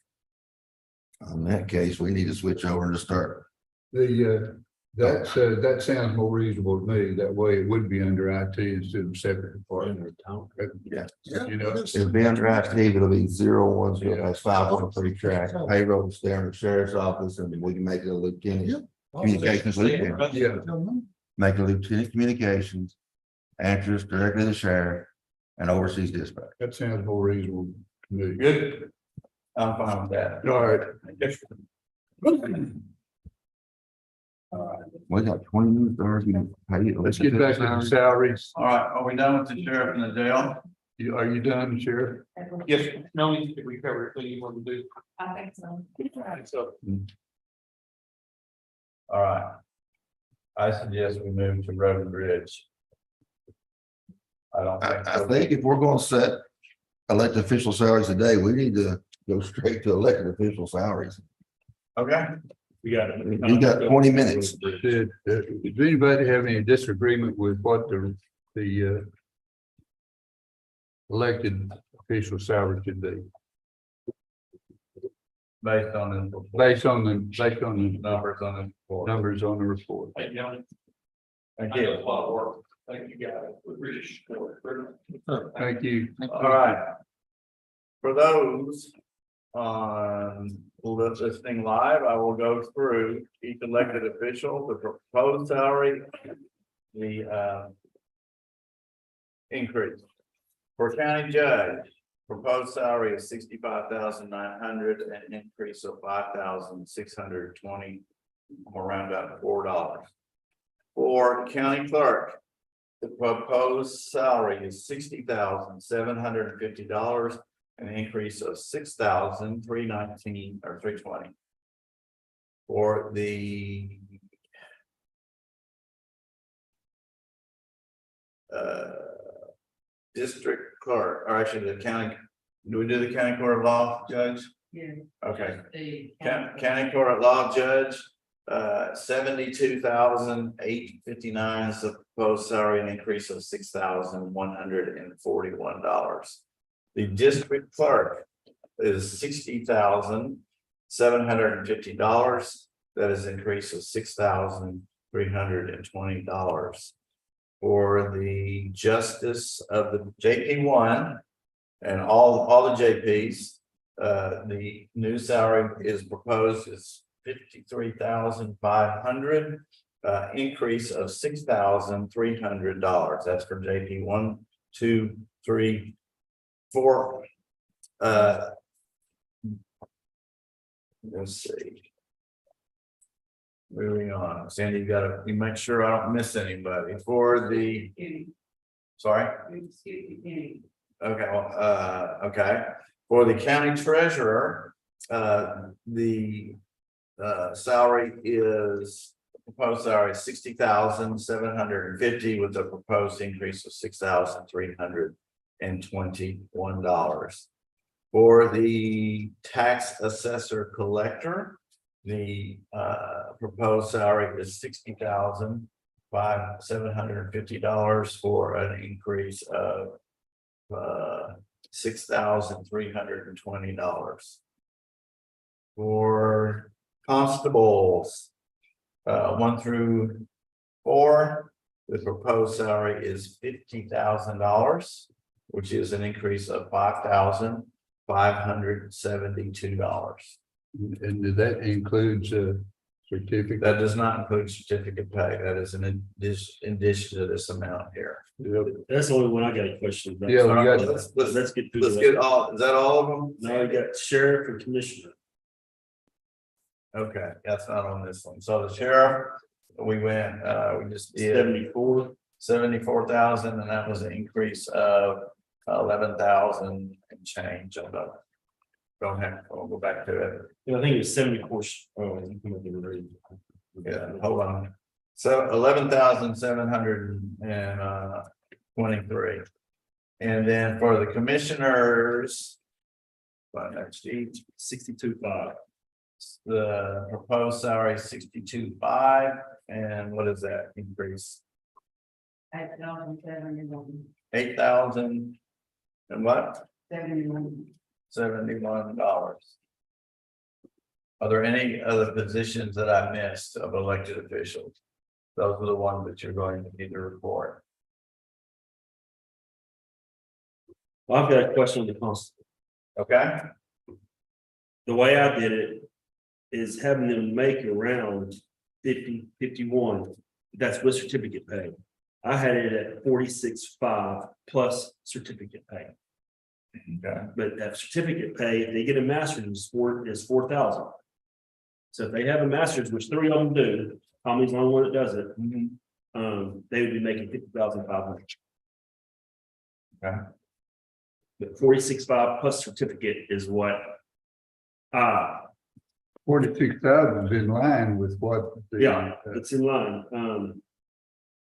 In that case, we need to switch over and just start. That sounds more reasonable to me. That way it would be under IT instead of separate department. Yeah. You know, It'll be under IT, but it'll be 01-513 track. Payroll will stay in the sheriff's office, and we can make it a lieutenant communications lieutenant. yeah, Make a lieutenant communications, answers directly to the sheriff, and oversees dispatch. that sounds more reasonable to me. Good. I'm fine with that. All right. We got 20 minutes to argue. Let's get back to the salaries. All right, are we done with the sheriff and the jail? Are you done, Sheriff? Yes, no, we cover everything you want to do. I think so. So, All right. I suggest we move to road and bridge. I think if we're gonna set elected official salaries today, we need to go straight to elected official salaries. Okay, we got it. You got 20 minutes. Does anybody have any disagreement with what the elected official salary should be? based on the Based on the numbers on the report. numbers on the report. Thank you. Thank I know you. it's a lot of work. Thank you, guys. We really Thank you. All right. For those listening live, I will go through each elected official, the proposed salary, the increase. For county judge, proposed salary is $65,900, an increase of $5,620, around about $4. For county clerk, the proposed salary is $60,750, an increase of $6,319 or $320. For the district clerk, or actually the county, do we do the county court of law judge? Yeah. Okay, The county court of law judge, $72,859 is the proposed salary, an increase of $6,141. The district clerk is $60,750. That is an increase of $6,320. For the justice of the JP1 and all the JPs, the new salary is proposed is $53,500. Increase of $6,300. That's for JP 1, 2, 3, 4. Let's see. Moving on, Sandy, you make sure I don't miss anybody for the, sorry? Okay, well, okay, for the county treasurer, the salary is, proposed salary is $60,750 with a proposed increase of $6,321. For the tax assessor collector, the proposed salary is $60,750 for an increase of $6,320. For constables, 1 through 4, the proposed salary is $50,000, which is an increase of $5,572. And that includes a certificate. That does not include certificate pay. That is an addition to this amount here. That's the only one I got a question about. Yeah, we got- Let's get through. Let's get all, is that all of them? Now we got sheriff and commissioner. Okay, that's not on this one. So the sheriff, we went, we just did 74,000, and that was an increase of 11,000 and change. Don't have, I'll go back to it. Yeah, I think it was 74. Oh, I think I'm gonna read. Yeah, hold on. So 11,723. And then for the commissioners, next sheet, 62.5. the proposed salary is 62.5, and what is that increase? 8,000 and what? $71. Are there any other positions that I missed of elected officials? Those are the ones that you're going to need to report. Well, I've got a question on the constable. Okay, The way I did it is having them make around 50, 51. That's with certificate pay. I had it at 46.5 plus certificate pay. okay, But that certificate pay, if they get a master's, is 4,000. So if they have a master's, which 3 of them do, Tommy's the only one that does it. They would be making 50,500. okay. But 46.5 plus certificate is what. 46,000 is in line with what. It's in line.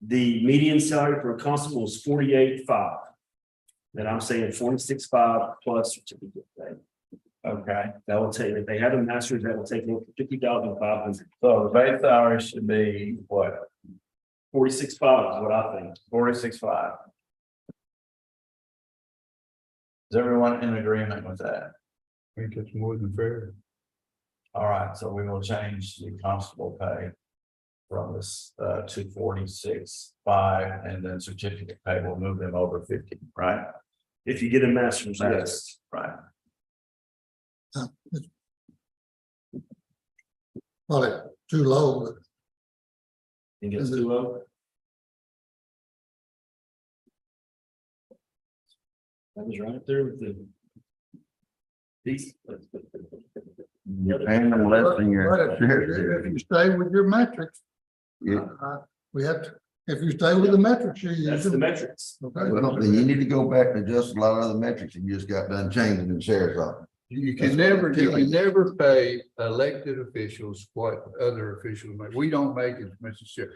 The median salary for a constable is 48.5. And I'm saying 46.5 plus certificate pay. Okay, That will take, if they have a master's, that will take them 50,500. so the base salary should be what? 46.5 is what I think. 46.5. Is everyone in agreement with that? I think it's more than fair. All right, so we will change the constable pay from this to 46.5, and then certificate pay will move them over 50, right? If you get a master's, yes. Right. Probably too low, but Think it's too low? That was right there with the. These. You're paying them less than your. but if you stay with your metrics, Yeah. we have to, if you stay with the metrics, you use That's the them. metrics. Okay. Well, then you need to go back and adjust a lot of other metrics and you just got done changing in the sheriff's office. You can That's what never, I'm you telling can you. never pay elected officials what other officials make. We don't make it, Mr. Sheriff.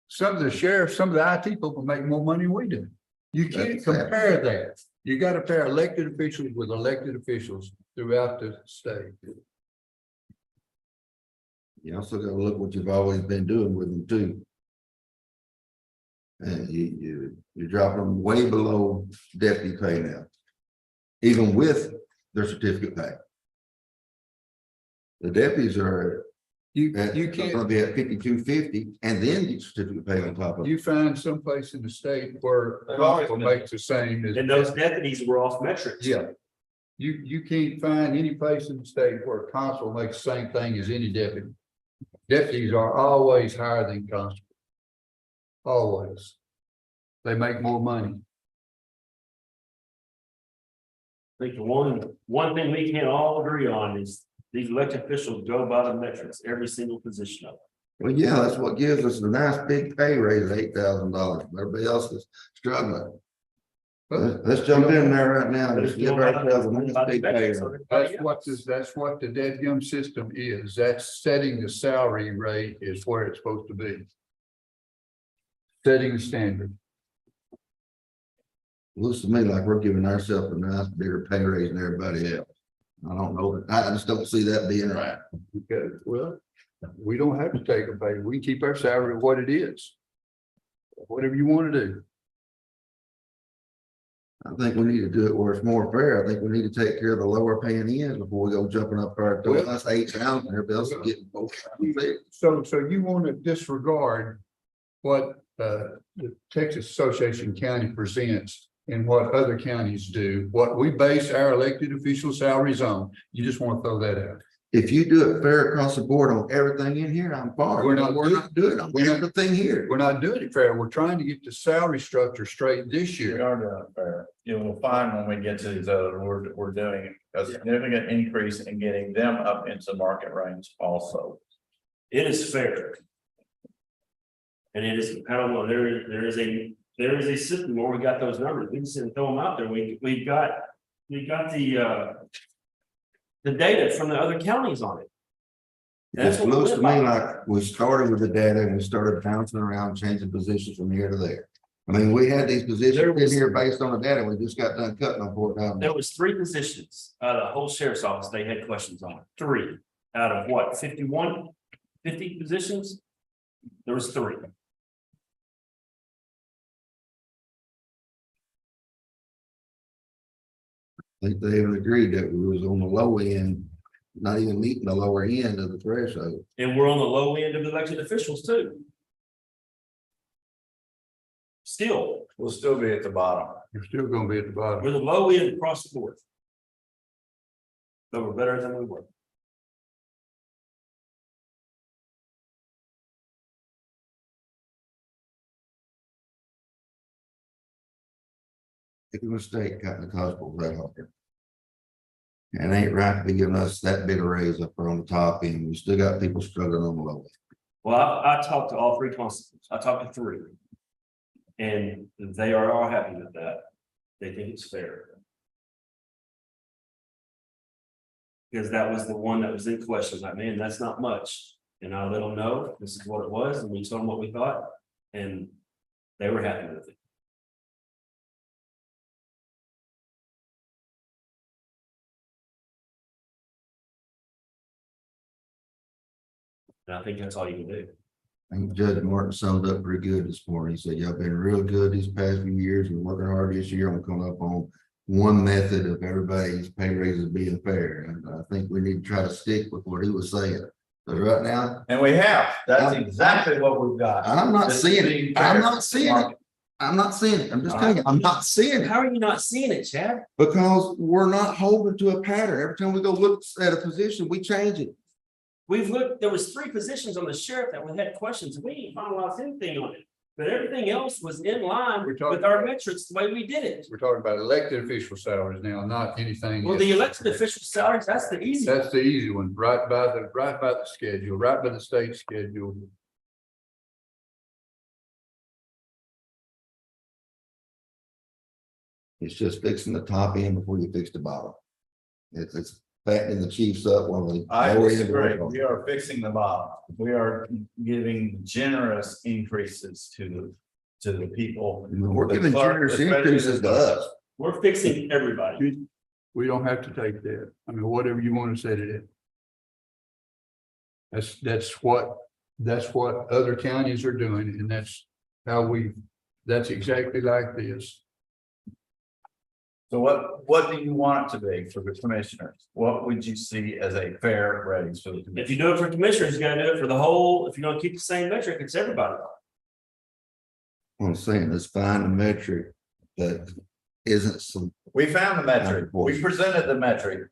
Some of the sheriffs, some of the IT people make more money than we do. You can't That's fair. compare that. You got to pair elected officials with elected officials throughout the state. You also gotta look what you've always been doing with them too. And you're dropping them way below deputy pay now. Even with their certificate pay. The deputies are You gonna can't, be at 52.50 and then get certificate pay on top of it. you find someplace in the state where They've always people been- make the same as. And those deputies were off metrics. Yeah, You can't find any place in the state where a constable makes the same thing as any deputy. Deputies are always higher than constables. Always. They make more money. I think the one thing we can all agree on is these elected officials go by the metrics, every single position of it. Well, yeah, that's what gives us a nice big pay raise of $8,000. Everybody else is struggling. Let's jump in there right now. Let's give ourselves a nice big pay raise. That's what the dadgum system is. That's setting the salary rate is where it's supposed to be. Setting the standard. Looks to me like we're giving ourselves a nice bigger pay raise than everybody else. I don't know, I just don't see that being right. Okay, well, we don't have to take a pay. We can keep our salary what it is. Whatever you want to do. I think we need to do it where it's more fair. I think we need to take care of the lower paying ends before we go jumping up our, that's 8,000, everybody else is getting both. So you want to disregard what the Texas Association County presents and what other counties do, what we base our elected official salaries on. You just want to throw that out. If you do it fair across the board on everything in here, I'm fine. We're not doing it on everything here. We're not doing it fair. We're trying to get the salary structure straight this We year. are doing it fair. You will find when we get to these other, we're doing a significant increase in getting them up into market range also. It is fair. And it is, I don't know, there is a system where we got those numbers. We just didn't throw them out there. We got the data from the other counties on it. It looks to me like we started with the data and we started bouncing around, changing positions from here to there. I mean, we had these positions in here based on the data. We just got done cutting them for it. There was 3 positions out of the whole sheriff's office they had questions on. 3 out of what, 50 positions? There was 3. I think they even agreed that we was on the low end, not even meeting the lower end of the threshold. And we're on the low end of elected officials too. Still, We'll still be at the bottom. You're still going to be at the bottom. we're the low end across the board. But we're better than we were. It's a mistake cutting the constables that off. And it ain't right to be giving us that big a raise up there on the top end. We still got people struggling on the low end. Well, I talked to all 3 constables. I talked to 3. And they are all happy with that. They think it's fair. Because that was the one that was in question. Like, man, that's not much. And I let them know this is what it was. And we told them what we thought. And they were happy with it. And I think that's all you can do. I think Judge Martin summed up pretty good this morning. He said, y'all been real good these past few years and working hard this year on coming up on one method of everybody's pay raises being fair. And I think we need to try to stick with what he was saying. But right now. And we have, that's exactly what we've got. I'm not seeing it. I'm not seeing it. I'm not seeing it. I'm just telling you, I'm not seeing it. How are you not seeing it, Chad? Because we're not holding to a pattern. Every time we go look at a position, we change it. We've looked, there was 3 positions on the sheriff that we had questions. We didn't finalize anything on it. But everything else was in line with our metrics, the way we did it. We're talking about elected official salaries now, not anything. Well, the elected official salaries, that's the easy one. That's the easy one, right by the schedule, right by the state schedule. It's just fixing the top end before you fix the bottom. It's fattening the chiefs up when we. I disagree. We are fixing the bottom. We are giving generous increases to the people. We're giving generous increases to us. We're fixing everybody. We don't have to take that. I mean, whatever you want to set it at. That's what other counties are doing, and that's that's exactly like this. So what do you want it to be for the commissioners? What would you see as a fair raise for the commissioners? If you do it for commissioners, you gotta do it for the whole, if you're gonna keep the same metric, it's everybody. I'm saying, let's find a metric that isn't some, We found the metric. We presented the metric.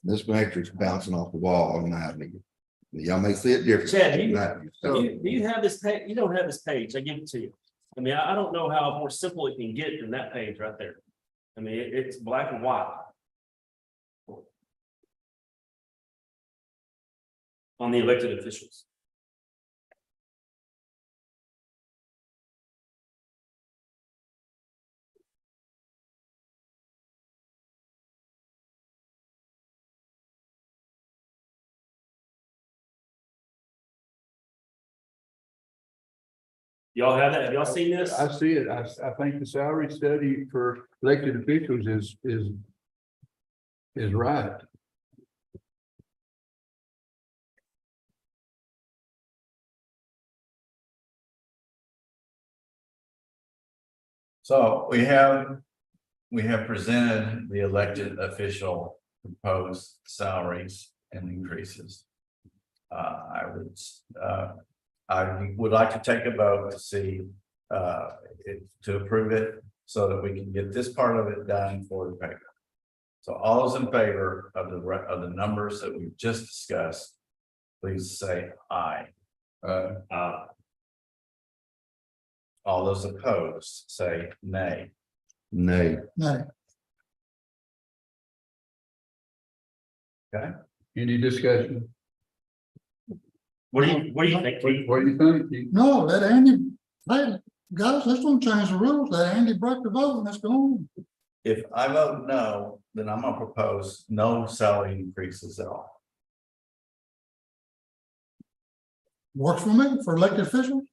this matrix bouncing off the wall in my opinion. Y'all may see it different. Chad, do you- So, Do you have this page? You don't have this page. I give it to you. I mean, I don't know how more simple it can get than that page right there. I mean, it's black and white. On the elected officials. Y'all have that? Have y'all seen this? I see it. I think the salary study for elected officials is right. So we have presented the elected official proposed salaries and increases. I would like to take a vote to see, to approve it so that we can get this part of it done for the paper. So all those in favor of the numbers that we've just discussed, please say aye. All those opposed, say nay. nay, No, Any discussion? What do you think, Keith? What do you think? no, let Andy, hey, guys, let's don't change the rules. Let Andy break the vote and let's go on. If I vote no, then I'm gonna propose no salary increases at all. Works for me, for elected officials.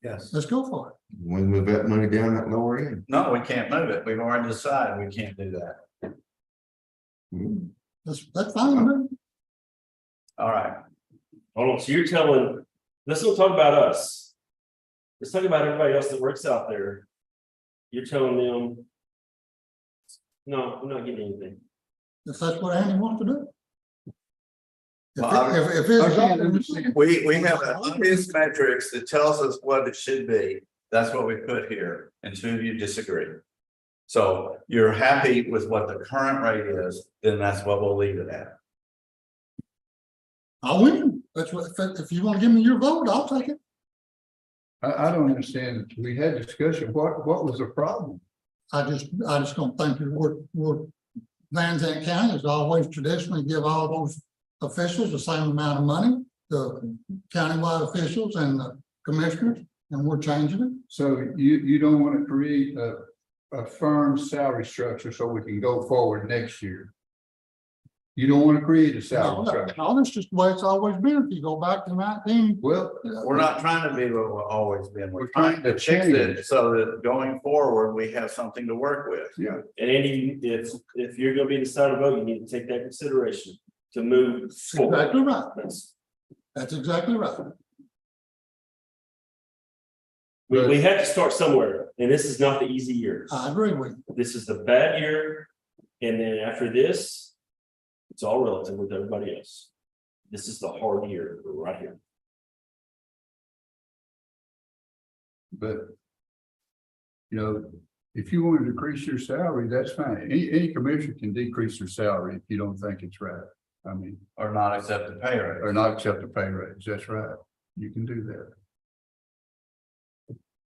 Yes. Let's go for it. we move that money down that lower end. No, we can't move it. We've already decided we can't do that. That's fine with me. All right. Hold on, so you're telling, let's not talk about us. Let's talk about everybody else that works out there. You're telling them. No, we're not getting anything. If that's what Andy wants to do. Well, If it's. I can't understand. We have obvious metrics that tells us what it should be. That's what we put here, and two of you disagree. So you're happy with what the current rate is, then that's what we'll leave it at. I'll win. That's what, if you want to give me your vote, I'll take it. I don't understand. We had discussion. What was the problem? I just don't think that we're Van Zandt County has always traditionally give all those officials the same amount of money, the countywide officials and the commissioners, and we're changing it. So you don't want to create a firm salary structure so we can go forward next year. You don't want to create a salary structure. No, that's just the way it's always been. If you go back to 19. Well, We're not trying to be what we've always been. We're We're trying to trying to fix it change. so that going forward, we have something to work with. yeah, And Andy, if you're gonna be decided vote, you need to take that consideration to move forward. Exactly right. That's- That's exactly right. We have to start somewhere, and this is not the easy years. I agree with you. This is the bad year, and then after this, it's all relative with everybody else. This is the hard year right here. but you know, if you want to decrease your salary, that's fine. Any commissioner can decrease their salary if you don't think it's right. I mean, Or not accept the pay rate. or not accept a pay raise. That's right. You can do that.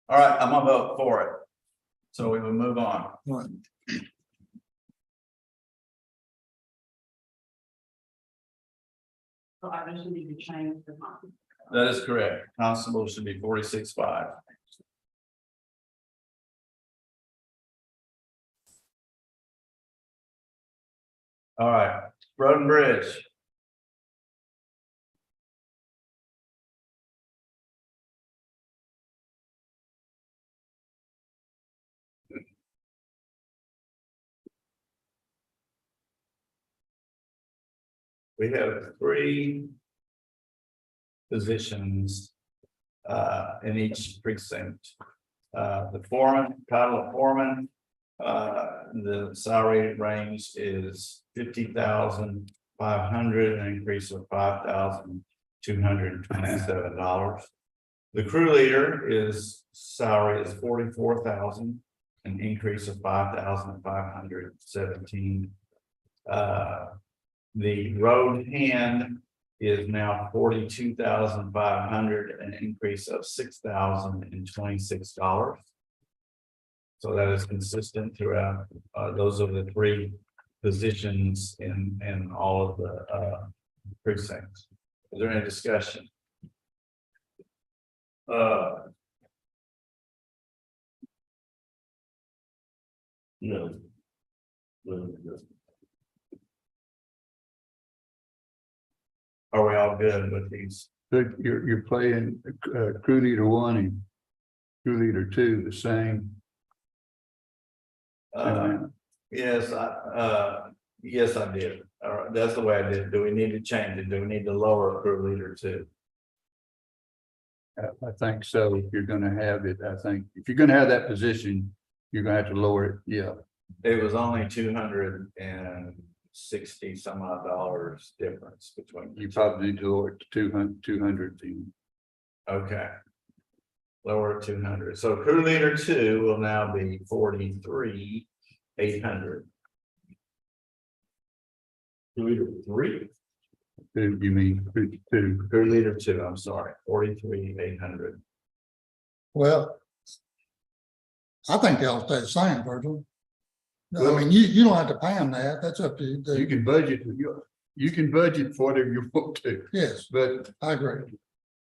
All right, I'm gonna vote for it. So we will move on. Right. So I just need to change the month. That is correct. Constable should be 46.5. All right, Road and Bridge. We have 3 positions in each precinct. The foreman, title of foreman, the salary range is $50,500, an increase of $5,227. The crew leader is salary is 44,000, an increase of 5,517. The road hand is now 42,500, an increase of $6,026. So that is consistent throughout. Those are the three positions in all of the precincts. Is there any discussion? No. No. Are we all good with these? So you're playing crew leader 1 and crew leader 2 the same. Yes, yes, I did. All right, that's the way I did. Do we need to change it? Do we need to lower crew leader too? I think so. If you're gonna have it, I think if you're gonna have that position, you're gonna have to lower it. Yeah. It was only $260 some odd dollars difference between. You probably need to lower it to 200. Okay. Lower 200. So crew leader 2 will now be 43,800. Crew leader 3. You mean two? Crew leader 2, I'm sorry, 43,800. Well, I think they'll stay the same, Virgil. I mean, you don't have to pay them that. That's up to you. You can budget, you can budget for whatever you want to, Yes, but I agree.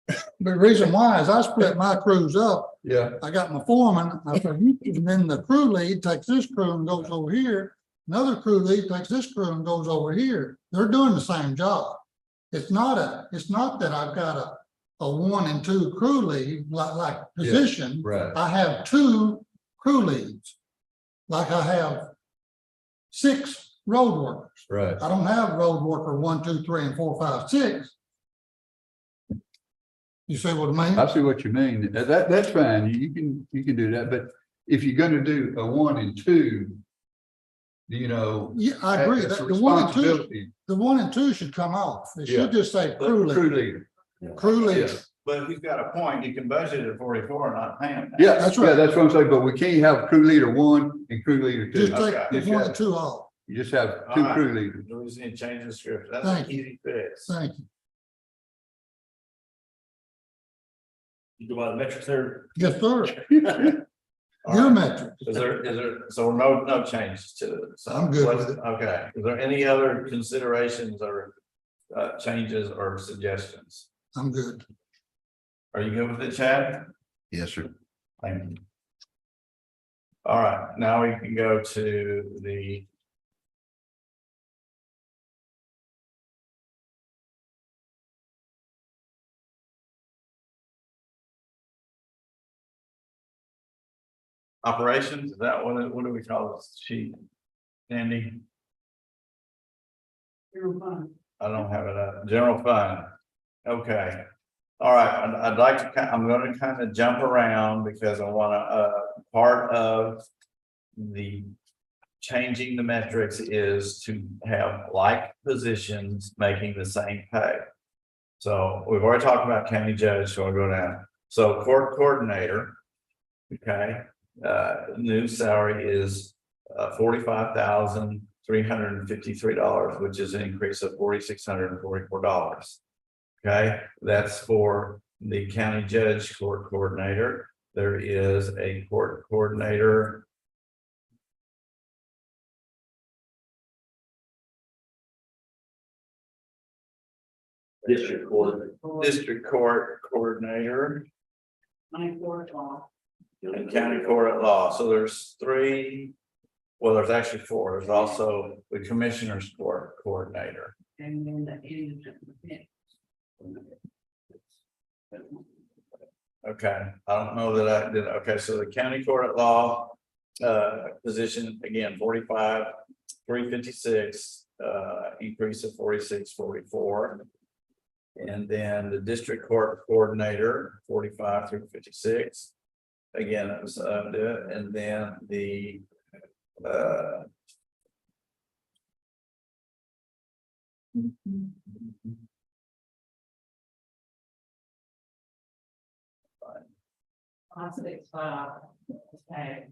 But the reason why is I split my crews up. yeah, I got my foreman, and then the crew lead takes this crew and goes over here. Another crew lead takes this crew and goes over here. They're doing the same job. It's not that I've got a 1 and 2 crew lead like position. right. I have 2 crew leads. Like I have 6 road workers. Right. I don't have road worker 1, 2, 3, and 4, 5, 6. You see what I mean? I see what you mean. That's fine. You can do that, but if you're gonna do a 1 and 2, you know. Yeah, I agree. that's a The 1 and 2, responsibility. the 1 and 2 should come off. It Yeah. should just say crew lead. Crew leader. Crew lead. Yeah. But if you've got a point, you can budget at 44 and not pay them. Yeah, That's that's right. right. That's what I'm saying, but we can't have crew leader 1 and crew leader 2. Just take Okay. the 1 and 2 off. You just have All 2 right. crew leaders. We just need to change the script. That's Thank an easy fix. Thank you. You go by the metrics there. Yes, sir. All Your right. metric. Is there, so no changes to it? So I'm good let's- with it. Okay, is there any other considerations or changes or suggestions? I'm good. Are you good with it, Chad? Yes, sir. Thank you. All right, now we can go to the. Operations, is that what do we call this sheet? Andy? I don't have it up. General fund. Okay. All right, I'd like to, I'm gonna kind of jump around because I wanna, part of the changing the metrics is to have like positions making the same pay. So we've already talked about county judge, so I'll go down. So court coordinator, okay, new salary is $45,353, which is an increase of $4,644. Okay, that's for the county judge court coordinator. There is a court coordinator. District court coordinator. And county court at law. So there's 3. Well, there's actually 4. There's also the commissioner's court coordinator. And then the Okay, I don't know that I did. Okay, so the county court at law position again, 45,356, increase of 46,44. And then the district court coordinator, 45,356. Again, that was and then the 565. Okay.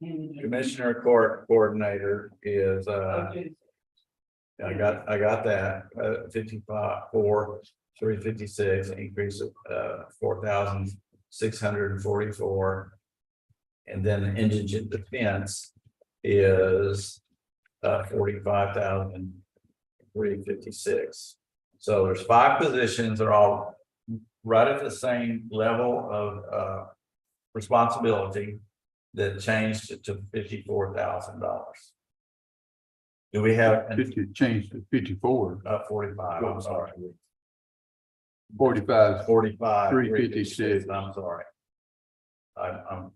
And- Commissioner Court Coordinator is, I got that, 55, 356, increase of, 4,644. And then indigent defense is, 45,356. So there's 5 positions, they're all right at the same level of, responsibility that changed it to $54,000. Do we have 50 changed to 54, 45? I'm sorry, 45. 45, 356. I'm sorry. I'm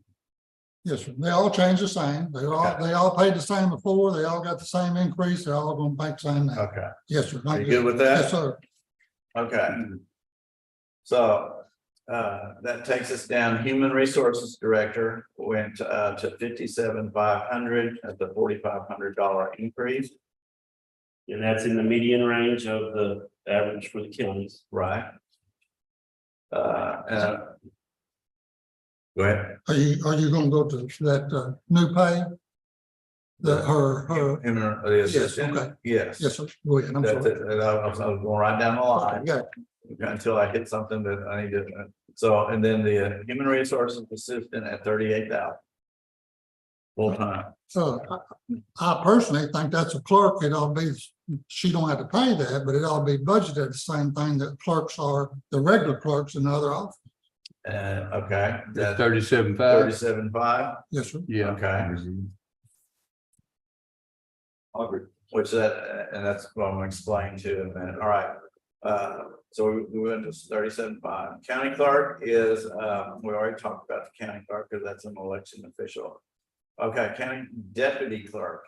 Yes, sir. They all change the same. They all paid the same before. They all got the same increase. They're all gonna pay the same now. okay. Yes, sir. Are you good with that? Yes, sir. Okay. So that takes us down. Human Resources Director went to 57,500 at the $4,500 increase, And that's in the median range of the average for the counties. right? Go ahead. Are you gonna go to that new pay? Her, Human, the yes, assistant? okay. Yes. Yes, sir. Go ahead. I'm That's sorry. it. And I was going right down the line. Okay, yeah. Until I hit something that I need to, so, and then the Human Resources Assistant at 38,000. Full time, So I personally think that's a clerk. It ought to be, she don't have to pay that, but it ought to be budgeted the same thing that clerks are, the regular clerks in the other office. okay, That's that's 37.5. 37,500, Yes, sir. Yeah. okay, which that, and that's what I'm gonna explain to in a minute, all right. So we went to 37.5. County clerk is, we already talked about the county clerk because that's an election official. Okay, county deputy clerk.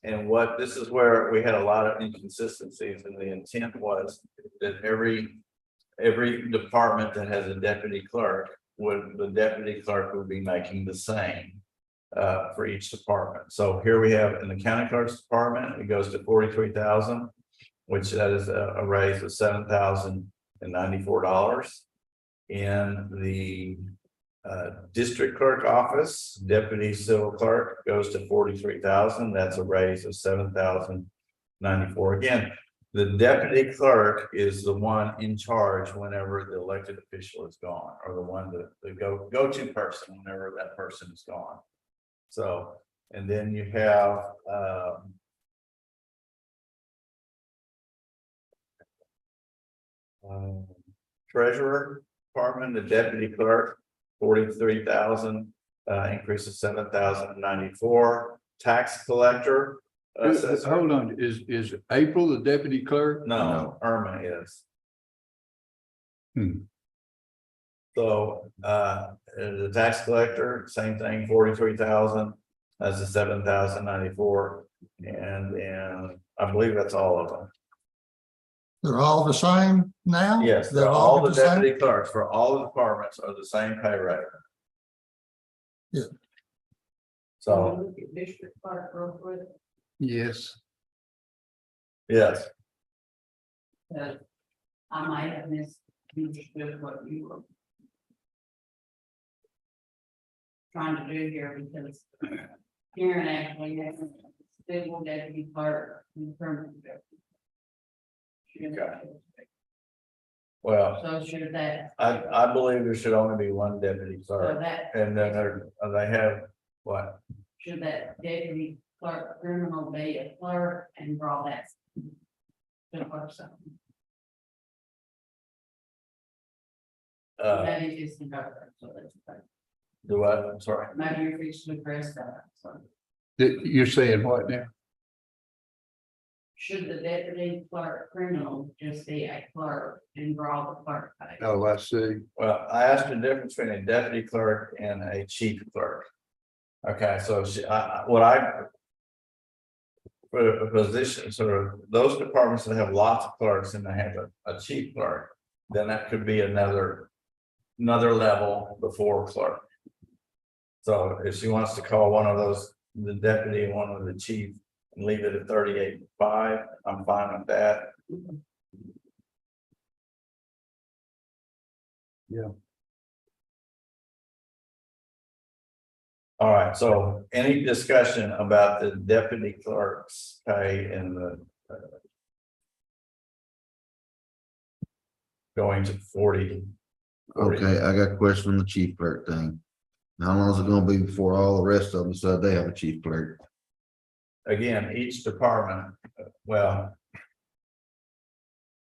And what, this is where we had a lot of inconsistencies, and the intent was that every department that has a deputy clerk, the deputy clerk would be making the same for each department. So here we have in the county clerk's department, it goes to 43,000, which that is a raise of $7,094. In the district clerk office, deputy civil clerk goes to 43,000. That's a raise of 7,094. Again, the deputy clerk is the one in charge whenever the elected official is gone, or the one that the go-to person whenever that person is gone. So, and then you have treasurer department, the deputy clerk, 43,000, increase of 7,094. Tax collector. Hold on, is April the deputy clerk? No, Irma is. Hmm. So the tax collector, same thing, 43,000. That's a 7,094, and then I believe that's all of them. They're all the same now? Yes, They're all the the same? deputy clerks for all the departments are the same pay rate. Yeah. So, Look at district clerk real quick. Yes. yes, I might have misunderstood what you were trying to do here, because Karen actually has a civil deputy clerk and permanent deputy. well, So should that, I believe there should only be one deputy so clerk, that, and then they have, what? should that deputy clerk criminal be a clerk and draw that? Or something, maybe it's the governor, so that's, okay. Do what? I'm sorry. Maybe you're fixing to address that, so. You're saying what now? Should the deputy clerk criminal just be a clerk and draw the clerk pay? Oh, I see. Well, I asked the difference between a deputy clerk and a chief clerk. Okay, so for a position, sort of those departments that have lots of clerks and they have a chief clerk, then that could be another level before clerk. So if she wants to call one of those the deputy and one of the chief and leave it at 38.5, I'm fine with that. Yeah. All right, so any discussion about the deputy clerk's pay and the going to 40? Okay, I got a question on the chief clerk thing. How long is it gonna be before all the rest of them decide they have a chief clerk? Again, each department, well,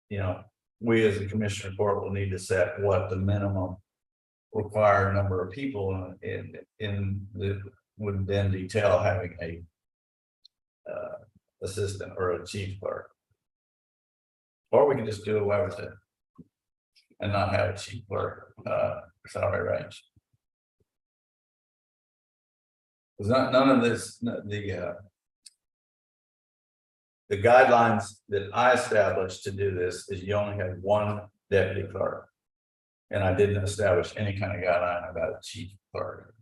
you know, we as a commissioner court will need to set what the minimum required number of people in the would then detail having a assistant or a chief clerk. Or we can just do away with it and not have a chief clerk salary range. There's none of this, the guidelines that I established to do this is you only have one deputy clerk. And I didn't establish any kind of guideline about a chief clerk.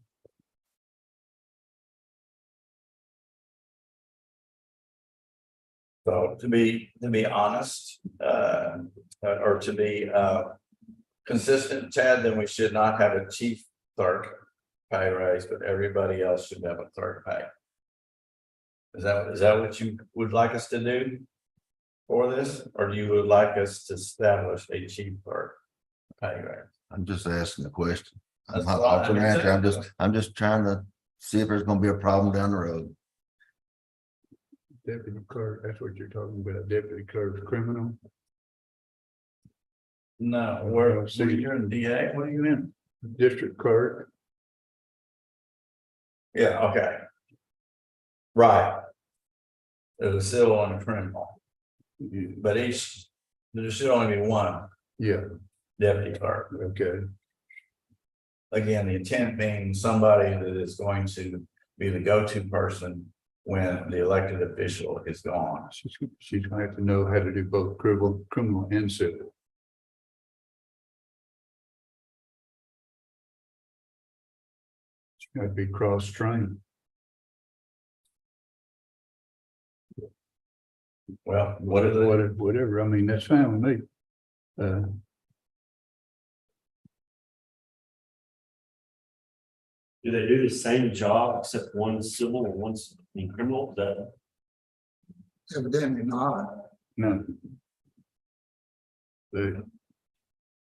So to be honest, or to be consistent, Chad, then we should not have a chief clerk pay raise, but everybody else should have a clerk pay. Is that what you would like us to do for this, or do you would like us to establish a chief clerk pay raise? I'm just asking the question. I'm That's not fine. offering an answer. I'm just trying to see if there's gonna be a problem down the road. Deputy clerk, that's what you're talking about, deputy clerk's criminal. No, where you're in DA, what are you in? District clerk, Yeah, okay. Right. There's a civil and a criminal, but there should only be one yeah, deputy clerk. okay, Again, the intent being somebody that is going to be the go-to person when the elected official is gone. she's gonna have to know how to do both criminal and civil. She's gotta be cross-trained. Well, what is it? Whatever, I mean, that's fine with me. Do they do the same job except one's civil and one's in criminal? That Evidently not. No.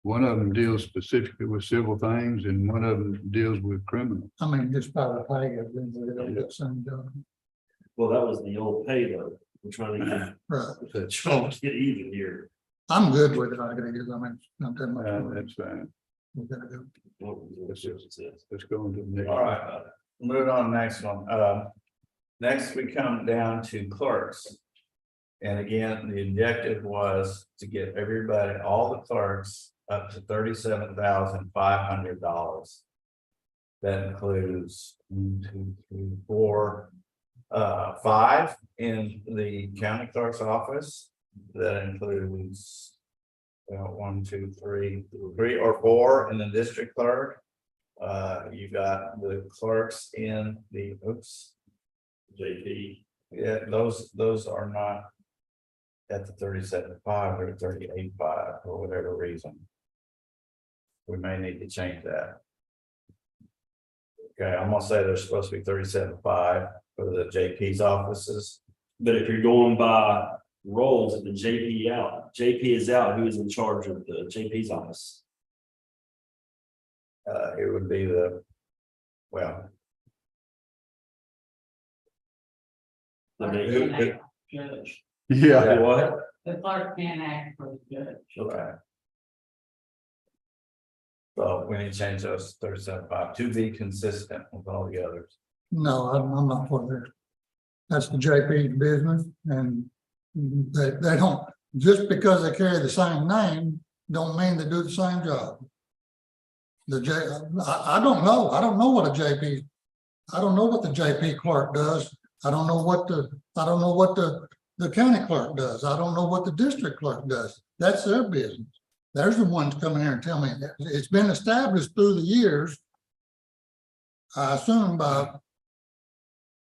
One of them deals specifically with civil things and one of them deals with criminal. I mean, just by the pay, evidently they don't get the same job. well, that was the old pay though. We're trying to Right. get even here. I'm good with it. I gotta get, I mean, not that much. work. That's fine. We gotta go. Let's go on to the next. All right, moving on to the next one. Next, we come down to clerks. And again, the objective was to get everybody, all the clerks, up to $37,500. That includes 1, 2, 3, 4, 5 in the county clerk's office. That includes 1, 2, 3 or 4 in the district clerk. You got the clerks in the JP. Yeah, those are not at the 37.5 or 38.5 for whatever reason. We may need to change that. Okay, I'm gonna say they're supposed to be 37.5 for the JP's offices. But if you're going by roles at the JP is out, who is in charge of the JP's office? It would be well. I mean, Judge, Yeah, what? the clerk can act for the judge. Okay. So we need to change those 37.5 to be consistent with all the others. No, I'm not for that. That's the JP's business and they don't, just because they carry the same name, don't mean they do the same job. I don't know. I don't know what a JP, I don't know what the JP clerk does. I don't know what the county clerk does. I don't know what the district clerk does. That's their business. There's the ones coming here and tell me that it's been established through the years. I assume by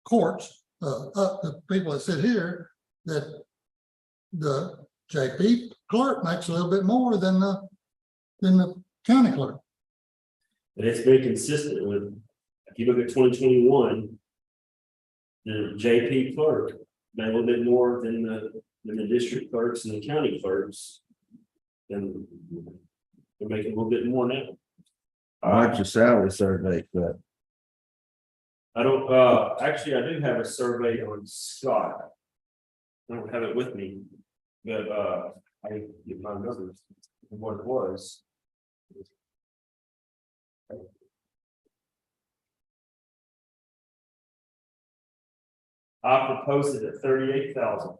courts, the people that sit here, that the JP clerk makes a little bit more than the county clerk. But it's been consistent with If you look at 2021. The JP clerk made a little bit more than the district clerks and the county clerks. And they're making a little bit more now. I like your salary survey, but I don't, actually, I do have a survey on Scott. I don't have it with me, but, I can get my numbers, of what it was. I proposed it at 38,000.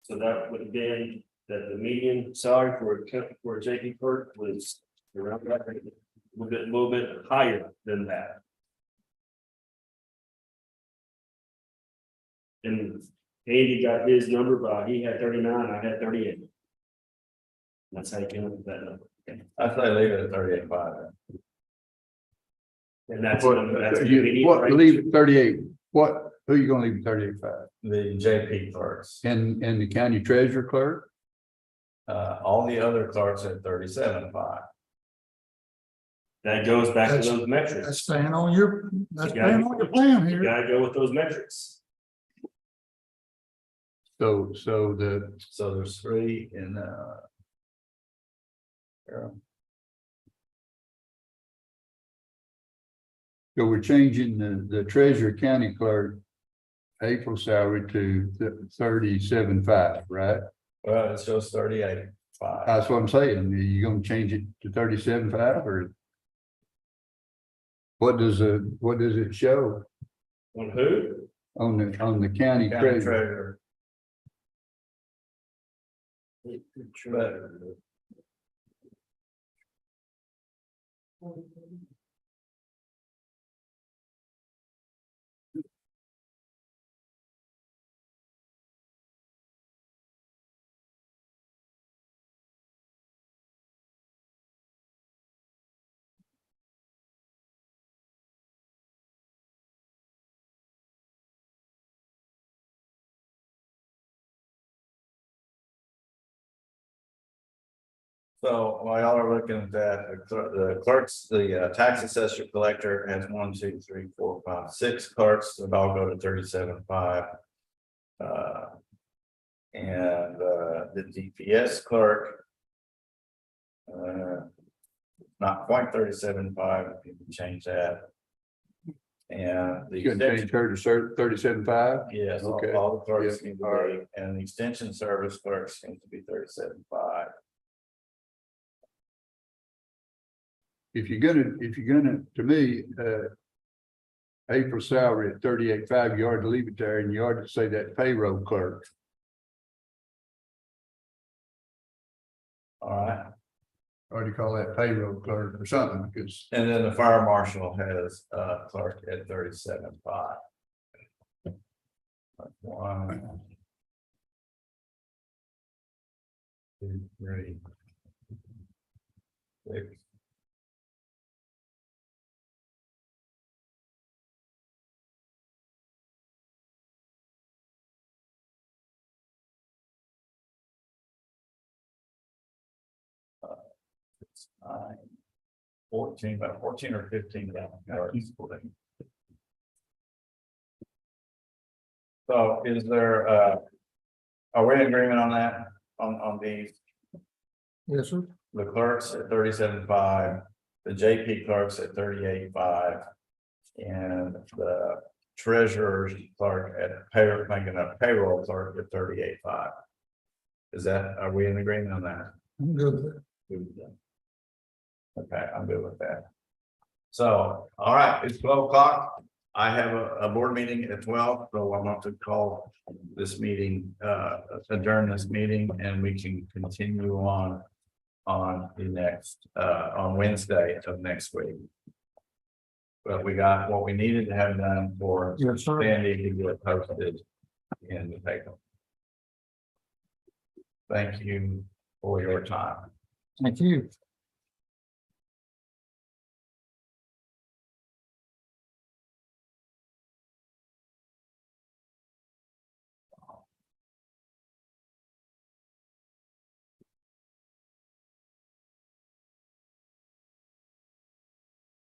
So that would have been that the median salary for a JP clerk was around that, a little bit higher than that. And Andy got his number, but he had 39, I had 38. That's how you came up with that number. I say leave it at 38.5. And that's. What, leave it 38, who you gonna leave at 38.5? The JP clerks, And the county treasurer clerk? all the other clerks at 37.5. That goes back to That's- those metrics. That's staying on your, that's staying on your plan You here. gotta go with those metrics. So So there's 3 in, So we're changing the treasurer county clerk April salary to 37.5, right? well, it shows 38.5. That's what I'm saying. Are you gonna change it to 37.5 or? What does it show On who? on the county County treasurer? treasurer. So while y'all are looking at that, the clerks, the tax assessor collector has 1, 2, 3, 4, 5, 6 clerks that all go to 37.5. And the DPS clerk. Not quite 37.5, if you can change that. And the You gonna change her to 37.5? yes, Okay. all the clerks Yeah, need to all right. be, and the extension service clerks need to be 37.5. If you're gonna, to me, April salary at 38.5, you ought to leave it there and you ought to say that payroll clerk. All right, Or do you call that payroll clerk or something, because and then the fire marshal has clerk at 37.5. 1, 2, 3, 6. It's 9, 14, about 14 or 15. So is there, are we in agreement on that, on these, Yes, sir. the clerks at 37.5, the JP clerks at 38.5, and the treasurer's clerk at payroll, making a payroll clerk at 38.5? Is that, are we in agreement on that? I'm good with it. Good with that. Okay, I'm good with that. So, all right, it's 12 o'clock. I have a board meeting at 12, so I want to call this meeting, adjourn this meeting, and we can continue on the next, on Wednesday of next week. But we got what we needed to have done for Yes, sir. Sandy to get posted in the paper. Thank you for your time. Thank you.